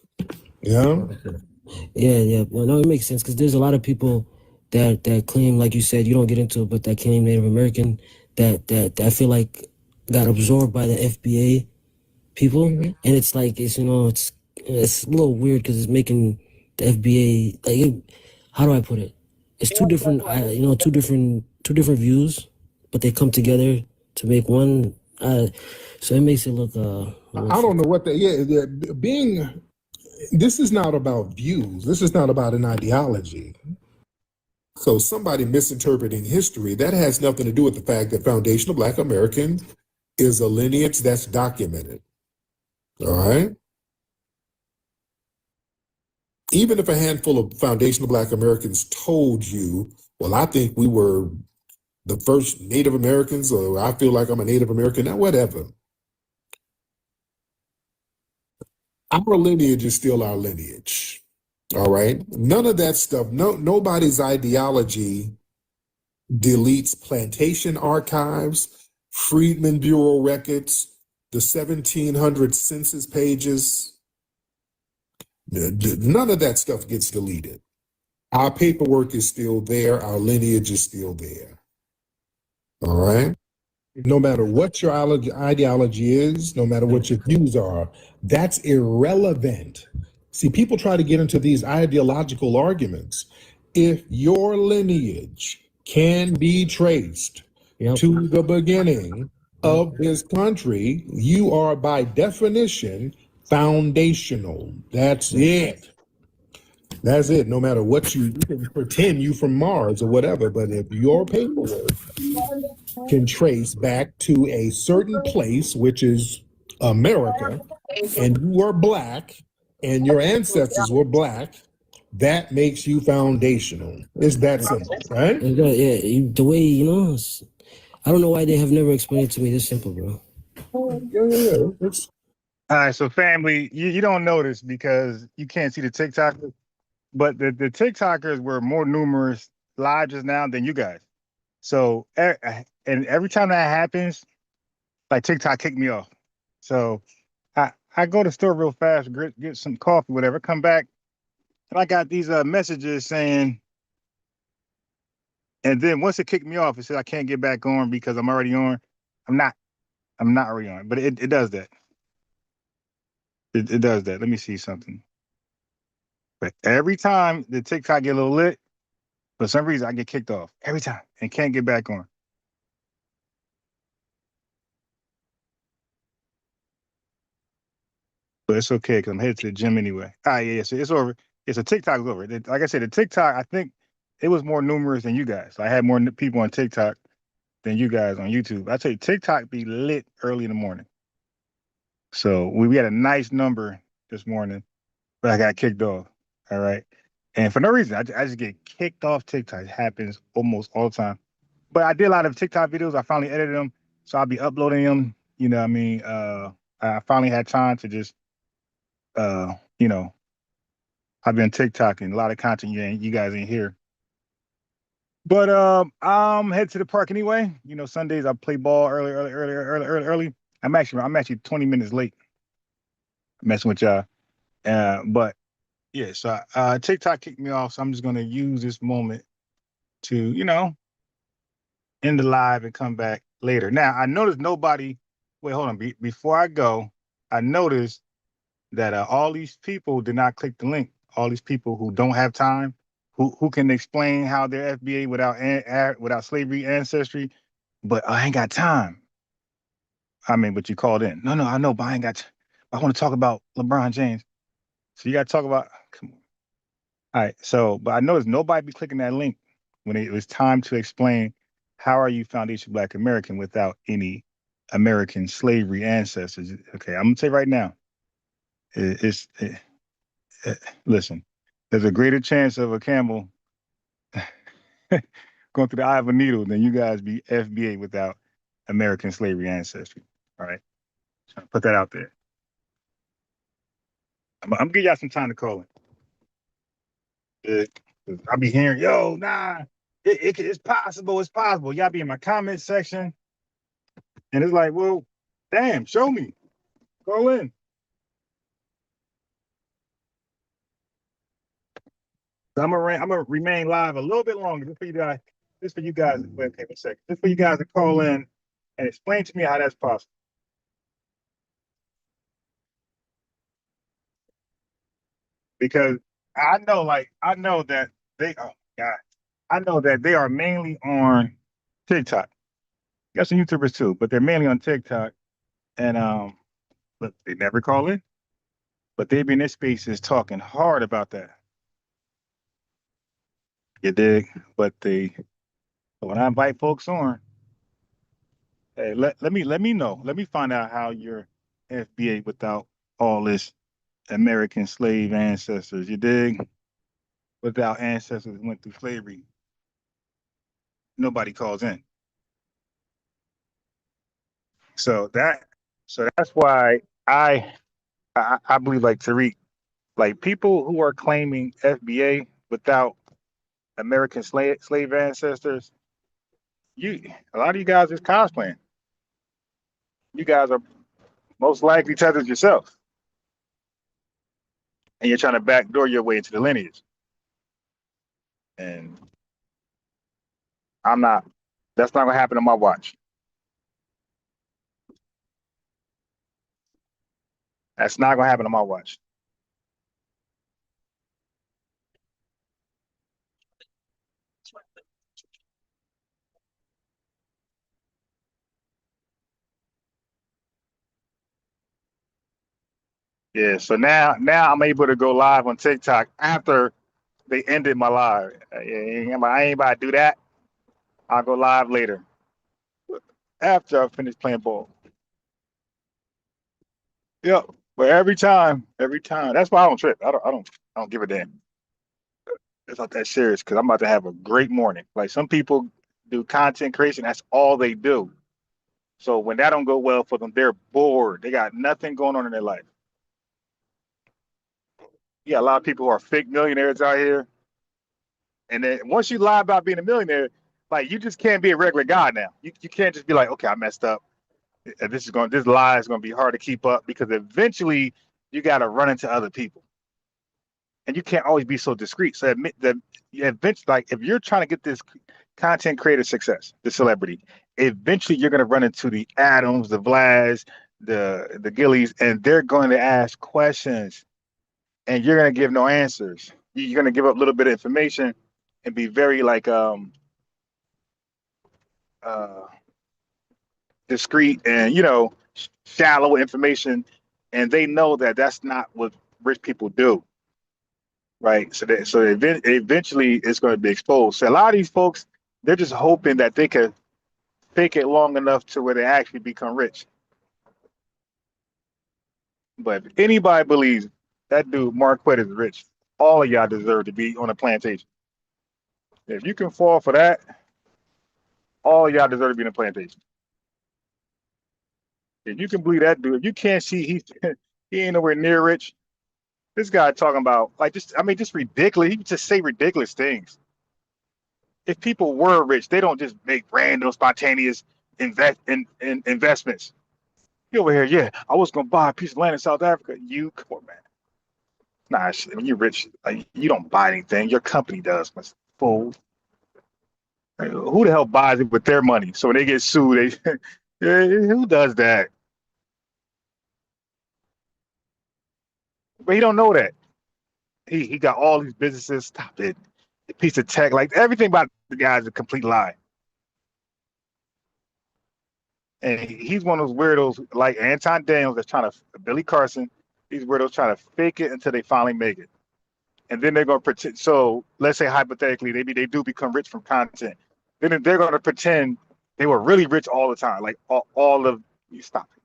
Yeah. Yeah. Well, no, it makes sense because there's a lot of people that claim, like you said, you don't get into it, but that claim Native American that I feel like got absorbed by the FBA people, and it's like it's a little weird because it's making the FBA how do I put it? It's two different two different views, but they come together to make one. So it makes it look. I don't know what This is not about views. This is not about an ideology. So somebody misinterpreting history, that has nothing to do with the fact that foundational Black American is a lineage that's documented. All right? Even if a handful of foundational Black Americans told you, well, I think we were the first Native Americans, or I feel like I'm a Native American, now whatever. Our lineage is still our lineage. All right. None of that stuff. Nobody's ideology deletes plantation archives, Freedmen Bureau records, the 1700 census pages. None of that stuff gets deleted. Our paperwork is still there. Our lineage is still there. All right. No matter what your ideology is, no matter what your views are, that's irrelevant. See, people try to get into these ideological arguments. If your lineage can be traced to the beginning of this country, you are by definition foundational. That's it. That's it. No matter what you can pretend you from Mars or whatever, but if your paperwork can trace back to a certain place, which is America, and you are black, and your ancestors were black, that makes you foundational. It's that simple, right? The way, you know, I don't know why they have never explained it to me this simple, bro. Yeah. All right, so family, you don't notice because you can't see the TikTokers, but the TikTokers were more numerous live just now than you guys. So, and every time that happens, like TikTok kicked me off. So I go to the store real fast, get some coffee, whatever, come back, and I got these messages saying, and then once it kicked me off, it said I can't get back on because I'm already on. I'm not already on, but it does that. It does that. Let me see something. But every time the TikTok get a little lit, for some reason I get kicked off every time and can't get back on. But it's okay because I'm headed to the gym anyway. Yeah, so it's over. It's a TikTok's over. Like I said, the TikTok, I think it was more numerous than you guys. I had more people on TikTok than you guys on YouTube. I tell you, TikTok be lit early in the morning. So we had a nice number this morning, but I got kicked off. All right. And for no reason, I just get kicked off TikTok. It happens almost all the time. But I did a lot of TikTok videos. I finally edited them. So I'll be uploading them. You know what I mean? I finally had time to just, you know, I've been TikToking a lot of content you guys ain't here. But I'm headed to the park anyway. You know, Sundays I play ball early. I'm actually 20 minutes late. Messing with y'all. But yeah, so TikTok kicked me off, so I'm just gonna use this moment to, you know, end the live and come back later. Now I noticed nobody. Wait, hold on. Before I go, I noticed that all these people did not click the link. All these people who don't have time, who can explain how they're FBA without slavery ancestry, but I ain't got time. I mean, but you called in. No, I know, but I ain't got. I want to talk about LeBron James. So you got to talk about. Come on. All right. So, but I noticed nobody be clicking that link when it was time to explain how are you foundation Black American without any American slavery ancestors. Okay, I'm gonna say right now, listen, there's a greater chance of a camel going through the eye of a needle than you guys be FBA without American slavery ancestry. All right, so put that out there. I'm gonna give y'all some time to call in. I'll be hearing, yo, nah, it's possible. It's possible. Y'all be in my comment section, and it's like, well, damn, show me. Call in. So I'm gonna remain live a little bit longer just for you guys. Just for you guys. Wait, okay, one second. Just for you guys to call in and explain to me how that's possible. Because I know that they. Oh God, I know that they are mainly on TikTok. Got some YouTubers too, but they're mainly on TikTok. And look, they never call in, but they be in their spaces talking hard about that. You dig? But when I invite folks on, hey, let me know. Let me find out how you're FBA without all this American slave ancestors. You dig? Without ancestors who went through slavery, nobody calls in. So that's why I believe, like Tariq, like people who are claiming FBA without American slave ancestors, a lot of you guys is cosplaying. You guys are most likely tethered yourself, and you're trying to backdoor your way into the lineage. And I'm not. That's not gonna happen on my watch. That's not gonna happen on my watch. Yeah. So now I'm able to go live on TikTok after they ended my live. I ain't about to do that. I'll go live later. after I finish playing ball. Yep. But every time. That's why I don't trip. I don't give a damn. It's not that serious because I'm about to have a great morning. Like some people do content creation, that's all they do. So when that don't go well for them, they're bored. They got nothing going on in their life. Yeah, a lot of people who are fake millionaires out here. And then once you lie about being a millionaire, like you just can't be a regular guy now. You can't just be like, okay, I messed up. This lie is gonna be hard to keep up because eventually you gotta run into other people. And you can't always be so discreet. So admit that eventually, like if you're trying to get this content creator success, the celebrity, eventually you're gonna run into the Adams, the Vlads, the Gillies, and they're going to ask questions and you're gonna give no answers. You're gonna give up a little bit of information and be very like discreet and shallow information, and they know that that's not what rich people do, right? So eventually it's going to be exposed. So a lot of these folks, they're just hoping that they could fake it long enough to where they actually become rich. But if anybody believes that dude Marquette is rich, all of y'all deserve to be on a plantation. If you can fall for that, all of y'all deserve to be in a plantation. If you can believe that dude, if you can't see he ain't nowhere near rich. This guy talking about like just ridiculous. He just say ridiculous things. If people were rich, they don't just make random spontaneous investments. You over here, yeah, I was gonna buy a piece of land in South Africa. You come on, man. Nah, when you're rich, like, you don't buy anything. Your company does. Fool. Like, who the hell buys it with their money? So when they get sued, they who does that? But he don't know that. He got all these businesses. Stop it. A piece of tech, like everything about the guy is a complete lie. And he's one of those weirdos like Anton Daniels that's trying to Billy Carson. These weirdos trying to fake it until they finally make it. And then they're gonna pretend. So let's say hypothetically, they do become rich from content. Then they're gonna pretend they were really rich all the time. Like all of you stop it.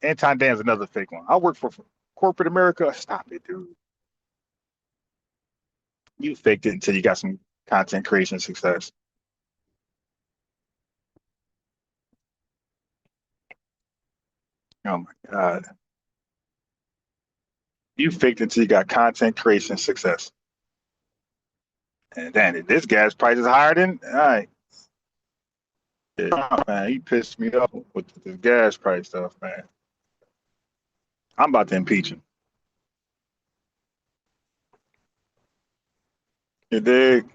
Anton Daniels another fake one. I work for corporate America. Stop it, dude. You faked it until you got some content creation success. Oh my God. You faked until you got content creation success. And then this gas price is higher than all right. Yeah, man, he pissed me off with this gas price stuff, man. I'm about to impeach him. You dig?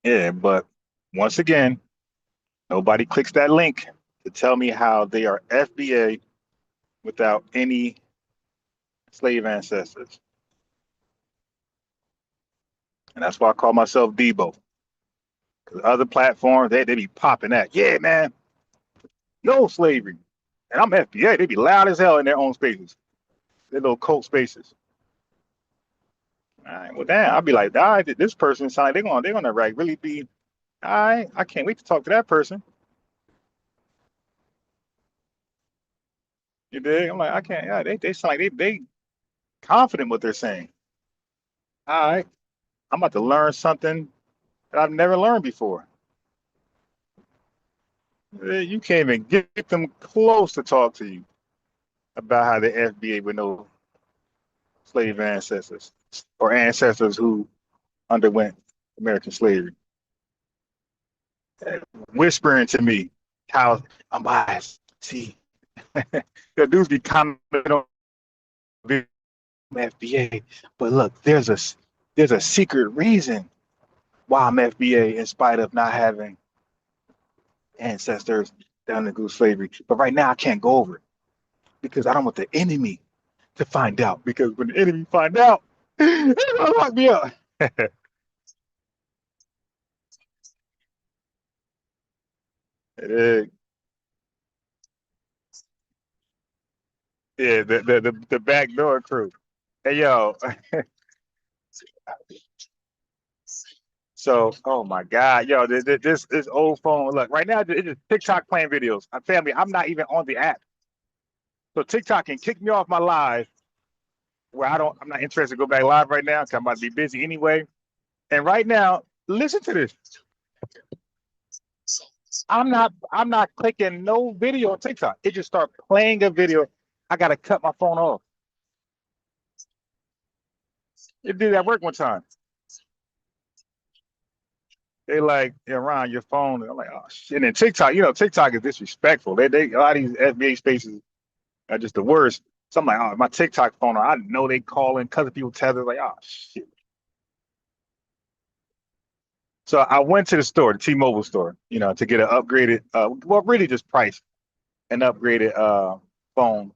Yeah, but once again, nobody clicks that link to tell me how they are FBA without any slave ancestors. And that's why I call myself Debo. Because other platforms, they be popping that. Yeah, man, no slavery. And I'm FBA. They be loud as hell in their own spaces, their little cult spaces. All right, well, damn, I'll be like, all right, this person sound like they're gonna like really be. All right, I can't wait to talk to that person. You dig? I'm like, I can't. Yeah, they sound like they confident what they're saying. All right, I'm about to learn something that I've never learned before. You can't even get them close to talk to you about how the FBA would know slave ancestors or ancestors who underwent American slavery. Whispering to me how I'm biased. See, the dudes be commenting on the FBA, but look, there's a secret reason why I'm FBA in spite of not having ancestors that undergo slavery. But right now I can't go over it because I don't want the enemy to find out. Because when the enemy find out, they're gonna lock me up. Yeah, the backdoor crew. Hey yo, So, oh my God, yo, this old phone. Look, right now it's just TikTok playing videos. Family, I'm not even on the app. So TikTok can kick me off my live where I'm not interested to go back live right now because I'm about to be busy anyway. And right now, listen to this. I'm not clicking no video on TikTok. It just start playing a video. I gotta cut my phone off. It did at work one time. They like, yeah, Ron, your phone. And I'm like, oh shit. And then TikTok, TikTok is disrespectful. They a lot of these FBA spaces are just the worst. So I'm like, oh, my TikTok phone, I know they calling because of people tether. Like, oh shit. So I went to the store, the T-Mobile store, to get an upgraded, well, really just price an upgraded phone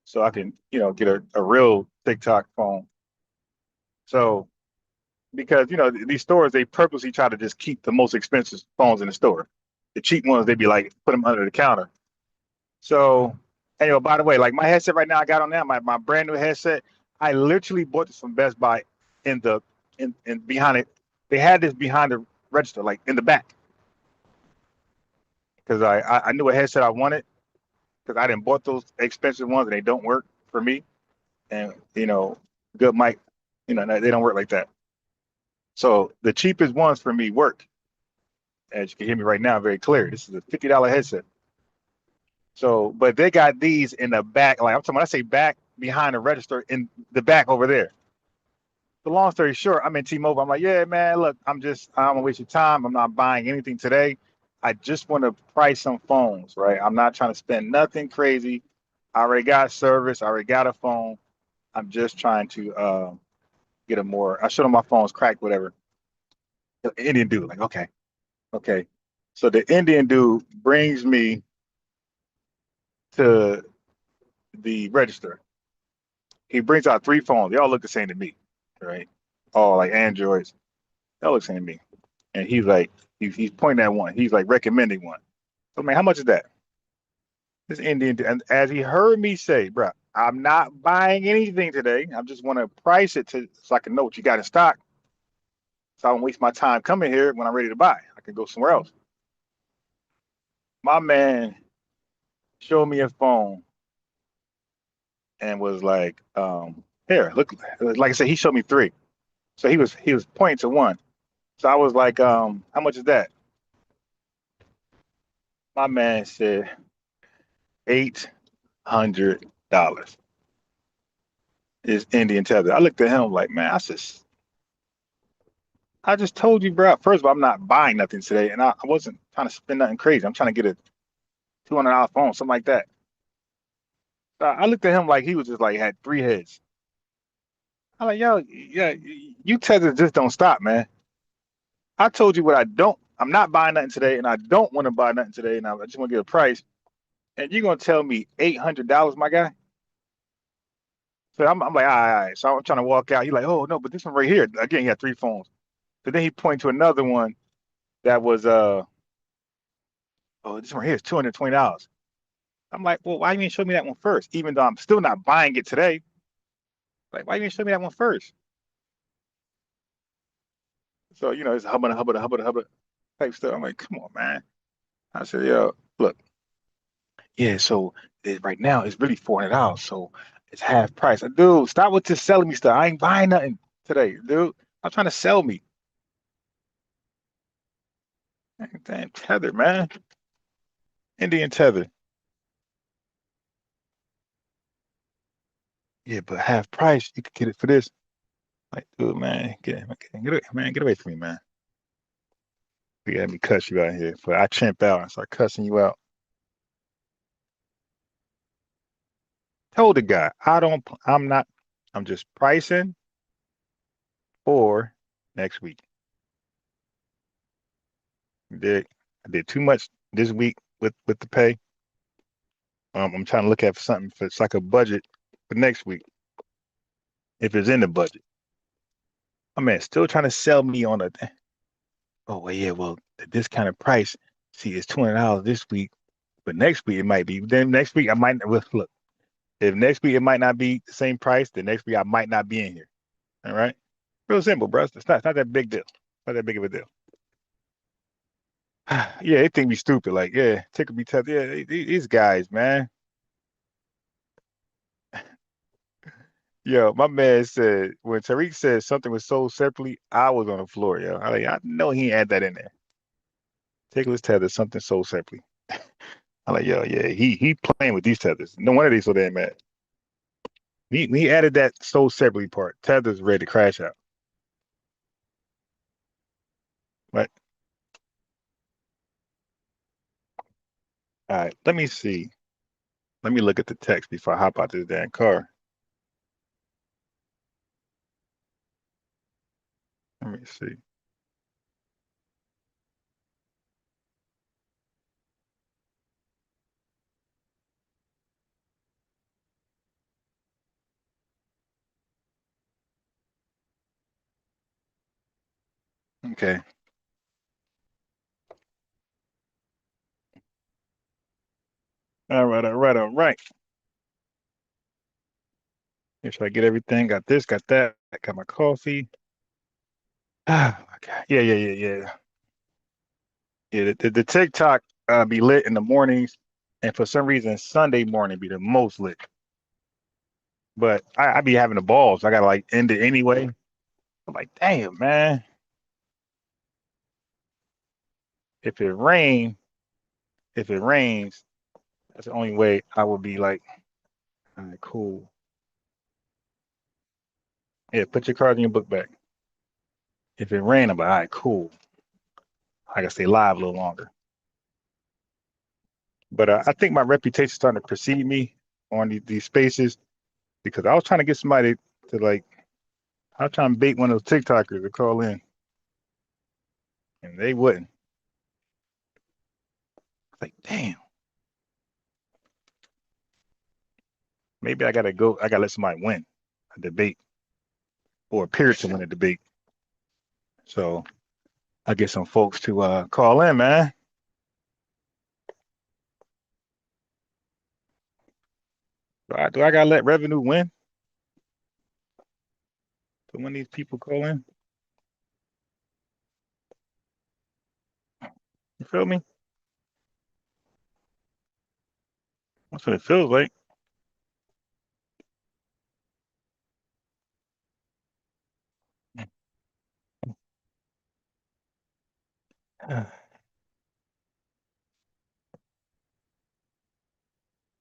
so I can, get a real TikTok phone. So because these stores, they purposely try to just keep the most expensive phones in the store. The cheap ones, they be like put them under the counter. So, and by the way, like my headset right now I got on now, my brand new headset, I literally bought this from Best Buy in behind it. They had this behind the register, like in the back, because I knew a headset I wanted because I didn't bought those expensive ones and they don't work for me, and good mic, they don't work like that. So the cheapest ones for me work. As you can hear me right now, very clear. This is a $50 headset. So, but they got these in the back, like I'm talking when I say back, behind the register in the back over there. So long story short, I'm in T-Mobile. I'm like, yeah, man, look, I don't want to waste your time. I'm not buying anything today. I just want to price some phones, right? I'm not trying to spend nothing crazy. I already got service. I already got a phone. I'm just trying to get I showed him my phone's cracked, whatever. The Indian dude, like, okay. So the Indian dude brings me to the register. He brings out 3 phones. They all look the same to me, right? All like Androids. They all look the same to me. And he's like, he's pointing at one. He's like recommending one. So, man, how much is that? This Indian, and as he heard me say, bro, I'm not buying anything today. I just want to price it so I can know what you got in stock. So I don't waste my time coming here when I'm ready to buy. I can go somewhere else. My man showed me a phone and was like, here, look, like I said, he showed me 3. So he was pointing to one. So I was like, how much is that? My man said $800 is Indian tether. I looked at him like, man, I just told you, bro. First of all, I'm not buying nothing today, and I wasn't trying to spend nothing crazy. I'm trying to get a $200 phone, something like that. So I looked at him like he was just like had 3 heads. I'm like, yo, yeah, you tethers just don't stop, man. I told you I'm not buying nothing today, and I don't want to buy nothing today, and I just want to get a price. And you're gonna tell me $800, my guy? So I'm like, all right. So I'm trying to walk out. He's like, oh no, but this one right here. Again, he had 3 phones. So then he pointed to another one that was this one right here is $220. I'm like, well, why you didn't show me that one first? Even though I'm still not buying it today. Like, why you didn't show me that one first? So, it's hubba type stuff. I'm like, come on, man. I said, yo, look. Yeah, so right now it's really $400. So it's half price. Dude, stop with this selling me stuff. I ain't buying nothing today, dude. I'm trying to sell me. Damn tether, man. Indian tether. Yeah, but half price, you could get it for this. Like, dude, man, get away from me, man. We got me cuss you out here. But I chimp out and start cussing you out. Told the guy, I'm just pricing for next week. I did too much this week with the pay. I'm trying to look at something for it's like a budget for next week. If it's in the budget. My man still trying to sell me on the discounted price. See, it's $200 this week, but next week it might be. Then next week I might look. If next week it might not be the same price, then next week I might not be in here. All right. Real simple, bro. It's not that big deal. Not that big of a deal. Yeah, they think we stupid. Like, yeah, tickle me tough. Yeah, these guys, man. Yo, my man said when Tariq said something was sold separately, I was on the floor, yo. I know he ain't add that in there. Tickle his tether, something sold separately. I'm like, yo, yeah, he playing with these tethers. No wonder they so damn mad. He added that sold separately part. Tether's ready to crash out. Right. All right, let me see. Let me look at the text before I hop out this damn car. Let me see. Okay. All right, all right, all right. Make sure I get everything. Got this, got that. I got my coffee. Ah, okay. Yeah. Yeah, the TikTok be lit in the mornings, and for some reason Sunday morning be the most lit. But I be having the balls. I gotta like end it anyway. I'm like, damn, man. If it rain, if it rains, that's the only way I will be like, all right, cool. Yeah, put your cards in your book bag. If it rain, I'm like, all right, cool. I can stay live a little longer. But I think my reputation is starting to precede me on these spaces because I was trying to get somebody to like, I was trying to bait one of those TikTokers to call in, and they wouldn't. Like, damn, maybe I gotta go. I gotta let somebody win a debate or appear to win a debate. So I get some folks to call in, man. Do I gotta let revenue win to when these people call in? You feel me? That's what it feels like.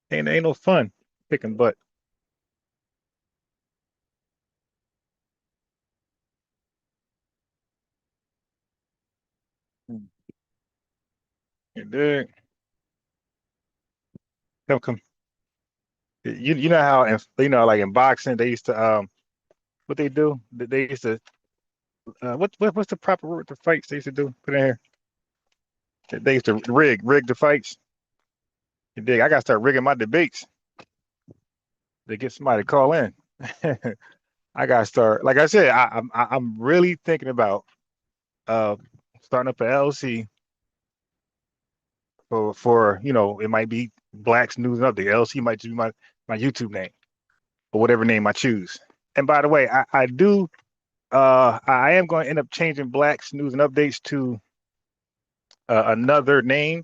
Ain't no fun picking butt. You dig? Come. You know how like in boxing they used to what they do? They used to what's the proper word for fights they used to do? Put in here. They used to rig the fights. You dig? I gotta start rigging my debates to get somebody to call in. I gotta start. Like I said, I'm really thinking about uh starting up an LLC for it might be Black's News Update. LLC might just be my YouTube name or whatever name I choose. And by the way, I am going to end up changing Black's News and Updates to another name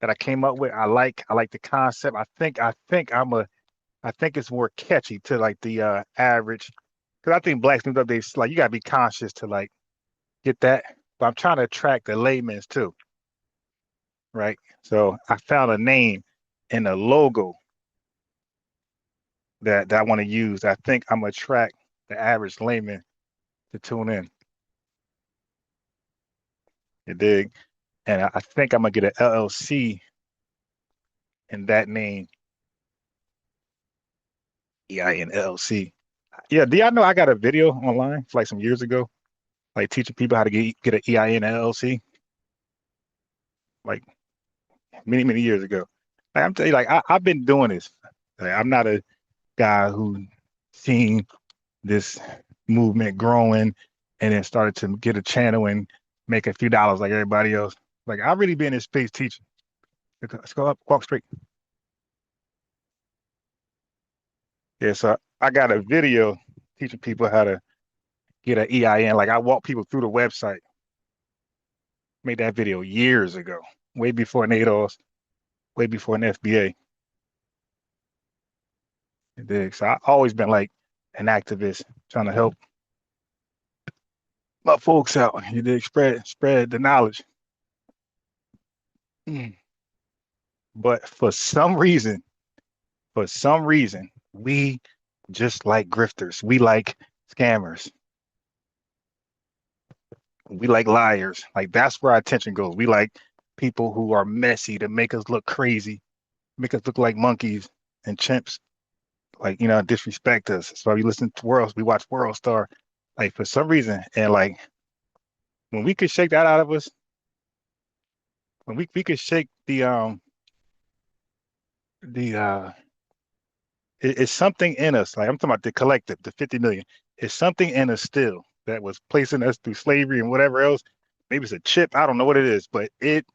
that I came up with. I like the concept. I think it's more catchy to like the average, because I think Black's News Updates, like, you gotta be conscious to like get that. But I'm trying to attract the layman's too, right? So I found a name and a logo that I want to use. I think I'm gonna attract the average layman to tune in. You dig? And I think I'm gonna get an LLC in that name, EIN LLC. Yeah, do y'all know I got a video online like some years ago, like teaching people how to get an EIN LLC, like many years ago. Like, I'm telling you, like I've been doing this. Like, I'm not a guy who seen this movement growing and then started to get a channel and make a few dollars like everybody else. Like, I really been in this space teaching. Let's go up, walk straight. Yeah, so I got a video teaching people how to get an EIN. Like I walk people through the website. Made that video years ago, way before NATO's, way before an FBA. So I've always been like an activist, trying to help my folks out. You dig? Spread the knowledge. But for some reason, we just like grifters. We like scammers. We like liars. Like that's where our attention goes. We like people who are messy to make us look crazy, make us look like monkeys and chimps. Like, disrespect us. So we listen to we watch World Star, like for some reason. And like when we could shake that out of us, when we could shake it's something in us. Like I'm talking about the collective, the 50 million. It's something in us still that was placing us through slavery and whatever else. Maybe it's a chip. I don't know what it is, but it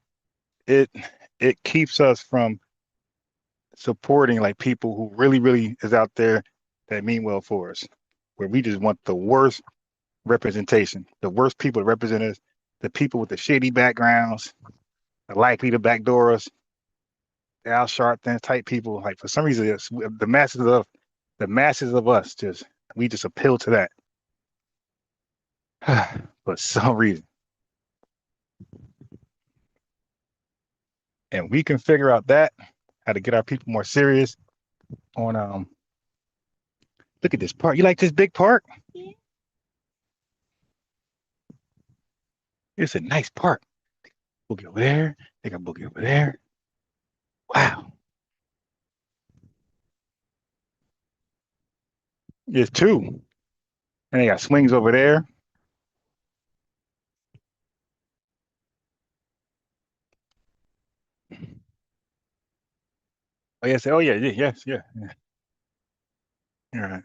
keeps us from supporting like people who really is out there that mean well for us, where we just want the worst representation, the worst people to represent us, the people with the shady backgrounds, the likely to backdoor us, the Al Sharpton type people. Like for some reason, the masses of us we just appeal to that. For some reason. And we can figure out how to get our people more serious on look at this park. You like this big park? Yeah. It's a nice park. Boogie over there. They got boogie over there. Wow. There's two. And they got swings over there. Oh yes, yes. All right.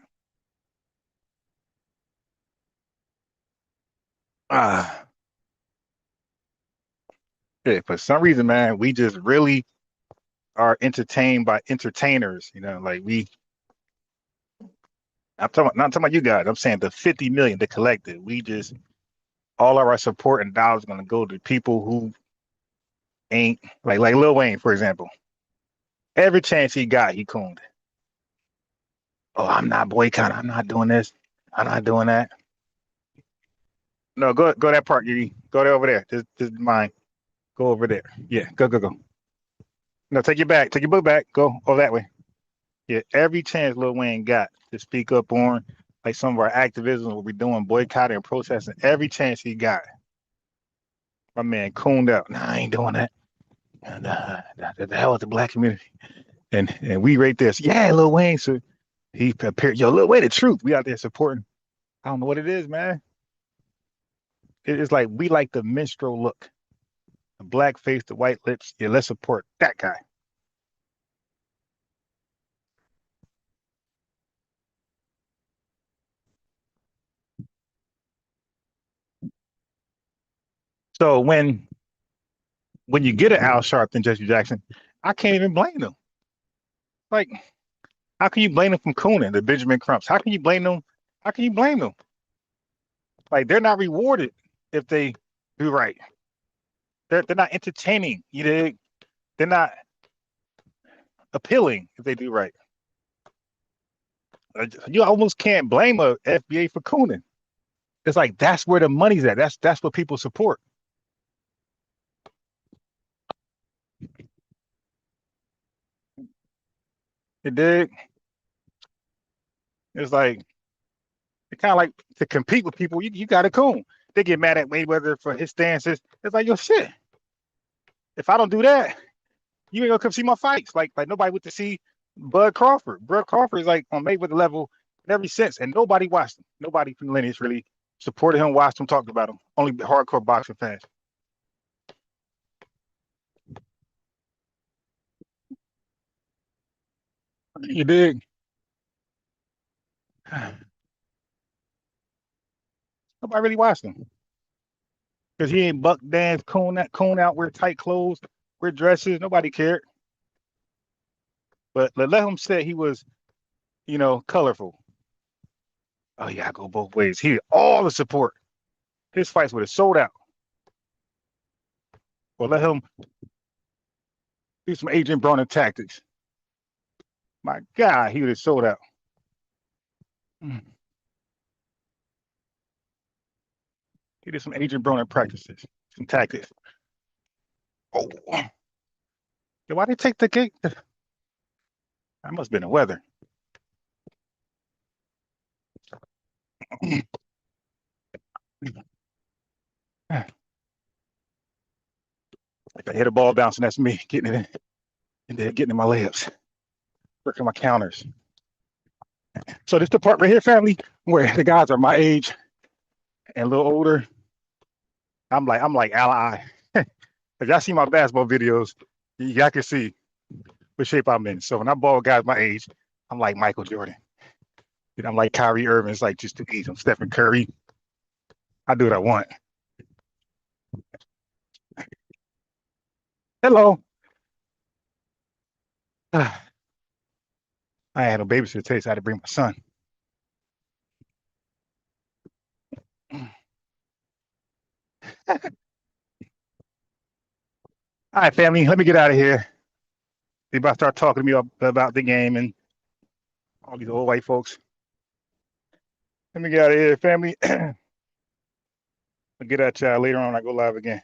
Yeah, for some reason, man, we just really are entertained by entertainers. Like not talking about you guys. I'm saying the 50 million, the collective. We just all of our support and dollars going to go to people who ain't like Lil Wayne, for example. Every chance he got, he cooned. Oh, I'm not boycotting. I'm not doing this. I'm not doing that. No, go that part, Yuri. Go there over there. This is mine. Go over there. Yeah, go. No, take your book back. Go over that way. Yeah, every chance Lil Wayne got to speak up on like some of our activism, what we're doing, boycotting and protesting, every chance he got. My man cooned out. Nah, I ain't doing that. And the hell with the black community. And we rate this. Yeah, Lil Wayne. So he appeared. Yo, Lil Wayne, the truth. We out there supporting. I don't know what it is, man. It's like we like the minstrel look. The black face, the white lips. Yeah, let's support that guy. So when you get an Al Sharpton, Jesse Jackson, I can't even blame them. Like, how can you blame them from Coonan, the Benjamin Crumps? How can you blame them? How can you blame them? Like, they're not rewarded if they do right. They're not entertaining. They're not appealing if they do right. You almost can't blame a FBA for Coonan. It's like that's where the money's at. That's what people support. You dig? It's like it's kind of like to compete with people. You got to coon. They get mad at Mayweather for his stances. It's like, yo, shit. If I don't do that, you ain't gonna come see my fights. Like nobody went to see Bud Crawford. Bud Crawford is like on Mayweather level ever since, and nobody watched him. Nobody from the lineage really supported him, watched him, talked about him. Only hardcore boxing fans. You dig? Nobody really watched him because he ain't buck dance, coon out, wear tight clothes, wear dresses. Nobody cared. But let him say he was, colorful. Oh yeah, I go both ways. He had all the support. His fights would have sold out. Well, let him do some Adrian Broner tactics. My God, he would have sold out. He did some Adrian Broner practices, some tactics. Oh, yeah, why they take the gate? That must have been the weather. If I hit a ball bouncing, that's me getting it in, and then getting in my layups, working my counters. So this the part right here, family, where the guys are my age and a little older. I'm like ally. If y'all see my basketball videos, y'all can see what shape I'm in. So when I ball guys my age, I'm like Michael Jordan. I'm like Kyrie Irving. It's like just too easy. I'm Stephen Curry. I do what I want. Hello. I had no babysitter today, so I had to bring my son. All right, family, let me get out of here. They about to start talking to me about the game and all these old white folks. Let me get out of here, family. I'll get at y'all later on. I go live again.